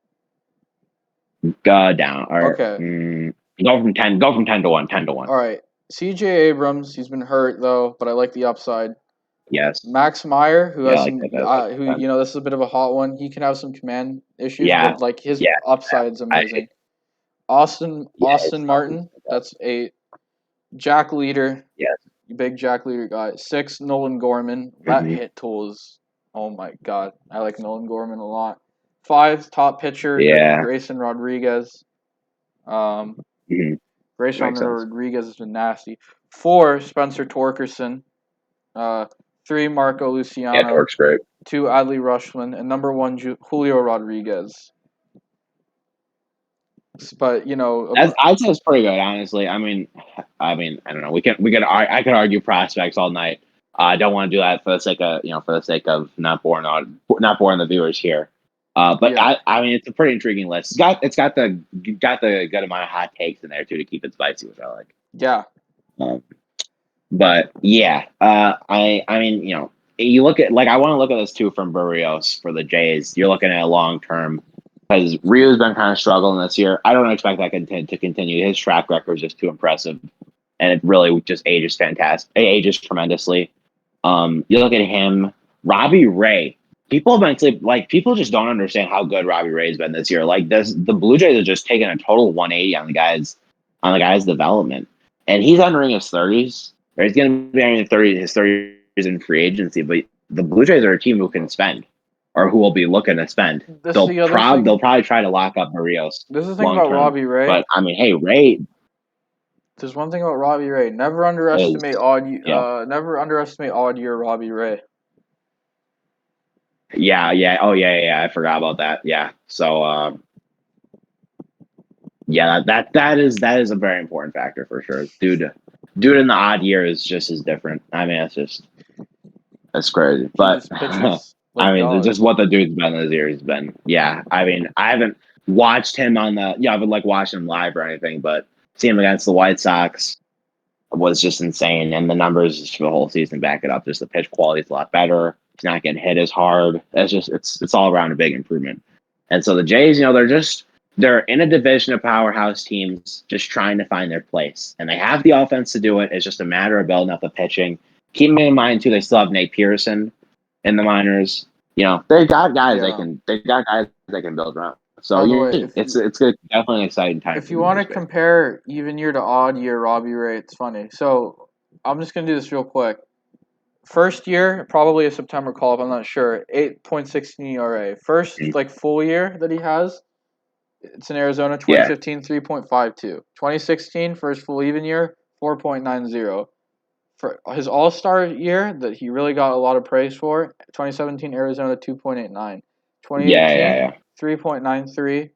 Go down. Or Okay. go from 10. Go from 10 to 1. 10 to 1. All right. C.J. Abrams, he's been hurt though, but I like the upside. Yes. Max Meyer, who Yeah, I has like some, that. I like who that. this is a bit of a hot one. He can have some command issues, Yeah. but like his Yeah. upside's amazing. Austin It's Martin, that's 8. Jack Leader, Yes. big Jack Leader guy. 6, Nolan Gorman. That Mhm. hit tool is, oh my god, I like Nolan Gorman a lot. 5, top pitcher, Yeah. Grayson Rodriguez. Mhm. Grayson Makes sense. Rodriguez has been nasty. 4, Spencer Torkerson. 3, Marco Yeah, Luciano. Torque's great. 2, Adley Rushman. And number 1, Julio Rodriguez. But, I'd say it's pretty good, honestly. I mean, I don't know. I could argue prospects all night. I don't want to do that for the sake of not boring the viewers here. But yeah. I mean, it's a pretty intriguing list. It's got the good amount of hot takes in there too to keep it spicy, which I like. Yeah. But yeah, I mean, you look at I want to look at this too from Barrios for the Jays. You're looking at a long term because Ryu's been kind of struggling this year. I don't expect that to continue. His track record is just too impressive, and it really just ages fantastic. It ages tremendously. You look at him, Robbie Ray. People just don't understand how good Robbie Ray's been this year. The Blue Jays are just taking a total 180 on the guy's development, and he's entering his 30s. Or he's going to be entering his 30s in free agency, but the Blue Jays are a team who can spend, or who will be looking to spend. This is the other thing. They'll probably try to lock up Barrios. This is the thing long about term. Robbie Ray. But I mean, hey, Ray. There's one thing about Robbie Ray. Never underestimate odd year Robbie Ray. Yeah. Oh, yeah. I forgot about that. Yeah. So, yeah, that is a very important factor for sure. Dude in the odd year is just as different. I mean, that's crazy. He But just pitches like I mean, dogs. just what the dude's been this year has been. Yeah. I mean, I haven't watched him I haven't watched him live or anything, but seeing him against the White Sox was just insane, and the numbers for the whole season back it up. Just the pitch quality is a lot better. He's not getting hit as hard. It's all around a big improvement. And so the Jays, they're in a division of powerhouse teams, just trying to find their place, and they have the offense to do it. It's just a matter of building up the pitching. Keep in mind too, they still have Nate Pearson in the minors. They got guys they can build around. So By the way, it's definitely an exciting time. If you want to compare even year to odd year Robbie Ray, it's funny. So I'm just gonna do this real quick. First year, probably a September call up. I'm not sure. 8.16 ERA. First full year that he has, it's in Arizona. 2015, 3.52. 2016, first full even year, 4.90. For his All-Star year that he really got a lot of praise for, 2017 Arizona 2.89. 2018 3.93.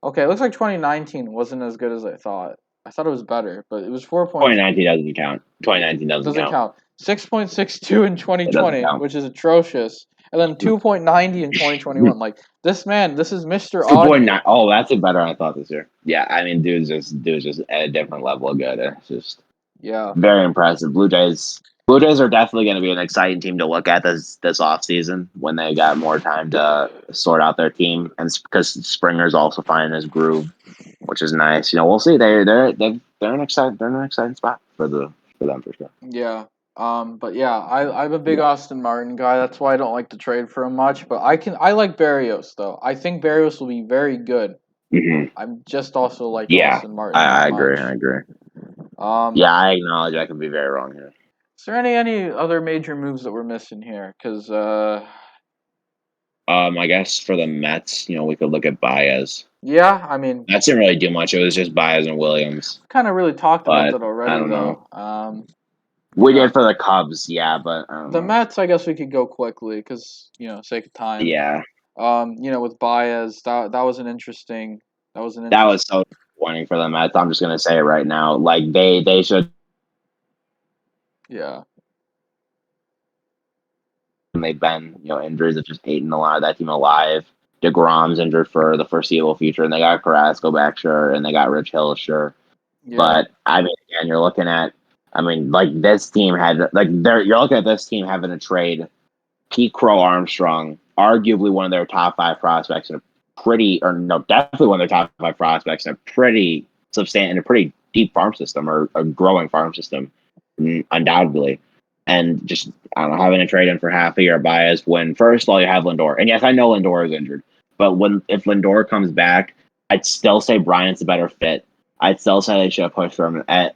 Okay, it looks like 2019 wasn't as good as I thought. I thought it was better, but it was 4. 2019 doesn't count. 2019 doesn't count. 6.62 in 2020, which is atrocious. And then 2.90 in 2021. Like this is Mr. Odd Year. Oh, that's better than I thought this year. Yeah, I mean, dude's just at a different level of good. It's just very impressive. Blue Jays. Blue Jays are definitely going to be an exciting team to look at this offseason when they got more time to sort out their team, and because Springer's also finding his groove, which is nice. We'll see. They're in an exciting spot for them for sure. Yeah. But yeah, I'm a big Austin Martin guy. That's why I don't like to trade for him much. But I like Barrios though. I think Barrios will be very good. Mm-hmm. I'm just also like Yeah, Austin Martin. I Not agree. much. I agree. Um, Yeah, I acknowledge I could be very wrong here. Is there any other major moves that we're missing here? Because I guess for the Mets, we could look at Baez. yeah, I mean, That didn't really do much. It was just Baez and Williams. kind of really talked about But that already, I don't know. though. We You know, did for the Cubs, yeah, but I don't the know. Mets, I guess we could go quickly because sake of time. Yeah, With Baez, that was an interesting. That was an that interesting. was so disappointing for the Mets. I'm just gonna say it right now. Like they should. Yeah. They've been injuries that just eaten a lot of that team alive. DeGrom's injured for the foreseeable future, and they got Carrasco back, sure, and they got Rich Hill, sure. Yeah. But I mean, again, you're looking at. I mean, like this team had you're looking at this team having to trade Pete Crow Armstrong, arguably one of their top 5 prospects in a definitely one of their top 5 prospects in a pretty in a pretty deep farm system or a growing farm system, undoubtedly. And just I don't know, having to trade in for half a year Baez when first of all you have Lindor, and yes, I know Lindor is injured, but if Lindor comes back, I'd still say Bryant's a better fit. I'd still say they should have pushed for him at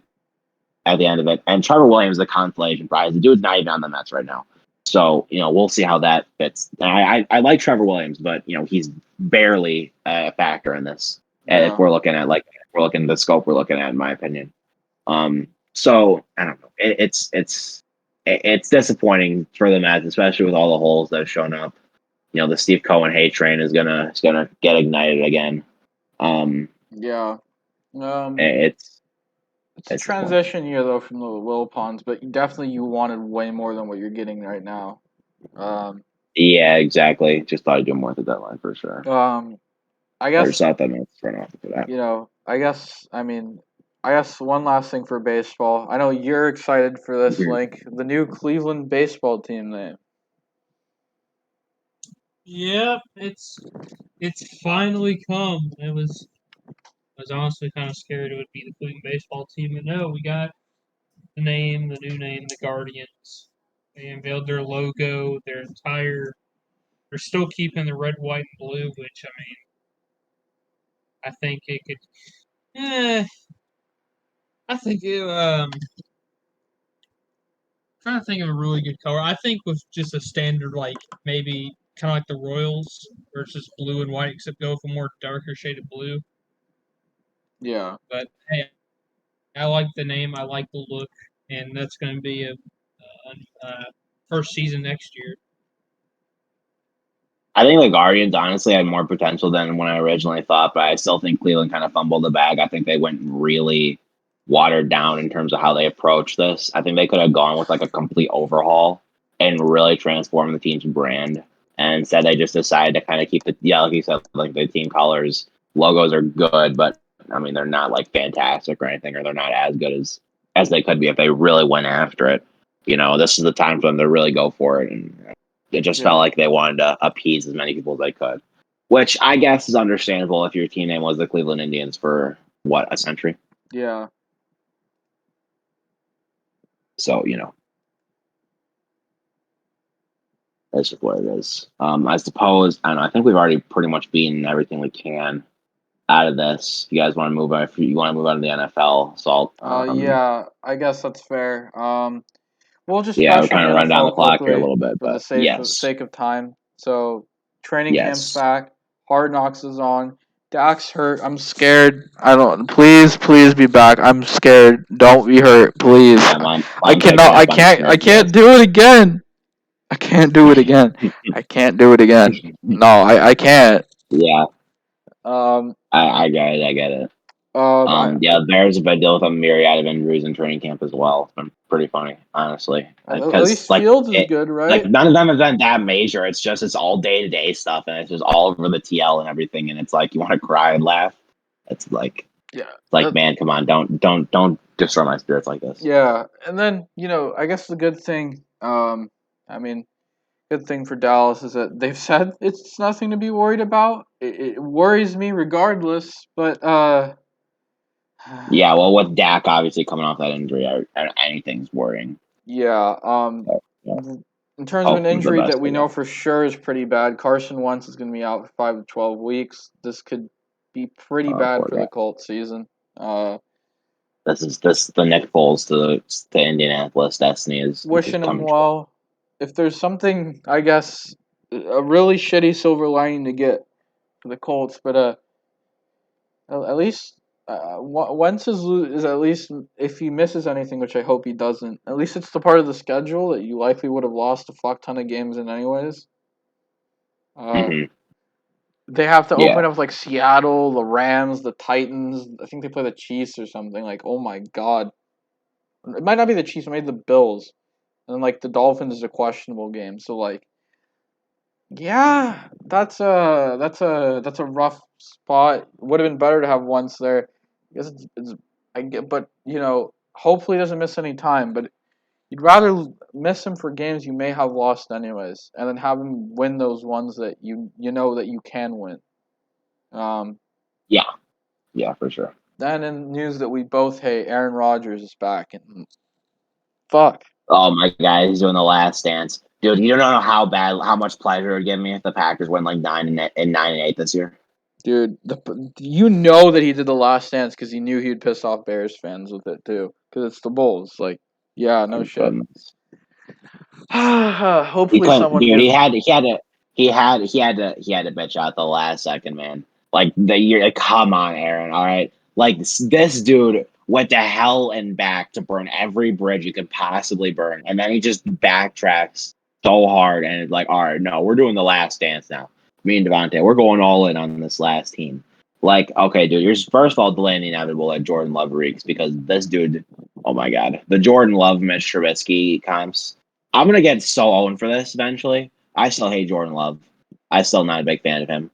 the end of it. And Trevor Williams, the consolation prize, the dude's not even on the Mets right now. So, we'll see how that fits. And I like Trevor Williams, but, he's barely a factor in this. Yeah. If we're looking at, the scope we're looking at, in my opinion. So, I don't know. It's disappointing for the Mets, especially with all the holes that have shown up. The Steve Cohen hate train is gonna get ignited again. Yeah. It's a transition year though from the Wilpons, but definitely you wanted way more than what you're getting right now. Yeah, exactly. Just thought I'd do more at the deadline for sure. I I guess just thought that might turn off for that. I guess one last thing for baseball. I know you're excited for this, Link. The new Cleveland baseball team name. Yep, it's finally come. I was honestly kind of scared it would be the Cleveland baseball team, but no, we got the new name, the Guardians. They unveiled their logo, their entire. They're still keeping the red, white, and blue, which I think it could. I think it. Trying to think of a really good color. I think with just a standard, like maybe kind of like the Royals versus blue and white, except go for more darker shade of blue. Yeah. But hey, I like the name. I like the look, and that's going to be a first season next year. I think the Guardians honestly had more potential than when I originally thought, but I still think Cleveland kind of fumbled the bag. I think they went really watered down in terms of how they approach this. I think they could have gone with like a complete overhaul and really transform the team's brand. And instead, they just decided to kind of keep like you said, like the team colors, logos are good, but I mean they're not like fantastic or anything, or they're not as good as they could be if they really went after it. This is the time for them to really go for it, and it just felt like they wanted to appease as many people as they could, which I guess is understandable if your team name was the Cleveland Indians for a century. Yeah. So that's just what it is. I suppose I don't know. I think we've already pretty much beaten everything we can out of this. If you guys want to move on, if you want to move on to the NFL, so yeah, I guess that's fair. We'll just we're touch on kind the of run down the NFL clock here a quickly little bit, for the but sake of time. So, training camp's yes. back. Hard Knocks is on. Dak's hurt. I'm scared. I don't. Please be back. I'm scared. Don't be hurt, please. Yeah, I cannot. I can't do it again. I can't do it again. I can't do it again. No, I can't. Yeah. Um. I get it. I get it. Bears have been dealing with a myriad of injuries in training camp as well. It's been pretty funny, honestly. At least Fields is good, right? Like none of them have been that major. It's all day to day stuff, and it's just all over the TL and everything. And it's like you want to cry and laugh. It's like, man, come on, don't destroy my spirits like this. Yeah, and then I guess the good thing, good thing for Dallas is that they've said it's nothing to be worried about. It worries me regardless, but Yeah, well, with Dak obviously coming off that injury, anything's worrying. yeah. But, yeah. In terms of an The injury best that we thing. know for sure is pretty bad, Carson Wentz is going to be out for 5 to 12 weeks. This could be pretty bad Poor for guy. the Colts season. This is the Nick Foles to Indianapolis destiny is Wishing him coming. well. If there's something, I guess, a really shitty silver lining to get for the Colts, but at least Wentz is at least, if he misses anything, which I hope he doesn't, at least it's the part of the schedule that you likely would have lost a fuck ton of games in anyways. They have to open up like Seattle, the Rams, the Titans. I think they play the Chiefs or something. Like, oh my god, it might not be the Chiefs. Maybe the Bills, and then like the Dolphins is a questionable game. So like, yeah, that's a rough spot. Would have been better to have Wentz there. I guess I get, but hopefully he doesn't miss any time. But you'd rather miss him for games you may have lost anyways, and then have him win those ones that you know that you can win. Yeah, for sure. Then in news that we both hate, Aaron Rodgers is back, and fuck. Oh my god, he's doing the last dance, dude. You don't know how much pleasure it would give me if the Packers win like 9-8 this year. Dude, you know that he did the last dance because he knew he'd piss off Bears fans with it too. Because it's the Bulls. Like, yeah, no shit. He Hopefully couldn't, someone dude. gives. He had to bitch out the last second, man. Like the year, like, come on, Aaron. All right, like this dude went to hell and back to burn every bridge you could possibly burn, and then he just backtracks so hard, and it's like, all right, no, we're doing the last dance now. Me and Devontae, we're going all in on this last team. Like, okay, dude, you're first of all delaying the inevitable that Jordan Love reeks because this dude, oh my god, the Jordan Love Mitch Trubisky comps. I'm gonna get so owned for this eventually. I still hate Jordan Love. I still not a big fan of him.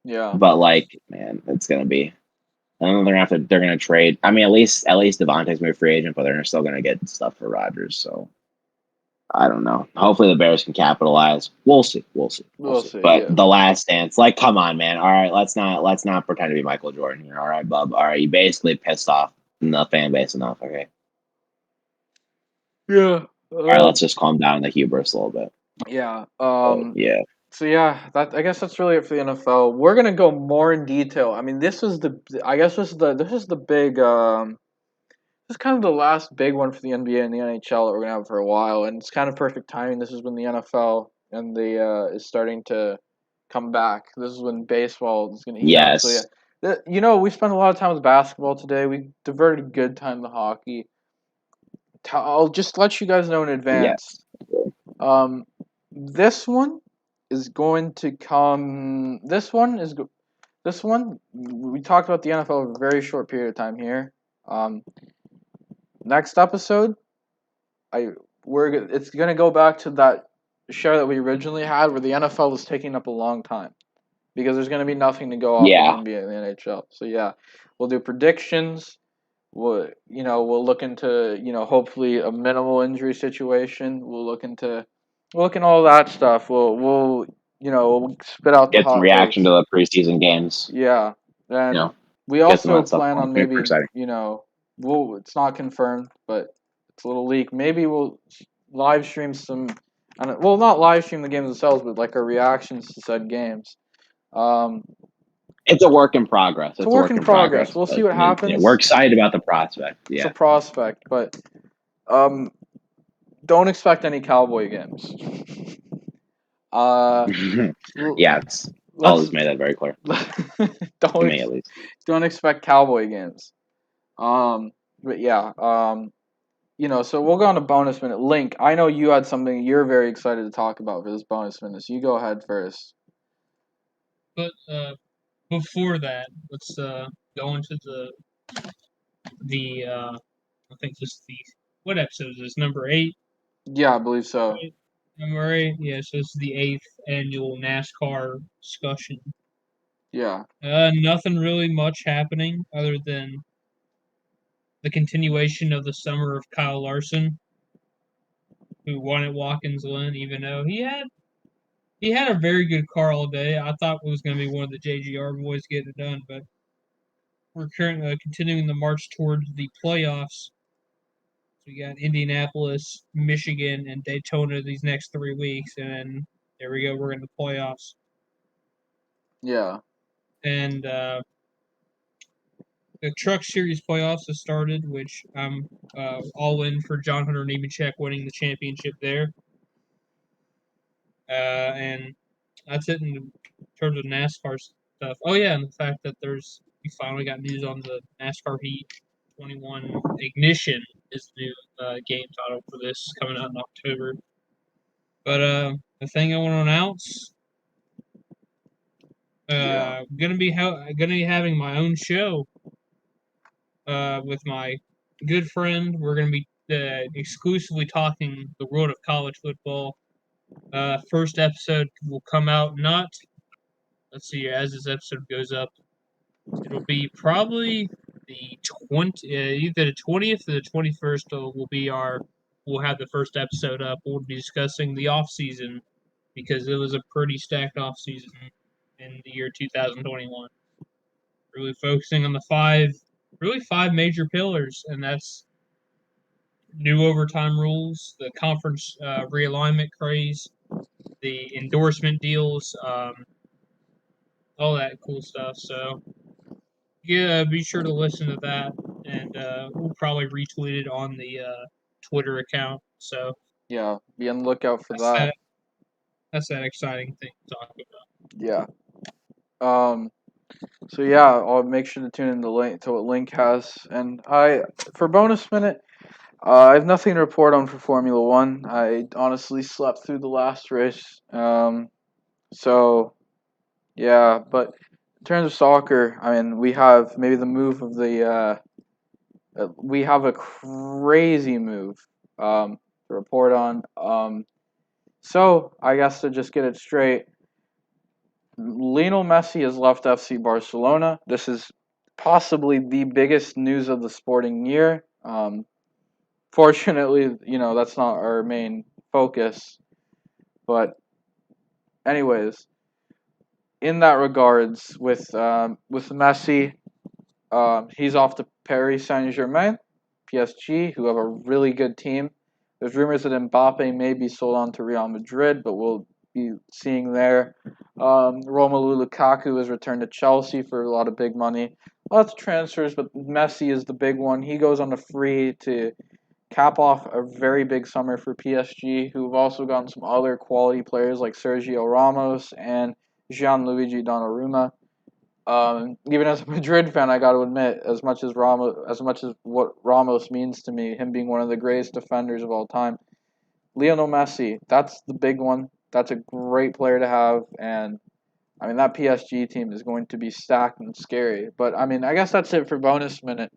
Yeah. But like, man, it's gonna be. I don't know they're gonna trade. I mean, at least Devontae's gonna be a free agent, but they're still gonna get stuff for Rodgers. So I don't know. Hopefully the Bears can capitalize. We'll see. We'll see. But Yeah. the last dance, like, come on, man. All right, let's not pretend to be Michael Jordan here. All right, bub. All right, you basically pissed off the fan base enough. Okay. Yeah. All right, let's just calm down the hubris a little bit. Yeah. Yeah. So yeah, I guess that's really it for the NFL. We're gonna go more in detail. I mean, this is the I guess this is the big this is kind of the last big one for the NBA and the NHL that we're gonna have for a while, and it's kind of perfect timing. This is when the NFL and the is starting to come back. This is when baseball is gonna heat up. So Yes. yeah, we spent a lot of time with basketball today. We diverted a good time to hockey. I'll just let you guys know in advance. Yes. This one is going to come. This one. We talked about the NFL over a very short period of time here. Next episode, it's gonna go back to that show that we originally had, where the NFL was taking up a long time because there's gonna be nothing to go off of the Yeah. NBA and the NHL. So yeah, we'll do predictions. We'll look into hopefully a minimal injury situation. We'll look into all that stuff. We'll spit out the Get some hot reaction takes. to the preseason games. Yeah, and You know, we get some of also that stuff plan going. on Super maybe exciting. it's not confirmed, but it's a little leak. Maybe we'll live stream some. Well, not live stream the games themselves, but like our reactions to said games. It's a work in progress. It's a work in progress. We'll see what happens. We're excited about the prospect. It's Yeah. a prospect, but don't expect any Cowboy games. Yeah, always made that very clear. To me, at least. Don't expect Cowboy games. But yeah, so we'll go on to bonus minute. Link, I know you had something you're very excited to talk about for this bonus minute, so you go ahead first. But before that, let's go into the I think just the what episode is this? Number 8. Yeah, I believe so. Number 8. Yeah, so it's the 8th annual NASCAR discussion. Yeah. Nothing really much happening other than the continuation of the summer of Kyle Larson, who won at Watkins Glen, even though he had a very good car all day. I thought it was going to be one of the JGR boys getting it done, but we're currently continuing the march towards the playoffs. So we got Indianapolis, Michigan, and Daytona these next 3 weeks, and then there we go. We're in the playoffs, Yeah. and the Truck Series playoffs have started, which I'm all in for John Hunter Nemechek winning the championship there. And that's it in terms of NASCAR stuff. Oh yeah, and the fact that we finally got news on the NASCAR Heat 21 Ignition is the new game title for this coming out in October. But the thing I want to announce, gonna be having my own show with my good friend. We're gonna be exclusively talking the world of college football. First episode will come out not. Let's see, as this episode goes up, it'll be probably the either the 20th or the 21st. We'll have the first episode up. We'll be discussing the off season because it was a pretty stacked off season in the year 2021. Really focusing on the five major pillars, and that's new overtime rules, the conference realignment craze, the endorsement deals, all that cool stuff. So, yeah, be sure to listen to that, and we'll probably retweet it on the Twitter account. So, Yeah. Be on the lookout for that's that. that. That's that exciting thing to talk about. Yeah. So yeah, I'll make sure to tune in to what Link has, and for bonus minute, I have nothing to report on for Formula One. I honestly slept through the last race. So yeah, but in terms of soccer, I mean, we have maybe the move of the we have a crazy move to report on. So I guess to just get it straight, Lionel Messi has left FC Barcelona. This is possibly the biggest news of the sporting year. Fortunately, that's not our main focus. But anyways, in that regards, with Messi, he's off to Paris Saint-Germain, PSG, who have a really good team. There's rumors that Mbappe may be sold on to Real Madrid, but we'll be seeing there. Romelu Lukaku has returned to Chelsea for a lot of big money. Lots of transfers, but Messi is the big one. He goes on a free to cap off a very big summer for PSG, who have also gotten some other quality players like Sergio Ramos and Gianluigi Donnarumma. Even as a Madrid fan, I got to admit, as much as what Ramos means to me, him being one of the greatest defenders of all time, Lionel Messi, that's the big one. That's a great player to have, and I mean that PSG team is going to be stacked and scary. But I mean, I guess that's it for bonus minute.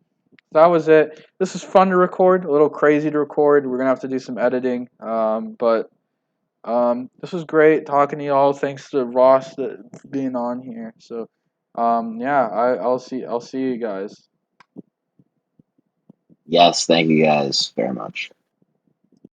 That was it. This is fun to record, a little crazy to record. We're gonna have to do some editing, but this was great talking to y'all. Thanks to Ross for being on here. So, yeah, I'll see you guys. Yes, thank you guys very much.